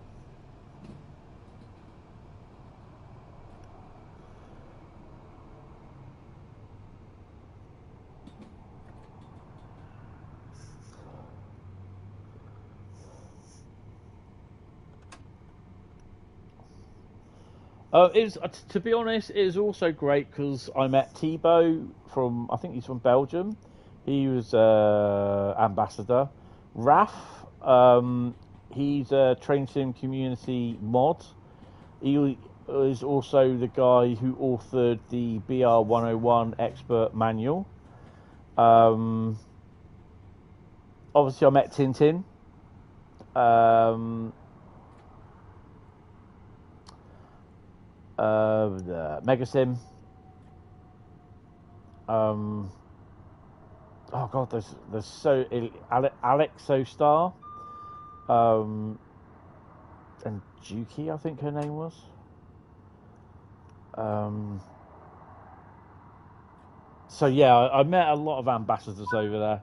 To be honest, it was also great because I met Thibaut from, I think he's from Belgium. He was ambassador. Raf, he's a Train Sim community mod. He is also the guy who authored the BR 101 expert manual. Obviously, I met Tintin. Megasim. Oh god, there's so Alex Star, and Juki, I think her name was. So yeah, I met a lot of ambassadors over there.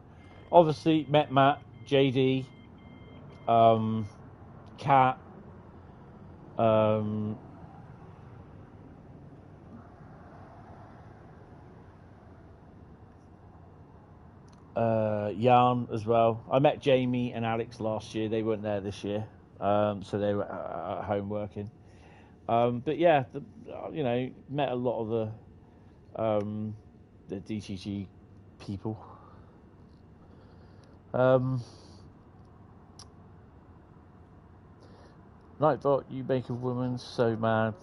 Obviously, met Matt, JD, Kat, Jan as well. I met Jamie and Alex last year. They weren't there this year, so they were at home working. But yeah, met a lot of the DTG people. Nightbot, you make a woman so mad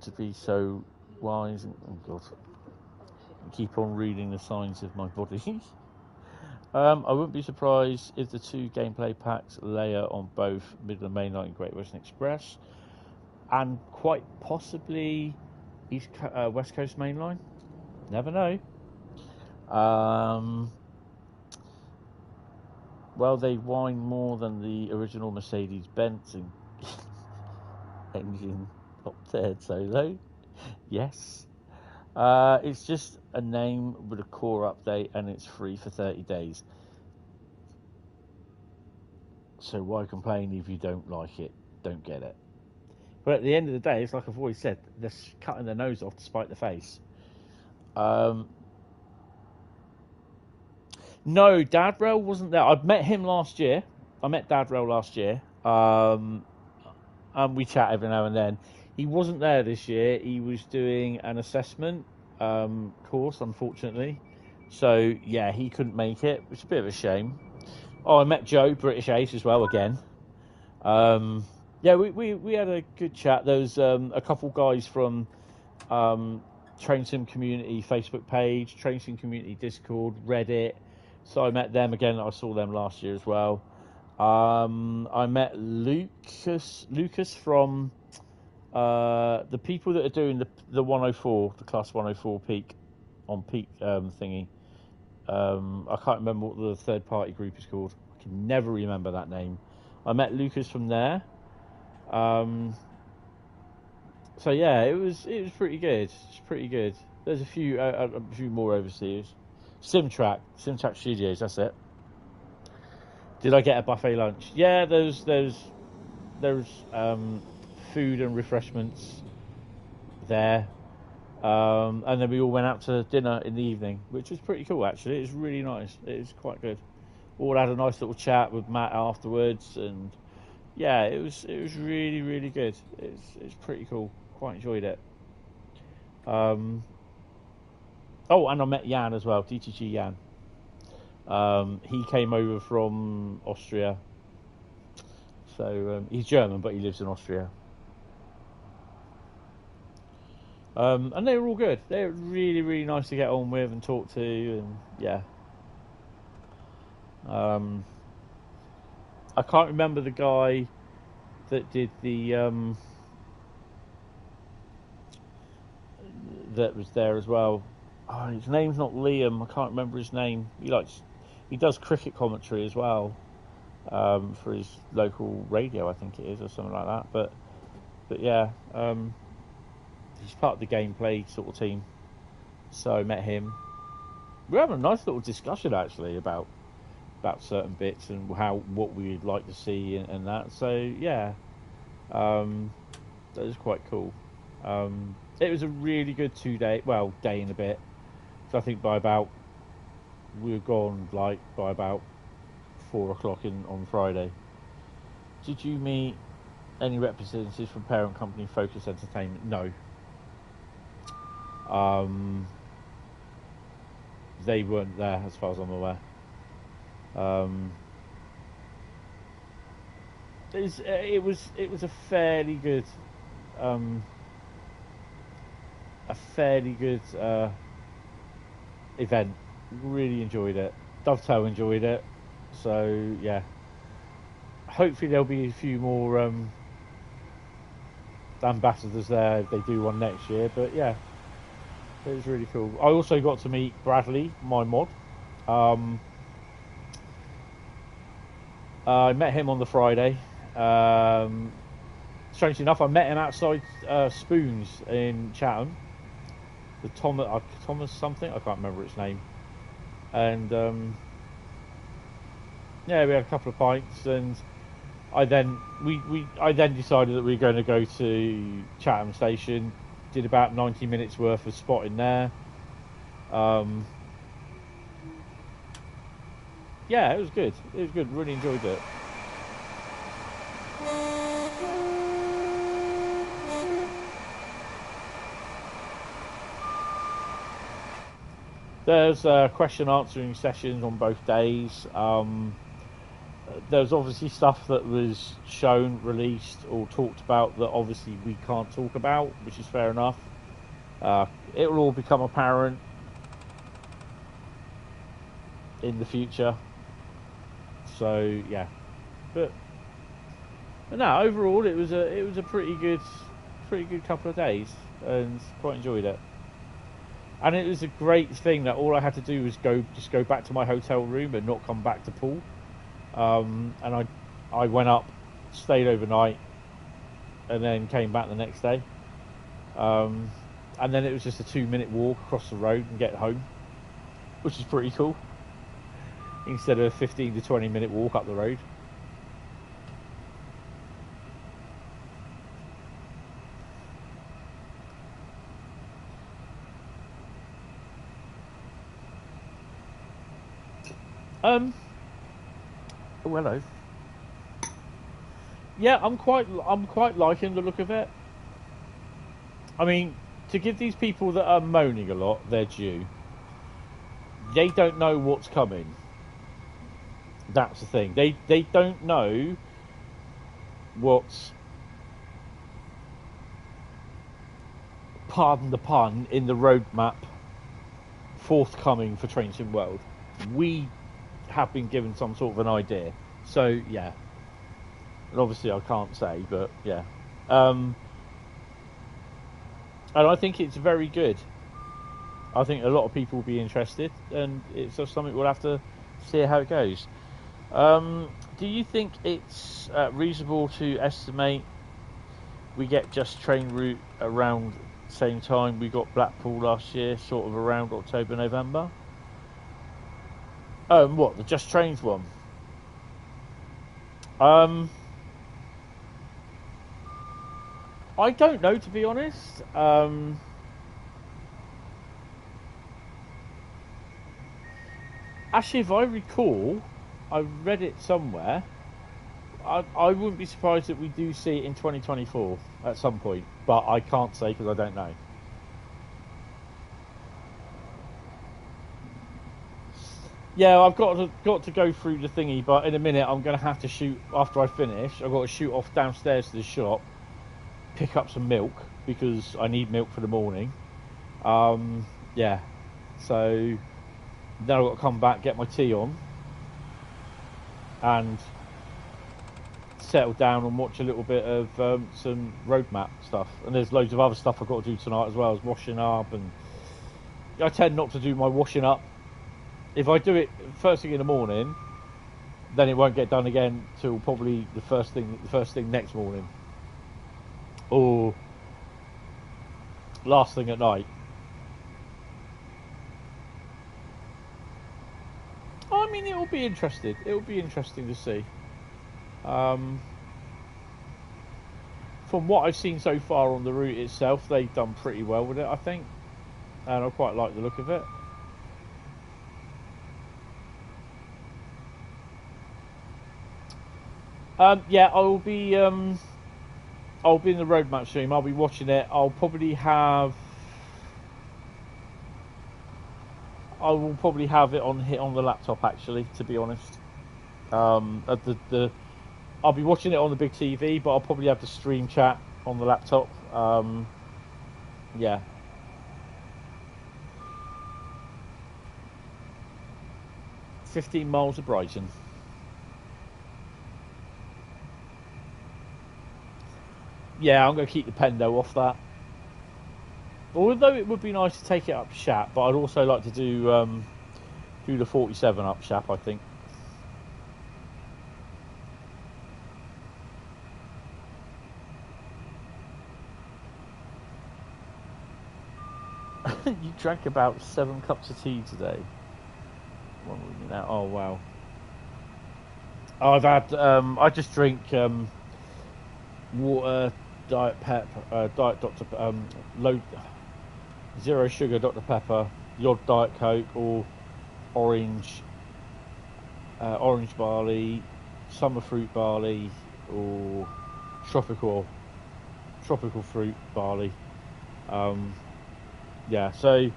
to be so wise. Oh god, I keep on reading the signs of my body. I wouldn't be surprised if the 2 gameplay packs layer on both Midland Mainline and Great Western Express, and quite possibly West Coast Mainline. Never know. Well, they whine more than the original Mercedes-Benz and engine Hauptstrecke solo. Yes. It's just a name with a core update, and it's free for 30 days. So why complain if you don't like it, don't get it? But at the end of the day, it's like I've always said, they're cutting their nose off to spite the face. No, Dad Rail wasn't there. I'd met him last year. I met Dad Rail last year. And we chat every now and then. He wasn't there this year. He was doing an assessment course, unfortunately. So, yeah, he couldn't make it, which is a bit of a shame. Oh, I met Joe, British Ace, as well, again. Yeah, we had a good chat. There was a couple guys from Train Sim Community Facebook page, Train Sim Community Discord, Reddit. So I met them again. I saw them last year as well. I met Lucas from the people that are doing the 104, the class 104 peak thingy. I can't remember what the third party group is called. I can never remember that name. I met Lucas from there. So yeah, it was pretty good. It's pretty good. There's a few more overseas. Simtrack Studios. That's it. Did I get a buffet lunch? Yeah, there's food and refreshments there, and then we all went out to dinner in the evening, which was pretty cool actually. It was really nice. It was quite good. All had a nice little chat with Matt afterwards, and yeah, it was really, really good. It's pretty cool. Quite enjoyed it. Oh, and I met Jan as well, DTG Jan. He came over from Austria. So he's German, but he lives in Austria. And they were all good. They were really, really nice to get on with and talk to, and yeah. I can't remember the guy that did the that was there as well. Oh, his name's not Liam. I can't remember his name. He does cricket commentary as well. for his local radio, I think it is, or something like that. But yeah, he's part of the gameplay sort of team. So I met him. We're having a nice little discussion actually about certain bits and what we'd like to see and that. So yeah, that was quite cool. It was a really good day and a bit. So I think we were gone by about 4 o'clock on Friday. Did you meet any representatives from parent company Focus Entertainment? No. They weren't there as far as I'm aware. It was a fairly good event. Really enjoyed it. Dovetail enjoyed it. So yeah, hopefully there'll be a few more ambassadors there if they do one next year. But yeah, it was really cool. I also got to meet Bradley, my mod. I met him on the Friday. Strangely enough, I met him outside Spoons in Chatham. The Thomas something, I can't remember its name. And yeah, we had a couple of pints, and I then decided that we were going to go to Chatham Station. Did about 90 minutes worth of spotting there. Yeah, it was good. It was good. Really enjoyed it. There's question answering sessions on both days. There's obviously stuff that was shown, released, or talked about that obviously we can't talk about, which is fair enough. It will all become apparent in the future. So yeah, but no, overall it was a pretty good couple of days, and quite enjoyed it. And it was a great thing that all I had to do was go back to my hotel room and not come back to pool. And I went up, stayed overnight, and then came back the next day. And then it was just a 2-minute walk across the road and get home, which is pretty cool. Instead of a 15 to 20 minute walk up the road. Oh, hello. Yeah, I'm quite liking the look of it. I mean, to give these people that are moaning a lot their due, they don't know what's coming. That's the thing. They don't know what's, pardon the pun, in the roadmap forthcoming for Train Sim World. We have been given some sort of an idea. So yeah, and obviously I can't say, but yeah, and I think it's very good. I think a lot of people will be interested, and it's just something we'll have to see how it goes. Do you think it's reasonable to estimate we get Just Train route around the same time we got Blackpool last year, sort of around October, November? What, the Just Trains one? I don't know, to be honest. Actually, if I recall, I read it somewhere. I wouldn't be surprised that we do see it in 2024 at some point, but I can't say because I don't know. Yeah, I've got to go through the thingy, but in a minute I'm going to have to shoot after I finish. I've got to shoot off downstairs to the shop, pick up some milk because I need milk for the morning. Yeah, so then I've got to come back, get my tea on, and settle down and watch a little bit of some roadmap stuff. And there's loads of other stuff I've got to do tonight as well as washing up, and I tend not to do my washing up. If I do it first thing in the morning, then it won't get done again till probably the first thing next morning, or last thing at night. I mean, it will be interesting. It will be interesting to see. From what I've seen so far on the route itself, they've done pretty well with it, I think, and I quite like the look of it. Yeah, I'll be in the road map stream. I'll be watching it. I will probably have it on the laptop, actually, to be honest. I'll be watching it on the big TV, but I'll probably have the stream chat on the laptop. Yeah. "15 miles of Brighton." Yeah, I'm going to keep the Pendo off that. Although it would be nice to take it up Shap, but I'd also like to do the 47 up Shap, I think. You drank about 7 cups of tea today. Oh wow. I've had I just drink water, Diet Pep, Diet Dr. Low, zero sugar Dr. Pepper, the odd Diet Coke, or orange barley, summer fruit barley, or tropical fruit barley. Yeah, so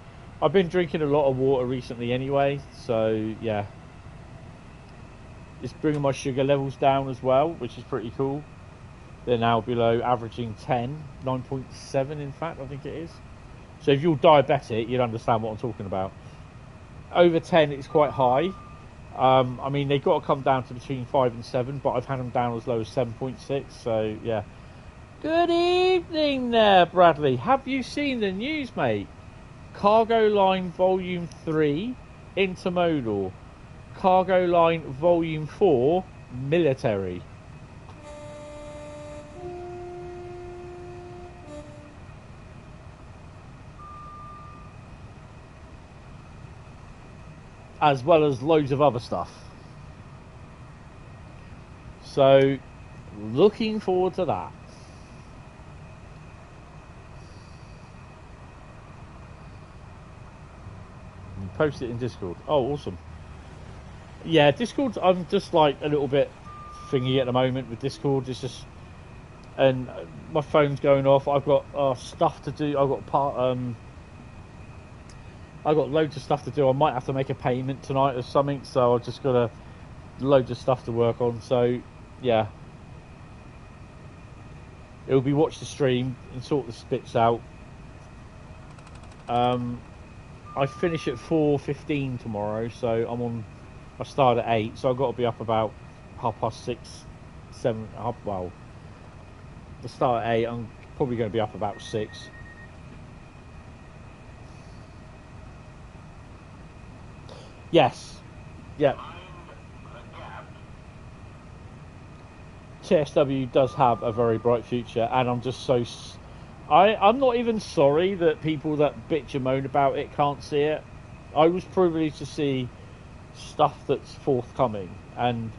I've been drinking a lot of water recently anyway, so yeah. It's bringing my sugar levels down as well, which is pretty cool. They're now below averaging 10, 9.7 in fact, I think it is. So if you're diabetic, you'd understand what I'm talking about. Over 10, it's quite high. I mean, they've got to come down to between 5 and 7, but I've had them down as low as 7.6, so yeah. Good evening there, Bradley. Have you seen the news, mate? Cargo Line Volume 3, Intermodal. Cargo Line Volume 4, Military. As well as loads of other stuff. So, looking forward to that. Post it in Discord. Oh, awesome. Yeah, Discord, I'm just like a little bit thingy at the moment with Discord. It's just, and my phone's going off. I've got stuff to do. I've got loads of stuff to do. I might have to make a payment tonight or something, so I've just got loads of stuff to work on. So yeah, it'll be watch the stream and sort the bits out. I finish at 4:15 tomorrow, so I start at 8, so I've got to be up about 6:30, 7. Well, the start at 8. I'm probably going to be up about 6. Yes. Yeah. TSW does have a very bright future, and I'm just so. I'm not even sorry that people that bitch and moan about it can't see it. I was privileged to see stuff that's forthcoming, and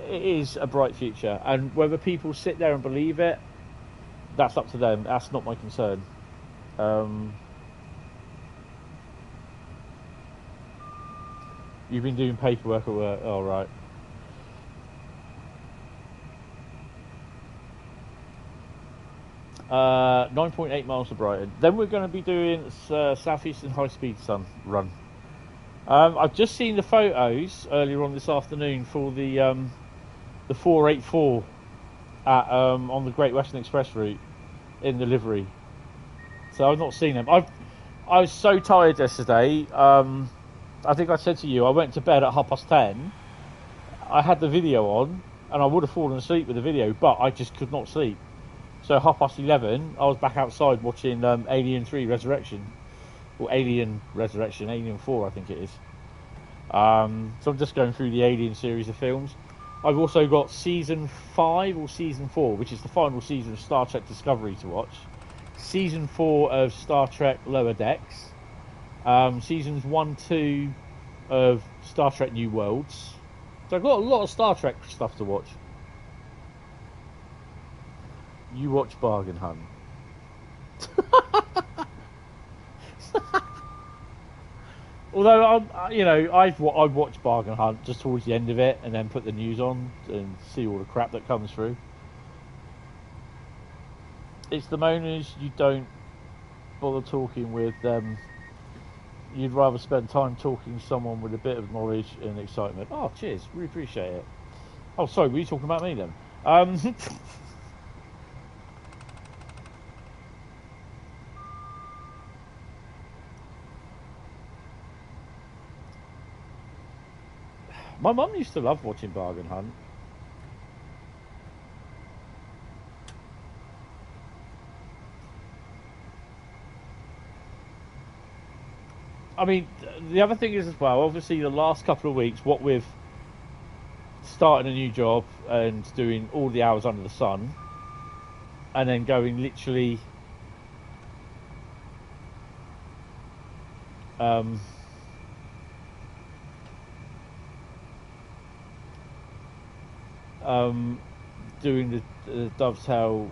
it is a bright future. And whether people sit there and believe it, that's up to them. That's not my concern. You've been doing paperwork at work. Oh, right. Uh, 9.8 miles to Brighton. Then we're going to be doing Southeastern High Speed run. I've just seen the photos earlier on this afternoon for the 484 on the Great Western Express route in the livery. So I've not seen them. I was so tired yesterday. I think I said to you, I went to bed at 10:30. I had the video on, and I would have fallen asleep with the video, but I just could not sleep. So 11:30, I was back outside watching Alien 3 Resurrection. Or Alien Resurrection, Alien 4 I think it is. So I'm just going through the Alien series of films. I've also got season 5 or season 4, which is the final season of Star Trek Discovery to watch. Season 4 of Star Trek Lower Decks. Seasons 1, 2 of Star Trek New Worlds. So I've got a lot of Star Trek stuff to watch. You watch Bargain Hunt. Although I've watched Bargain Hunt just towards the end of it, and then put the news on and see all the crap that comes through. It's the moaners you don't bother talking with. You'd rather spend time talking to someone with a bit of knowledge and excitement. Oh, cheers, really appreciate it. Oh, sorry, were you talking about me then? My mum used to love watching Bargain Hunt. I mean, the other thing is as well, obviously the last couple of weeks, what with starting a new job and doing all the hours under the sun, and then going literally doing the Dovetail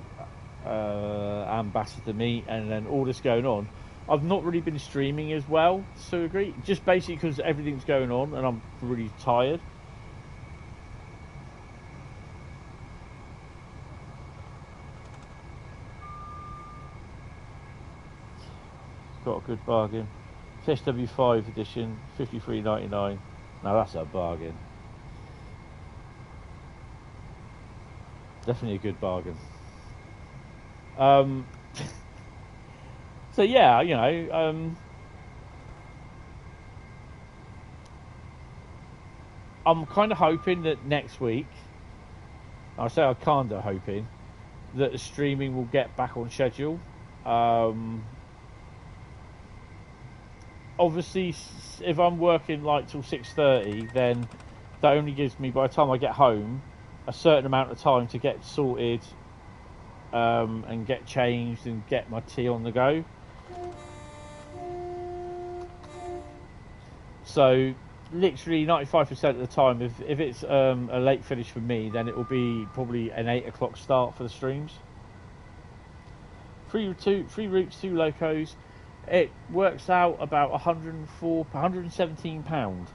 ambassador meet, and then all this going on, I've not really been streaming as well, so agree. Just basically because everything's going on and I'm really tired. Got a good bargain. SW5 edition, $53.99. Now that's a bargain. Definitely a good bargain. So yeah, I'm kind of hoping that next week, I say I'm kind of hoping that the streaming will get back on schedule. Obviously, if I'm working like till 6:30, then that only gives me, by the time I get home, a certain amount of time to get sorted and get changed and get my tea on the go. So literally 95% of the time, if it's a late finish for me, then it will be probably an 8 o'clock start for the streams. Three routes, 2 locos. It works out about £117,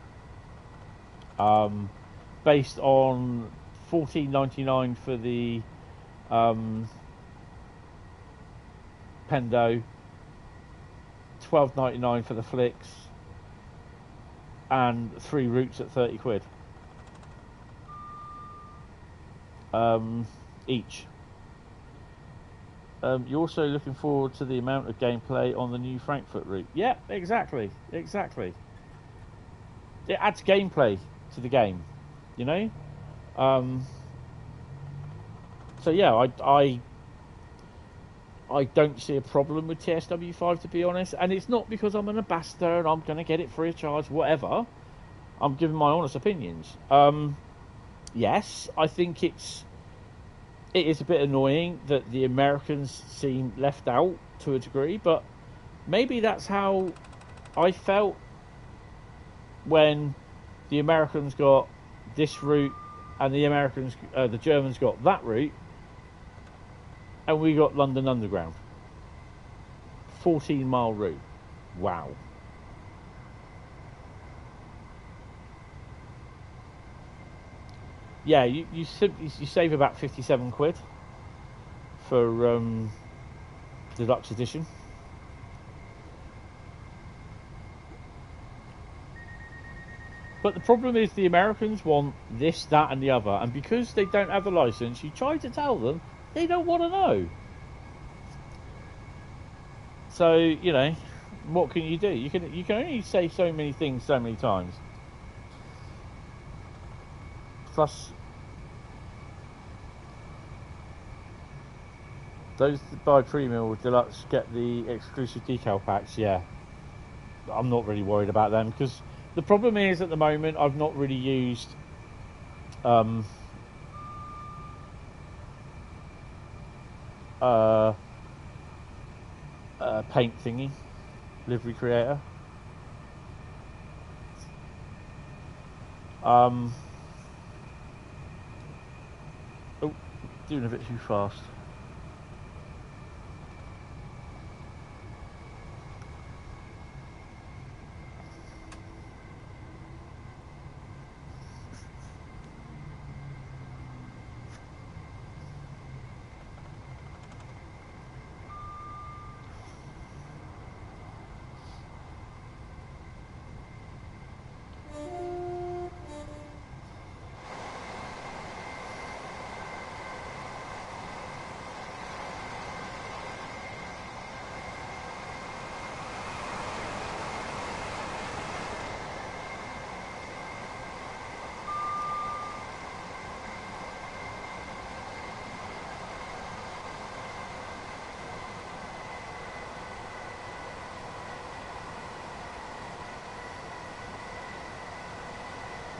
based on $14.99 for the Pendo, £12.99 for the flicks, and 3 routes at 30 quid each. You're also looking forward to the amount of gameplay on the new Frankfurt route. Yeah, exactly. It adds gameplay to the game, you know. So yeah, I don't see a problem with TSW5, to be honest, and it's not because I'm an ambassador and I'm going to get it free of charge, whatever. I'm giving my honest opinions. Yes, I think it is a bit annoying that the Americans seem left out to a degree, but maybe that's how I felt when the Americans got this route and the Germans got that route, and we got London Underground. 14-mile route. Wow. Yeah, you save about 57 quid for deluxe edition. But the problem is the Americans want this, that and the other, and because they don't have a license, you try to tell them, they don't want to know. So, you know, what can you do? You can only say so many things so many times. Plus, those that buy premium or deluxe get the exclusive decal packs. Yeah, I'm not really worried about them because The problem is at the moment I've not really used paint thingy, livery creator. Oh, doing a bit too fast.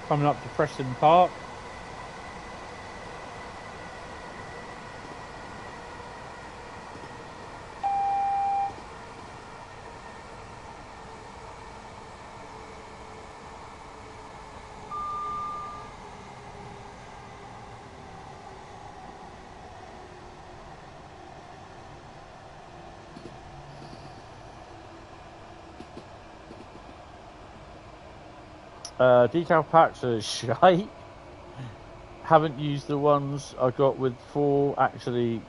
Coming up to Preston Park. Decal packs are shite. Haven't used the ones I got with 4. Actually,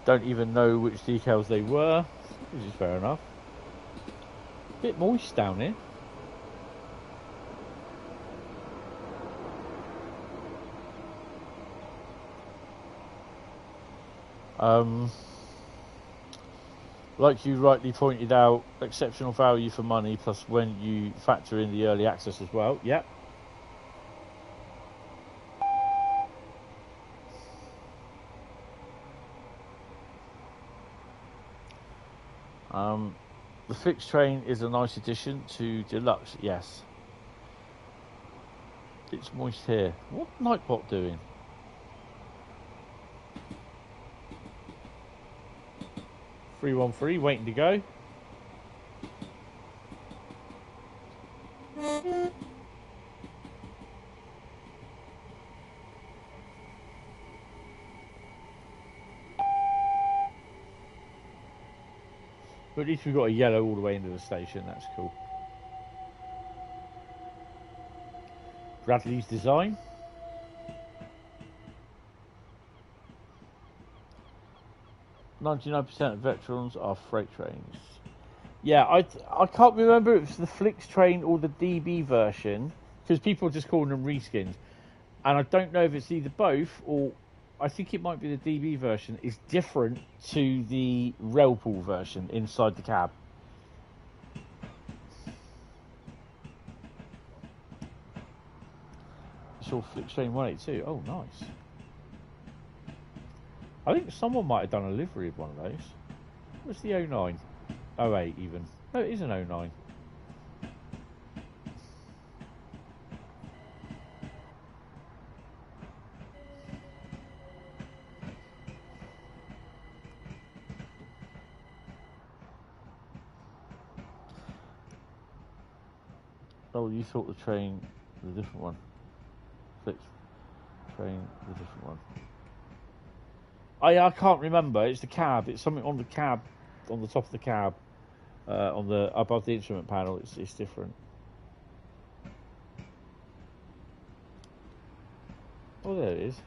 don't even know which decals they were, which is fair enough. Bit moist down here. Like you rightly pointed out, exceptional value for money, plus when you factor in the early access as well. Yep. The fixed train is a nice addition to Deluxe, yes. It's moist here. What Nightbot doing? $313 waiting to go. But at least we've got a yellow all the way into the station, that's cool. Bradley's design. "99% of veterans are freight trains." Yeah, I can't remember if it's the Flix train or the DB version, because people are just calling them reskins. And I don't know if it's either both, or I think it might be the DB version is different to the Railpool version inside the cab. It's all Flix train 182. Oh, nice. I think someone might have done a livery of one of those. What's the 09? 08 even. No, it is an 09. Oh, you thought the train, the different one. Flix train, the different one. I can't remember. It's the cab. It's something on the cab, on the top of the cab, on the above the instrument panel. It's different. Oh, there it is.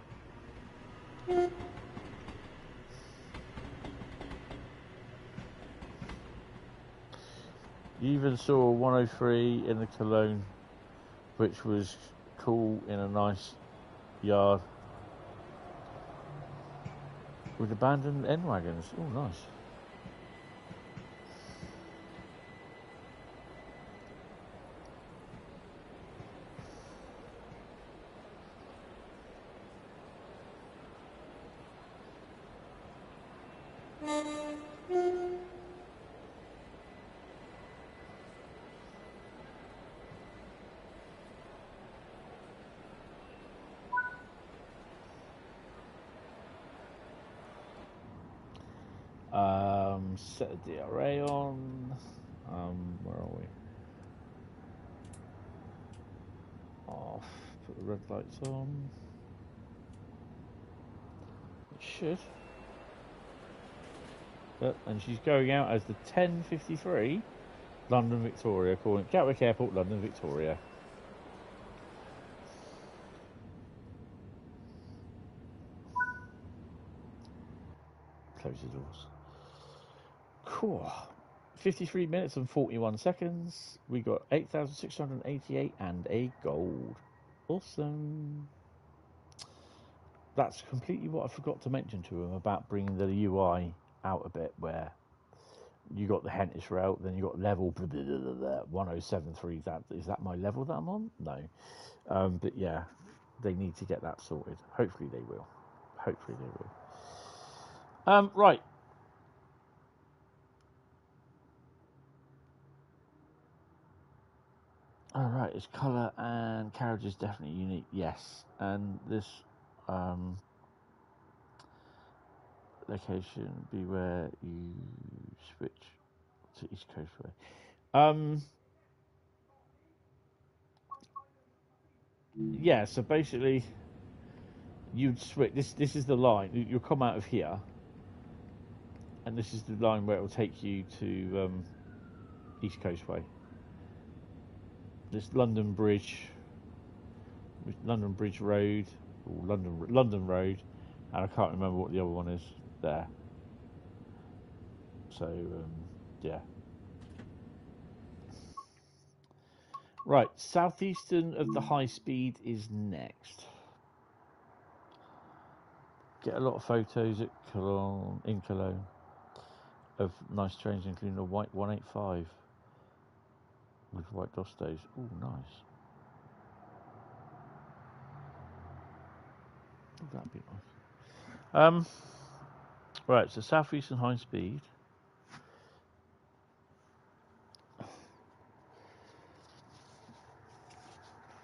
You even saw 103 in the Cologne, which was cool in a nice yard. With abandoned N wagons. Oh, nice. Set the DRA on. Where are we? Off. Put the red lights on. It should. Yep, and she's going out as the 10:53 London Victoria, calling Gatwick Airport, London Victoria. Close the doors. Cool. 53 minutes and 41 seconds. We got 8,688 and a gold. Awesome. That's completely what I forgot to mention to him about bringing the UI out a bit, where you got the Hentis route, then you got level 1073. Is that my level that I'm on? No. But yeah, they need to get that sorted. Hopefully they will. Hopefully they will. Right. All right, its colour and carriage is definitely unique, yes. And this location be where you switch to East Coast Way. Yeah, so basically you'd switch. This is the line. You'll come out of here, and this is the line where it will take you to East Coast Way. This London Bridge Road, or London Road, and I can't remember what the other one is there. So yeah. Right, Southeastern of the High Speed is next. Get a lot of photos at in Cologne of nice trains, including a white 185 with white Dovetails. Oh, nice. Oh, that'd be nice. Right, so Southeastern High Speed.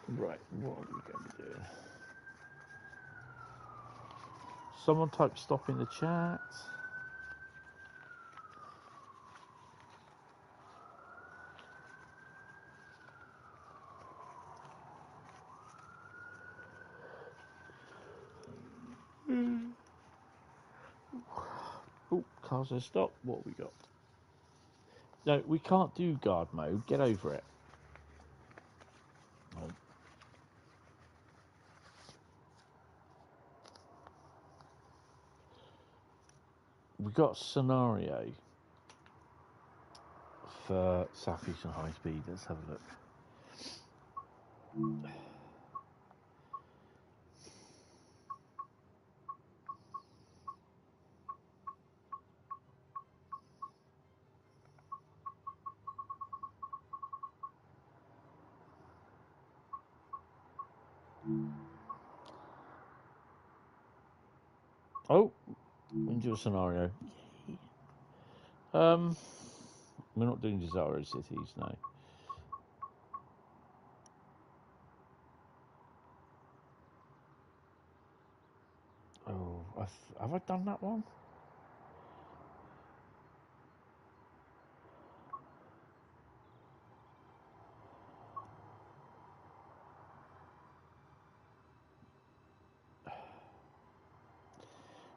Right, what are we going to be doing? Someone type stop in the chat. Oh, cars are stopped. What have we got? No, we can't do guard mode. Get over it. Oh. We got a scenario for Southeastern High Speed. Let's have a look. Oh, into a scenario. We're not doing Desirous Cities, no. Oh, have I done that one?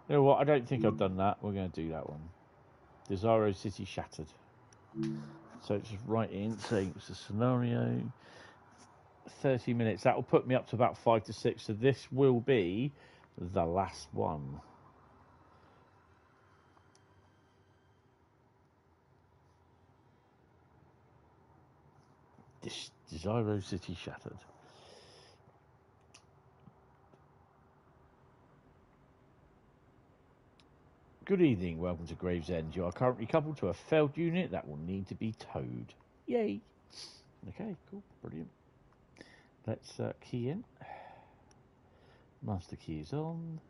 You know what? I don't think I've done that. We're going to do that one. Desirous City Shattered. So just write in, say it's a scenario. 30 minutes. That will put me up to about 5 to 6. So this will be the last one. Desirous City Shattered. Good evening, welcome to Gravesend. You are currently coupled to a failed unit that will need to be towed. Yay! Okay, cool, brilliant. Let's key in. Master key is on.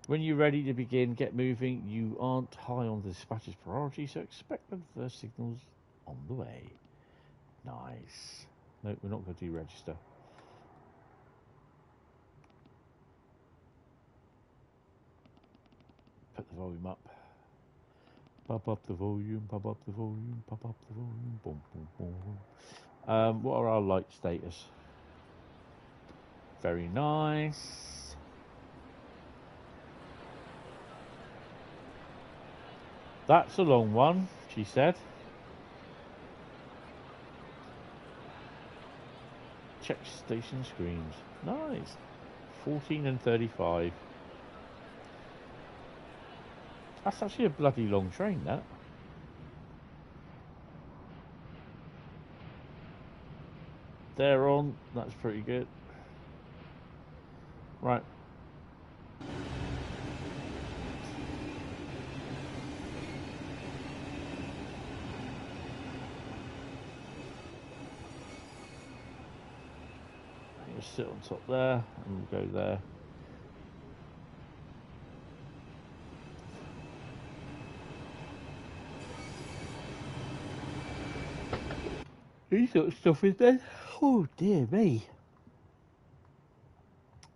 When you're ready to begin, get moving. You aren't high on the dispatcher's priority, so expect the first signals on the way. Nice. No, we're not going to deregister. volume up. Pop up the volume, pop up the volume, pop up the volume. Boom, boom, boom, boom. What are our light status? Very nice. That's a long one, she said. Check station screens. Nice. 14 and 35. That's actually a bloody long train, that. They're on. That's pretty good. Right. Just sit on top there, and we'll go there. He's got stuff in there. Oh dear me.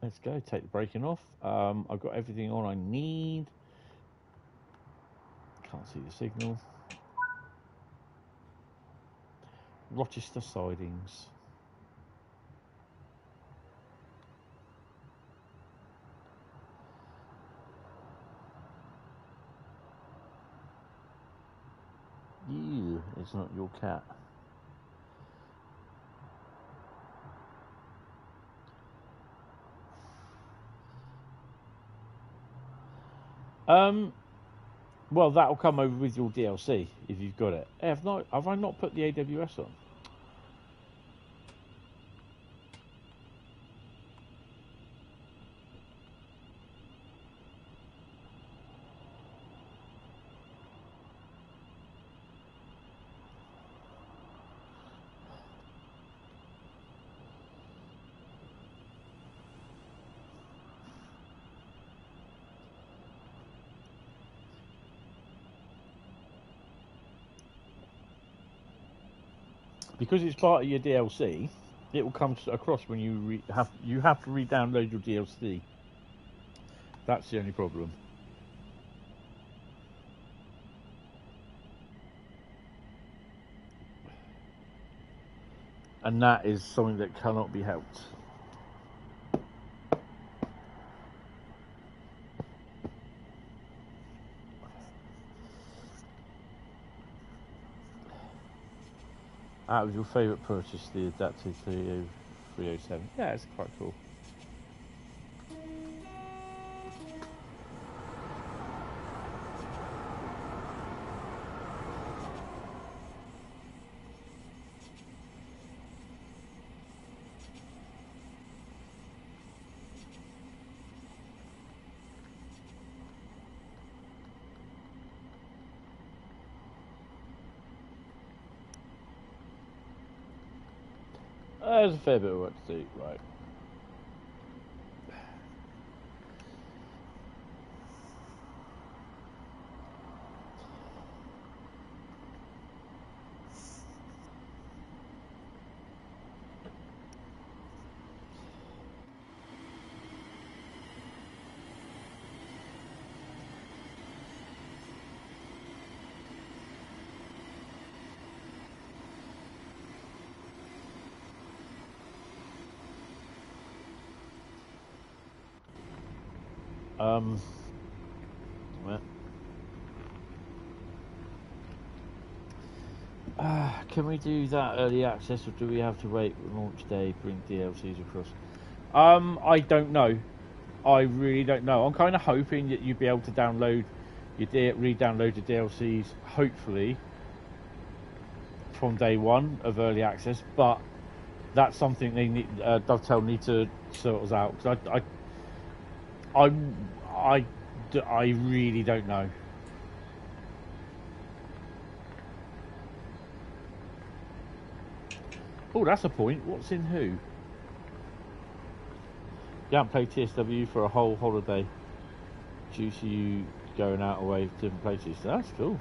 Let's go, take the braking off. I've got everything on I need. Can't see the signal. Rochester sidings. You, it's not your cat. Well, that'll come over with your DLC if you've got it. Have I not put the AWS on? Because it's part of your DLC, it will come across when you have to re-download your DLC. That's the only problem. And that is something that cannot be helped. That was your favourite purchase, the adapted 307. Yeah, it's quite cool. There's a fair bit of work to do, right. Can we do that early access, or do we have to wait for launch day, bring DLCs across? I don't know. I really don't know. I'm kind of hoping that you'd be able to download re-download the DLCs, hopefully, from day one of early access. But that's something they need. Dovetail need to sort us out, because I really don't know. Oh, that's a point. What's in who? You haven't played TSW for a whole holiday due to you going out away to different places. That's cool.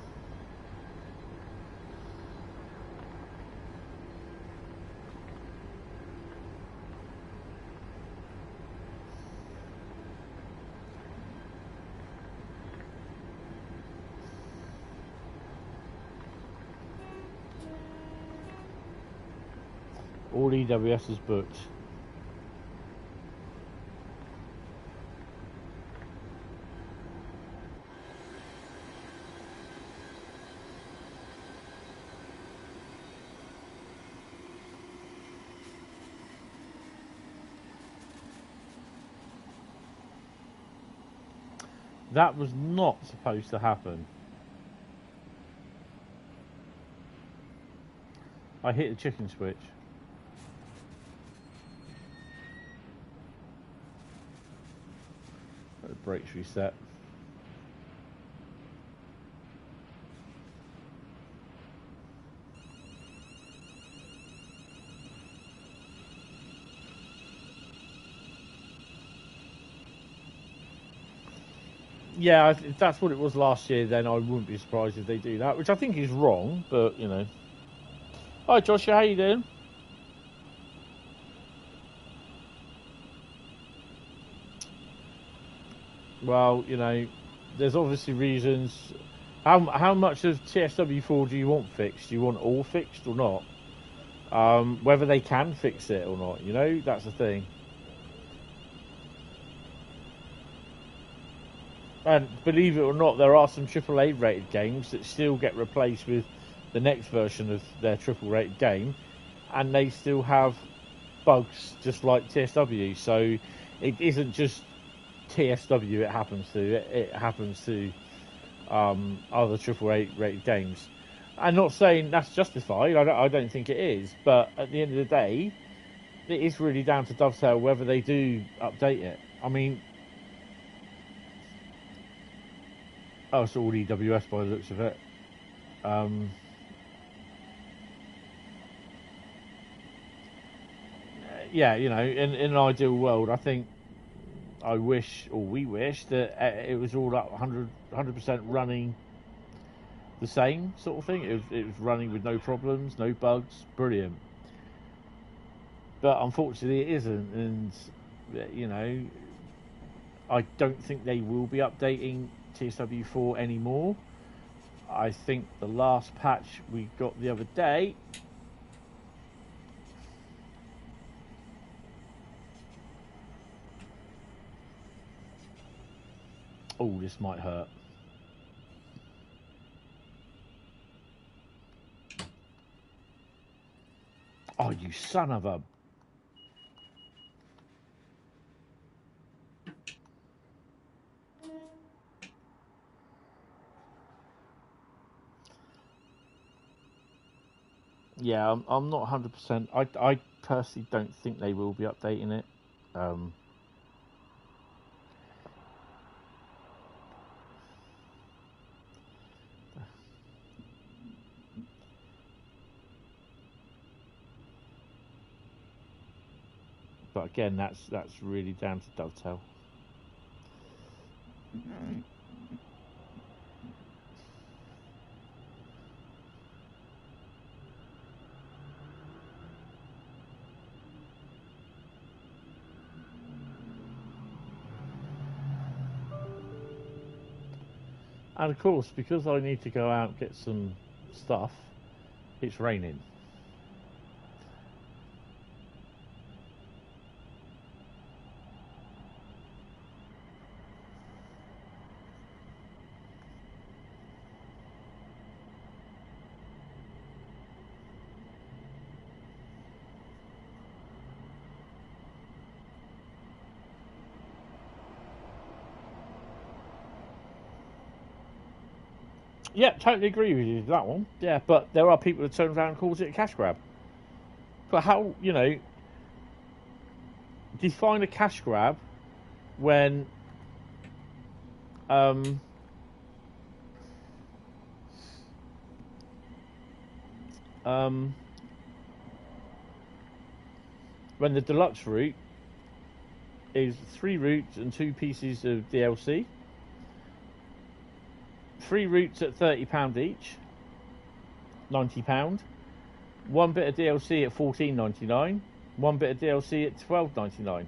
All EWS is booked. That was not supposed to happen. I hit the chicken switch. The brakes reset. Yeah, if that's what it was last year, then I wouldn't be surprised if they do that, which I think is wrong, but, you know. Hi, Joshua, how you doing? Well, you know, there's obviously reasons. How much of TSW4 do you want fixed? Do you want all fixed or not? Whether they can fix it or not, you know, that's the thing. And believe it or not, there are some AAA rated games that still get replaced with the next version of their triple rated game, and they still have bugs just like TSW. So it isn't just TSW it happens to, it happens to other AAA rated games. I'm not saying that's justified, I don't think it is, but at the end of the day, it is really down to Dovetail whether they do update it. I mean, oh, it's all EWS by the looks of it. Yeah, you know, in an ideal world, I think I wish, or we wish, that it was all up 100% running the same sort of thing. It was running with no problems, no bugs, brilliant. But unfortunately, it isn't, and you know, I don't think they will be updating TSW4 anymore. I think the last patch we got the other day oh, this might hurt. Oh, you son of a... Yeah, I'm not 100%. I personally don't think they will be updating it. But again, that's really down to Dovetail. And of course, because I need to go out and get some stuff, it's raining. Yeah, totally agree with you, that one. Yeah, but there are people that turn around and calls it a cash grab. But how, you know, define a cash grab when when the deluxe route is 3 routes and 2 pieces of DLC. 3 routes at £30 each, £90. 1 bit of DLC at $14.99. 1 bit of DLC at $12.99.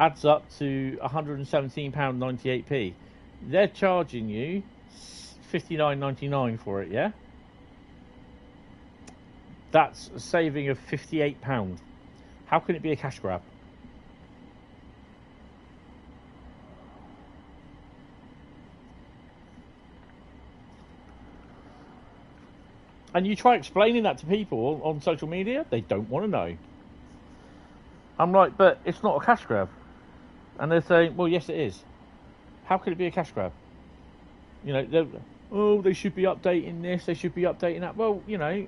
Adds up to £117.98p. They're charging you $59.99 for it, yeah? That's a saving of £58. How can it be a cash grab? And you try explaining that to people on social media, they don't want to know. I'm like, but it's not a cash grab. And they're saying, well, yes, it is. How could it be a cash grab? You know, they should be updating this, they should be updating that. Well, you know,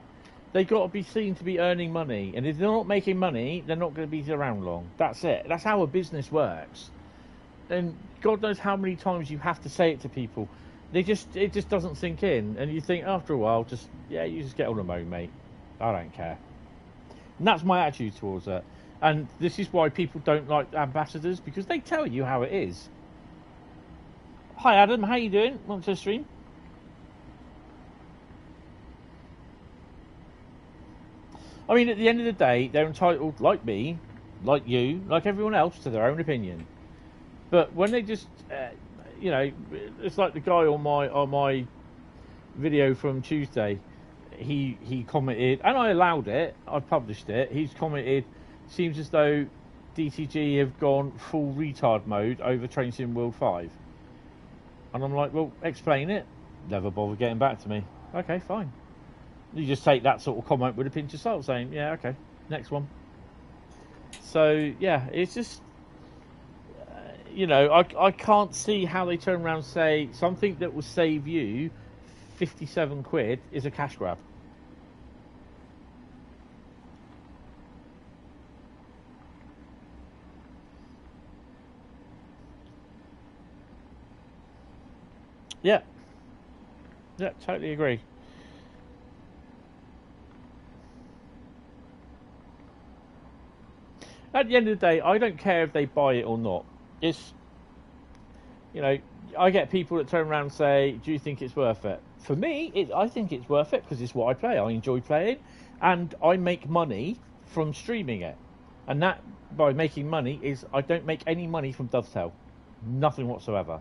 they got to be seen to be earning money. And if they're not making money, they're not going to be around long. That's it. That's how a business works. And God knows how many times you have to say it to people. It just doesn't sink in. And you think after a while, you just get on the mode, mate. I don't care. And that's my attitude towards it. And this is why people don't like ambassadors, because they tell you how it is. Hi Adam, how you doing? Welcome to the stream. I mean, at the end of the day, they're entitled, like me, like you, like everyone else, to their own opinion. But when they just, you know, it's like the guy on my video from Tuesday. He commented, and I allowed it. I published it. He's commented, seems as though DTG have gone full retard mode over Train Sim World 5. And I'm like, well, explain it. Never bother getting back to me. Okay, fine. You just take that sort of comment with a pinch of salt, saying, yeah, okay, next one. So, yeah, it's just, you know, I can't see how they turn around and say something that will save you 57 quid is a cash grab. Yeah, totally agree. At the end of the day, I don't care if they buy it or not. It's, you know, I get people that turn around and say, do you think it's worth it? For me, I think it's worth it because it's what I play. I enjoy playing, and I make money from streaming it. And that, by making money, is I don't make any money from Dovetail. Nothing whatsoever.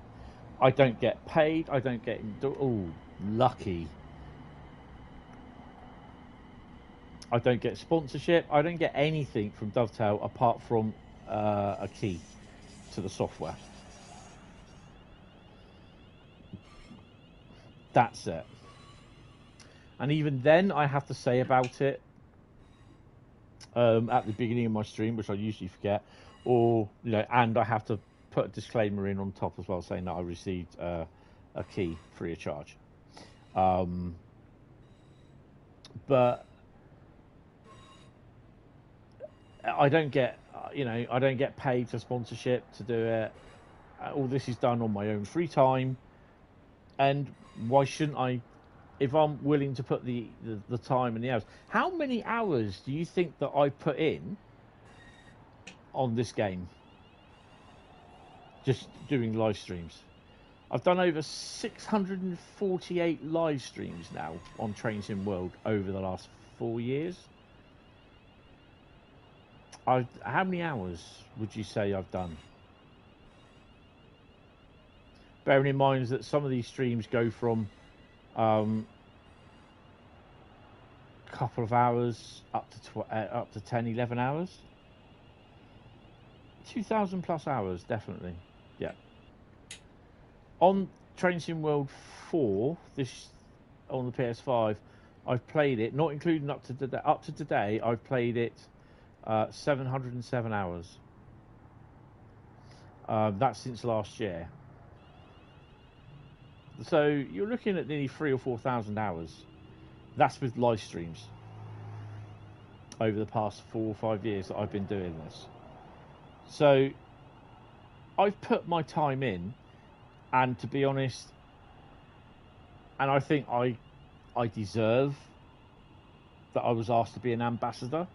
I don't get paid. I don't get... Oh, lucky. I don't get sponsorship. I don't get anything from Dovetail apart from a key to the software. That's it. And even then, I have to say about it at the beginning of my stream, which I usually forget, or, you know, and I have to put a disclaimer in on top as well, saying that I received a key free of charge. But I don't get, you know, I don't get paid for sponsorship to do it. All this is done on my own free time, and why shouldn't I? If I'm willing to put the time and the hours, how many hours do you think that I put in on this game? Just doing live streams. I've done over 648 live streams now on Train Sim World over the last 4 years. How many hours would you say I've done? Bearing in mind that some of these streams go from couple of hours up to 10, 11 hours. 2,000 plus hours, definitely. Yeah. On Train Sim World 4, this on the PS5, I've played it, not including up to today. I've played it 707 hours. That's since last year. So you're looking at nearly 3,000 or 4,000 hours. That's with live streams over the past 4 or 5 years that I've been doing this. So I've put my time in, and to be honest, and I think I deserve that I was asked to be an ambassador.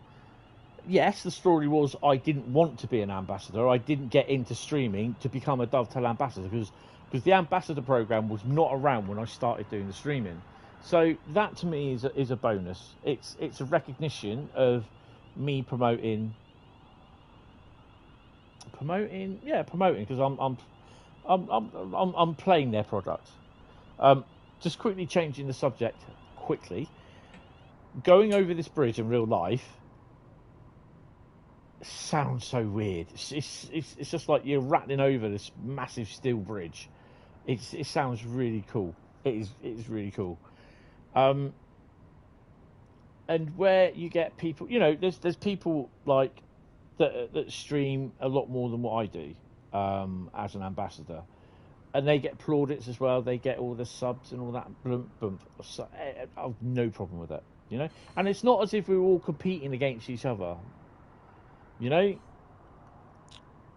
Yes, the story was I didn't want to be an ambassador. I didn't get into streaming to become a Dovetail ambassador because the ambassador program was not around when I started doing the streaming. So that to me is a bonus. It's a recognition of me promoting because I'm playing their product. Just quickly changing the subject quickly. going over this bridge in real life sounds so weird. It's just like you're rattling over this massive steel bridge. It sounds really cool. It is really cool. And where you get people, you know, there's people like that stream a lot more than what I do as an ambassador, and they get plaudits as well. They get all the subs and all that bump. So, I've no problem with it, you know. And it's not as if we're all competing against each other, you know.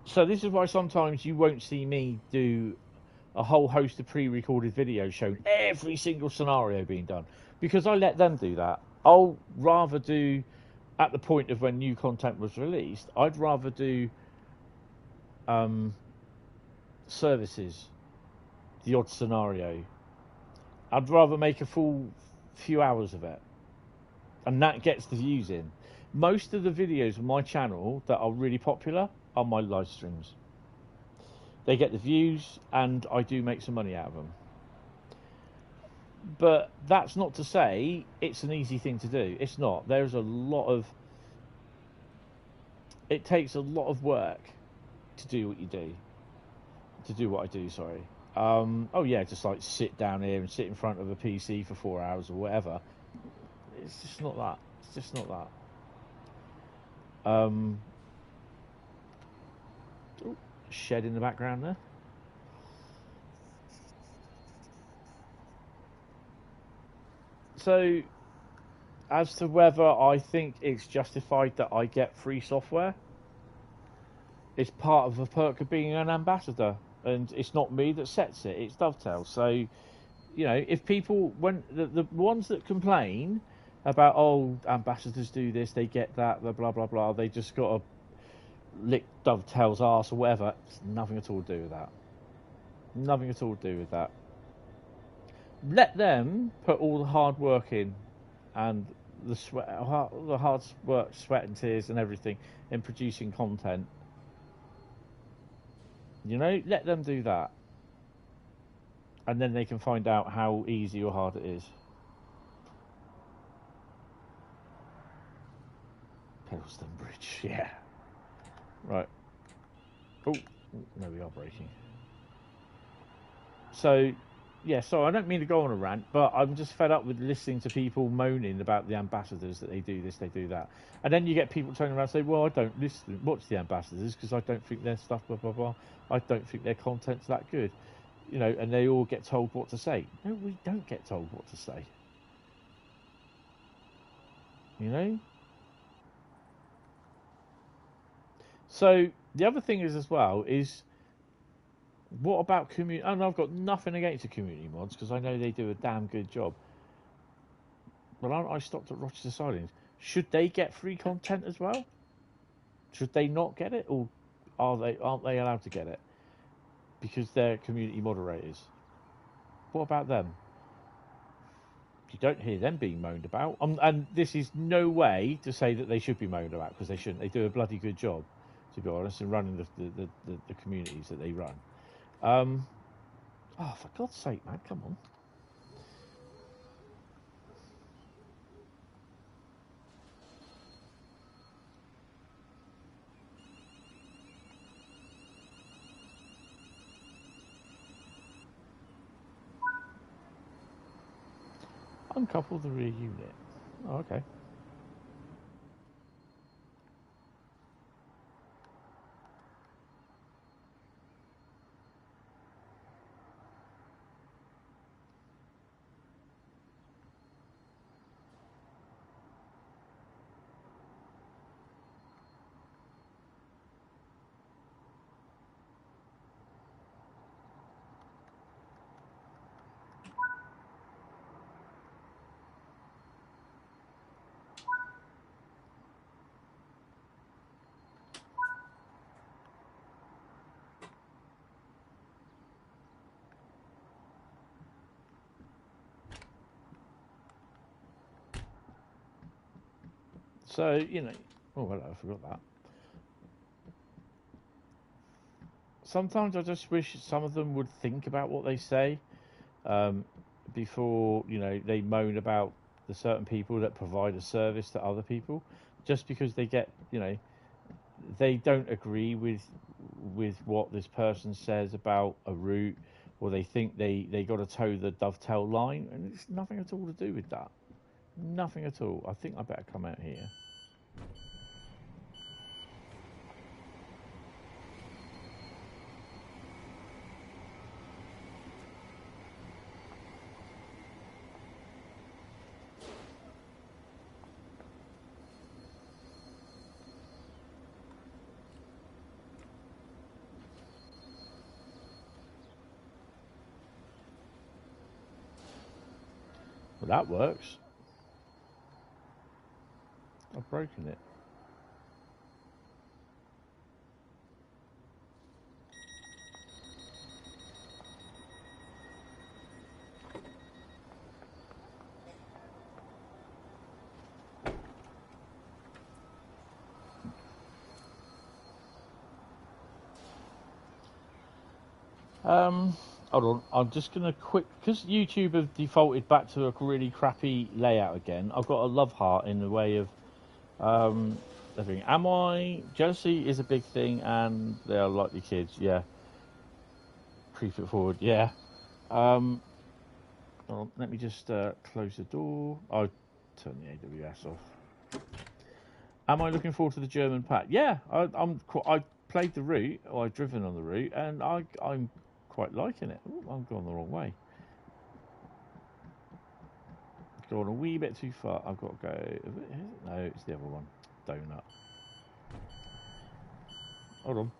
So this is why sometimes you won't see me do a whole host of pre-recorded videos showing every single scenario being done, because I let them do that. I'll rather do, at the point of when new content was released, I'd rather do services, the odd scenario. I'd rather make a full few hours of it, and that gets the views in. Most of the videos on my channel that are really popular are my live streams. They get the views, and I do make some money out of them. But that's not to say it's an easy thing to do. It's not. There's a lot of... It takes a lot of work to do what you do. To do what I do, sorry. Oh yeah, just like sit down here and sit in front of a PC for 4 hours or whatever. It's just not that. It's just not that. Oh, shed in the background there. So, as to whether I think it's justified that I get free software, it's part of the perk of being an ambassador, and it's not me that sets it, it's Dovetail. So, you know, if people, when the ones that complain about, oh, ambassadors do this, they get that, blah, blah, blah, blah, they just got to lick Dovetail's arse or whatever, it's nothing at all to do with that. Nothing at all to do with that. Let them put all the hard work in, and the hard work, sweat and tears and everything in producing content. You know, let them do that, and then they can find out how easy or hard it is. Pedalston Bridge, yeah. Right. Oh, no, we are braking. So, yeah, so I don't mean to go on a rant, but I'm just fed up with listening to people moaning about the ambassadors, that they do this, they do that. And then you get people turning around and say, well, I don't watch the ambassadors because I don't think their stuff, blah, blah, blah. I don't think their content's that good. You know, and they all get told what to say. No, we don't get told what to say. You know? So, the other thing is as well is, what about community? And I've got nothing against the community mods because I know they do a damn good job. But aren't I stopped at Rochester Sidings? Should they get free content as well? Should they not get it, or aren't they allowed to get it because they're community moderators? What about them? You don't hear them being moaned about, and this is no way to say that they should be moaned about, because they shouldn't. They do a bloody good job, to be honest, in running the communities that they run. Oh, for God's sake, man, come on. Uncouple the rear unit. Oh, okay. So, you know, oh, well, I forgot that. Sometimes I just wish some of them would think about what they say before, you know, they moan about the certain people that provide a service to other people, just because they get, they don't agree with what this person says about a route, or they think they got to toe the Dovetail line, and it's nothing at all to do with that. Nothing at all. I think I better come out here. Well, that works. I've broken it. Hold on, I'm just going to because YouTube have defaulted back to a really crappy layout again. I've got a love heart in the way of everything. Am I? Jealousy is a big thing, and they are likely kids, yeah. Creep it forward, yeah. Hold on, let me just close the door. I'll turn the AWS off. Am I looking forward to the German pack? Yeah, I played the route, or I've driven on the route, and I'm quite liking it. Ooh, I'm going the wrong way. Going a wee bit too far. I've got to go. No, it's the other one. Donut. Hold on.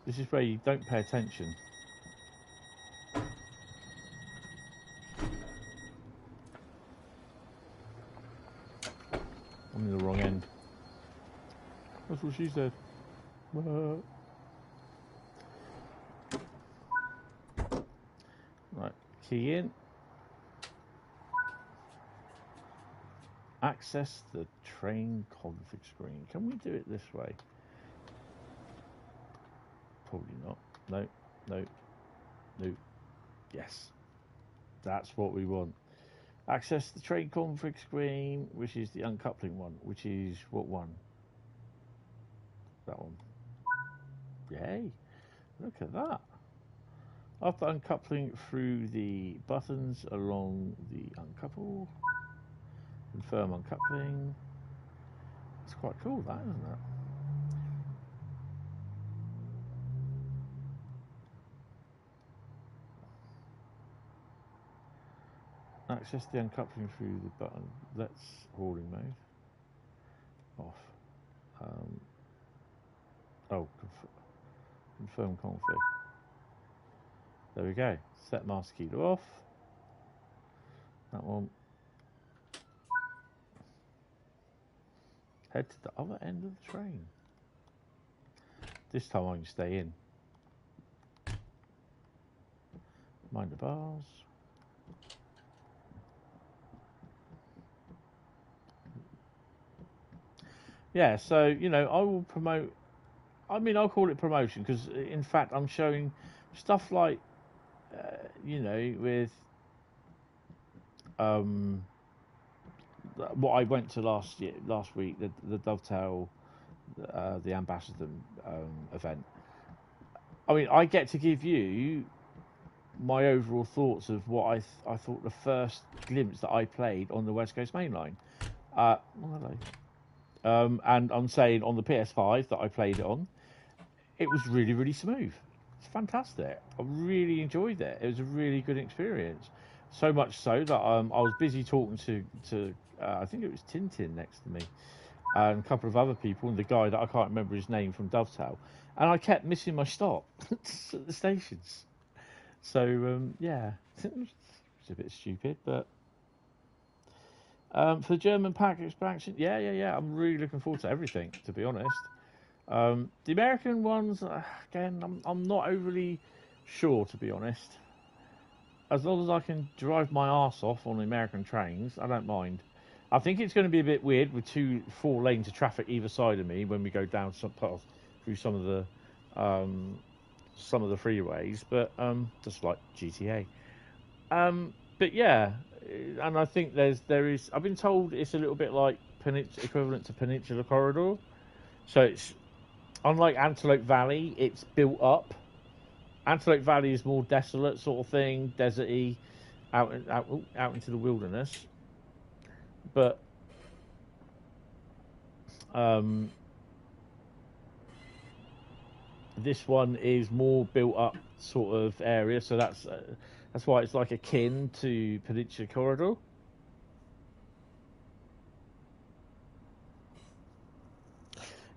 This is where you don't pay attention. I'm in the wrong end. That's what she said. Right, key in. Access the train config screen. Can we do it this way? Probably not. No, no, no. Yes. That's what we want. Access the train config screen, which is the uncoupling one, which is what one? That one. Yay. Look at that. After uncoupling through the buttons along the uncouple, confirm uncoupling. It's quite cool, that, isn't it? Access the uncoupling through the button. Let's hauling mode. Off. Confirm config. There we go. Set master key to off. That one. Head to the other end of the train. This time I can stay in. Mind the bars. Yeah, so, I will promote. I mean, I'll call it promotion because, in fact, I'm showing stuff like, with what I went to last week, the Dovetail, the Ambassador event. I mean, I get to give you my overall thoughts of what I thought the first glimpse that I played on the West Coast Mainline. And I'm saying on the PS5 that I played it on, it was really, really smooth. It's fantastic. I really enjoyed it. It was a really good experience. So much so that I was busy talking to I think it was Tintin next to me, and a couple of other people, and the guy that I can't remember his name from Dovetail, and I kept missing my stop at the stations. So yeah, it's a bit stupid, but for the German pack expansion, yeah, I'm really looking forward to everything, to be honest. The American ones, again, I'm not overly sure, to be honest. As long as I can drive my arse off on the American trains, I don't mind. I think it's going to be a bit weird with 4 lanes of traffic either side of me when we go down through some of the freeways, but just like GTA. But yeah, and I think there is. I've been told it's a little bit like equivalent to Peninsula Corridor. So it's unlike Antelope Valley. It's built up. Antelope Valley is more desolate sort of thing, deserty, out into the wilderness. But this one is more built up sort of area, so that's why it's like akin to Peninsula Corridor.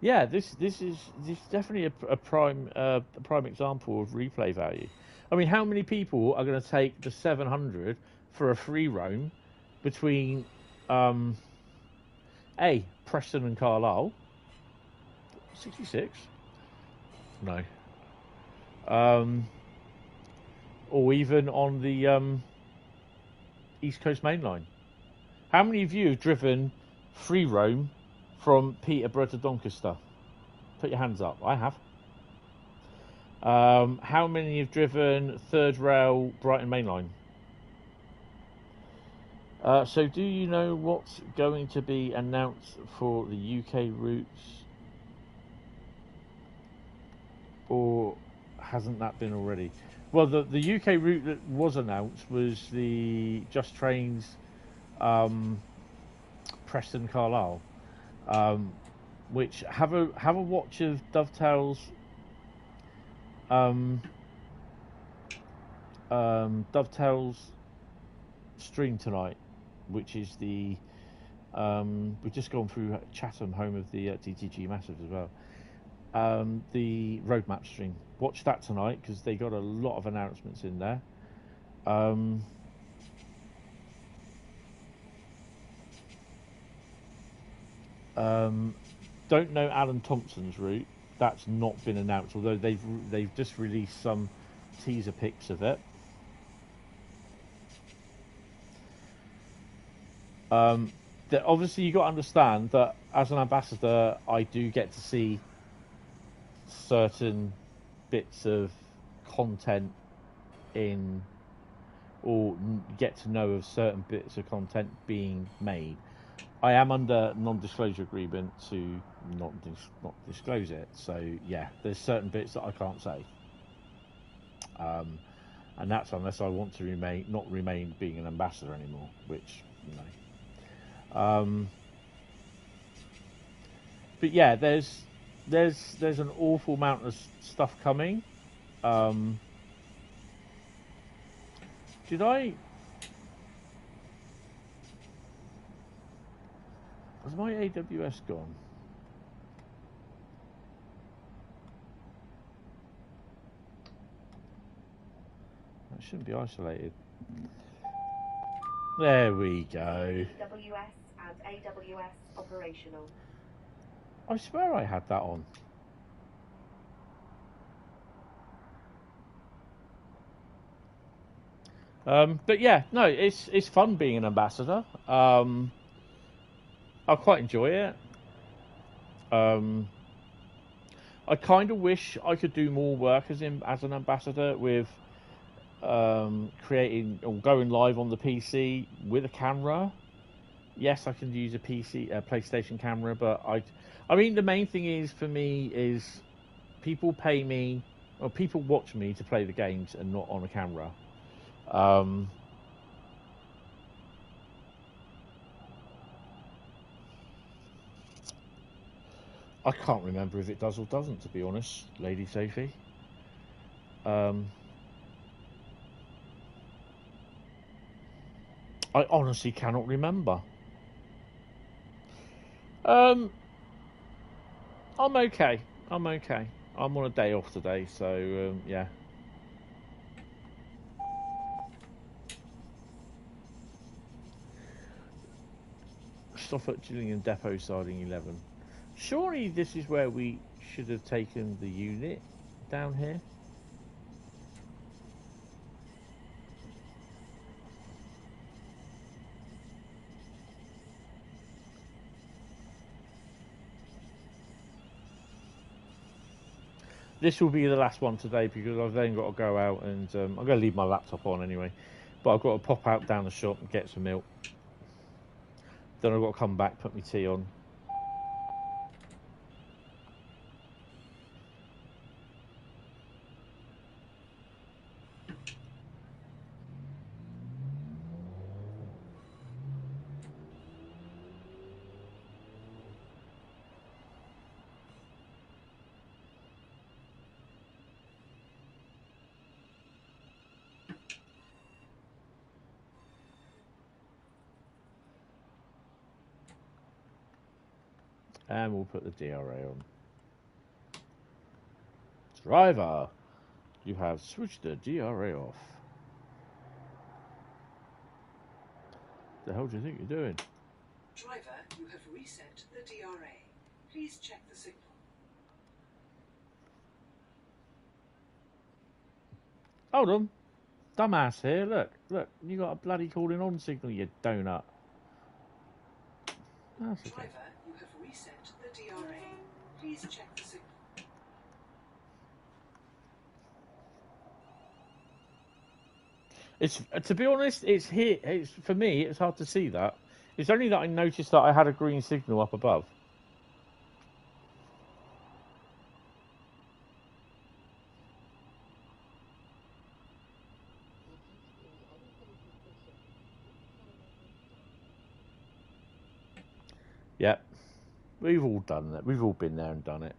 Yeah, this is definitely a prime example of replay value. I mean, how many people are going to take the 700 for a free roam between Preston and Carlisle? 66? No. Or even on the East Coast Mainline. How many of you have driven free roam from Peterborough to Doncaster? Put your hands up. I have. How many have driven third rail Brighton Mainline? So do you know what's going to be announced for the UK routes? Or hasn't that been already? Well, the UK route that was announced was the Just Trains Preston Carlisle, which have a watch of Dovetail's stream tonight, which is the we've just gone through Chatham, home of the DTG Massives as well. The roadmap stream. Watch that tonight because they got a lot of announcements in there. Don't know Alan Thompson's route. That's not been announced, although they've just released some teaser pics of it. That obviously you got to understand that as an ambassador, I do get to see certain bits of content in, or get to know of certain bits of content being made. I am under non-disclosure agreement to not disclose it. So yeah, there's certain bits that I can't say, and that's unless I want to not remain being an ambassador anymore, which you know. But yeah, there's an awful amount of stuff coming. Did I? Has my AWS gone? That shouldn't be isolated. There we go. AWS and AWS operational. I swear I had that on. But yeah, no, it's fun being an ambassador. I quite enjoy it. I kind of wish I could do more work as an ambassador with creating or going live on the PC with a camera. Yes, I can use a PlayStation camera, but I mean, the main thing is for me is people pay me or people watch me to play the games and not on a camera. I can't remember if it does or doesn't, to be honest, Lady Sophie. I honestly cannot remember. I'm okay. I'm on a day off today, so yeah. Stop at Gillingham Depot siding 11. Surely this is where we should have taken the unit down here. This will be the last one today because I've then got to go out and I'm going to leave my laptop on anyway. But I've got to pop out down the shop and get some milk. Then I've got to come back, put my tea on. And we'll put the DRA on. Driver, you have switched the DRA off. The hell do you think you're doing? Driver, you have reset the DRA. Please check the signal. Hold on. Dumbass here, look, you got a bloody calling on signal, you donut. That's okay. Driver, you have reset the DRA. Please check the signal. It's to be honest, it's here. It's for me. It's hard to see that. It's only that I noticed that I had a green signal up above. Yep, we've all done that. We've all been there and done it.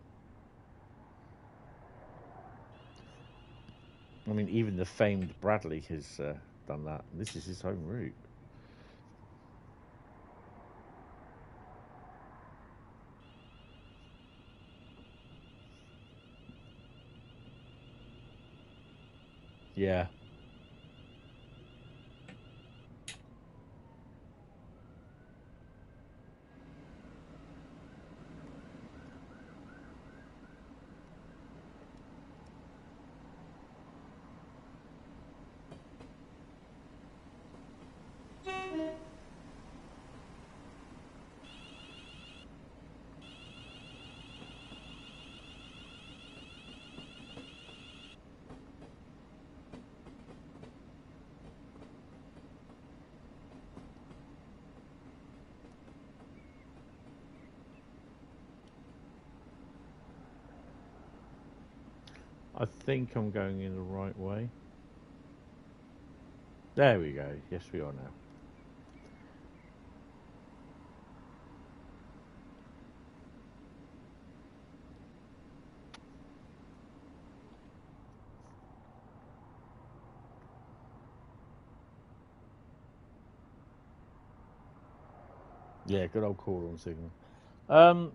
I mean, even the famed Bradley has done that. This is his home route. Yeah. I think I'm going in the right way. There we go. Yes, we are now. Yeah, good old call on signal.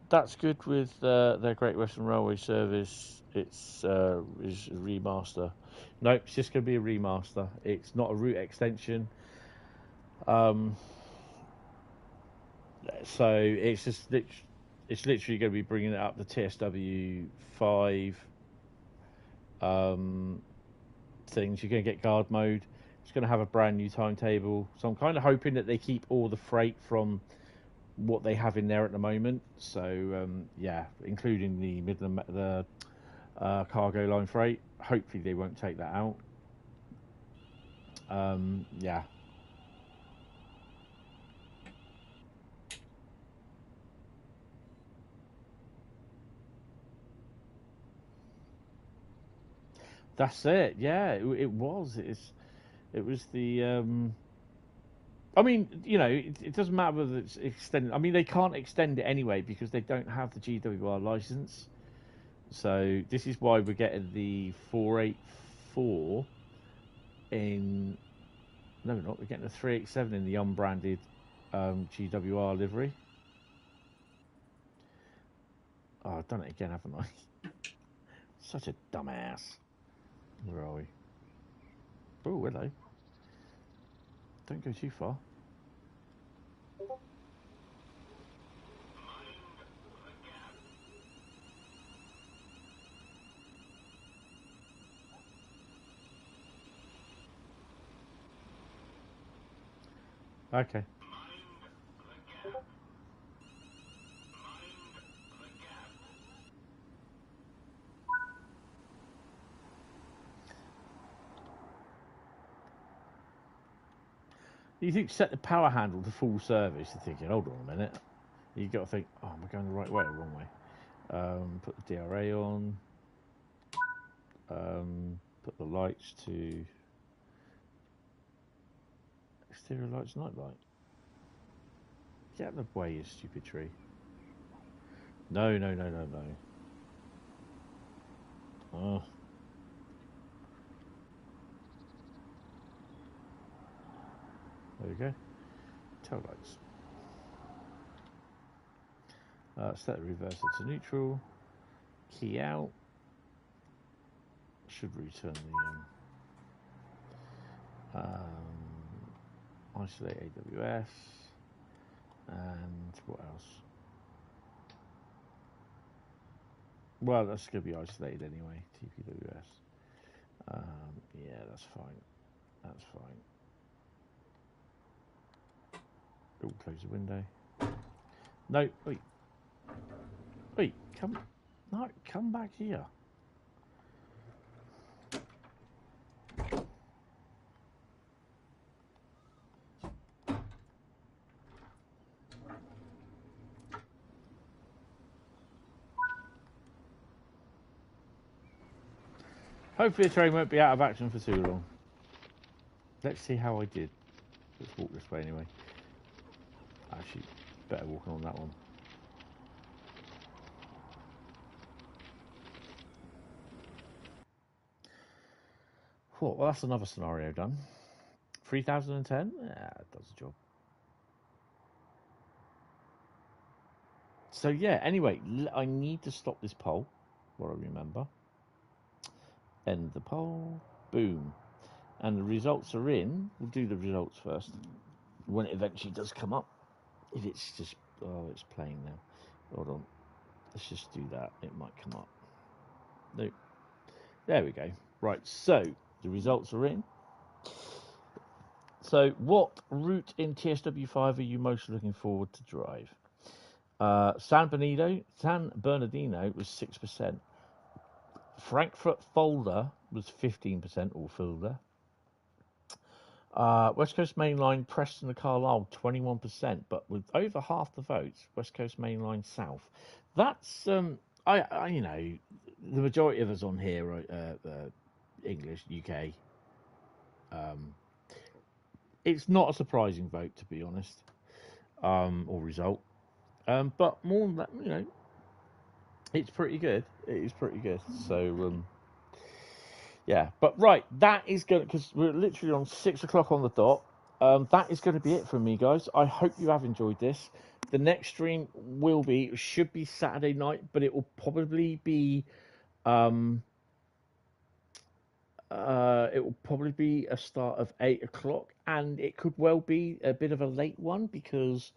That's good with their Great Western Railway service. It's is a remaster. Nope, it's just going to be a remaster. It's not a route extension. So it's just it's literally going to be bringing it up to TSW 5 things. You're going to get guard mode. It's going to have a brand new timetable. So I'm kind of hoping that they keep all the freight from what they have in there at the moment. So yeah, including the Midland cargo line freight. Hopefully they won't take that out. Yeah. That's it. Yeah, it was. It was the. I mean, you know, it doesn't matter whether it's extended. I mean, they can't extend it anyway because they don't have the GWR license. So this is why we're getting the 484 in. No, we're not. We're getting the 387 in the unbranded GWR livery. Oh, I've done it again, haven't I? Such a dumbass. Where are we? Oh, hello. Don't go too far. Okay. You think set the power handle to full service, you're thinking, hold on a minute. You've got to think, oh, am I going the right way or wrong way? Put the DRA on. Put the lights to exterior lights, night light. Get out of the way, you stupid tree. No. Oh. There we go. Tail lights. Set the reverser to neutral. Key out. Should return the isolate AWS. And what else? Well, that's going to be isolated anyway. TPWS. Yeah, that's fine. That's fine. Oh, close the window. No, wait. Wait, come back here. Hopefully the train won't be out of action for too long. Let's see how I did. Let's walk this way anyway. Actually, better walking on that one. Well, that's another scenario done. 3010? Yeah, it does the job. So yeah, anyway, I need to stop this poll, what I remember. End the poll. Boom. And the results are in. We'll do the results first. When it eventually does come up. If it's just... Oh, it's playing now. Hold on. Let's just do that. It might come up. No. There we go. Right, so the results are in. So what route in TSW5 are you most looking forward to drive? San Bernardino was 6%. Frankfurt Fulda was 15%, or Fulda. West Coast Mainline, Preston to Carlisle, 21%, but with over half the votes, West Coast Mainline South. That's I you know, the majority of us on here are English, UK. It's not a surprising vote, to be honest, or result. But more than that, you know, it's pretty good. It is pretty good. So, yeah. But right, that is going to, because we're literally on 6 o'clock on the dot. That is going to be it from me, guys. I hope you have enjoyed this. The next stream should be Saturday night, but it will probably be, it will probably be a start of 8 o'clock, and it could well be a bit of a late one because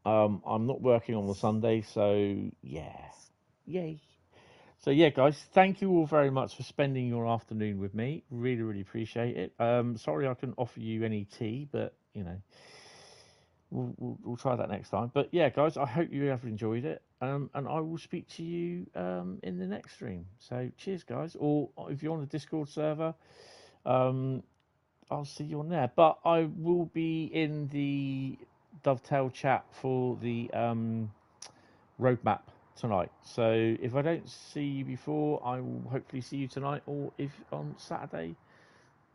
I'm not working on the Sunday. So yeah, yay. So yeah, guys, thank you all very much for spending your afternoon with me. Really, really appreciate it. Sorry I couldn't offer you any tea, but you know, we'll try that next time. But yeah, guys, I hope you have enjoyed it, and I will speak to you in the next stream. So cheers, guys. Or if you're on the Discord server, I'll see you on there. But I will be in the Dovetail chat for the roadmap tonight. So if I don't see you before, I will hopefully see you tonight, or if on Saturday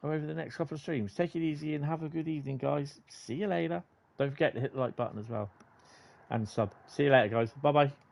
or over the next couple of streams. Take it easy and have a good evening, guys. See you later. Don't forget to hit the like button as well and sub. See you later, guys. Bye bye.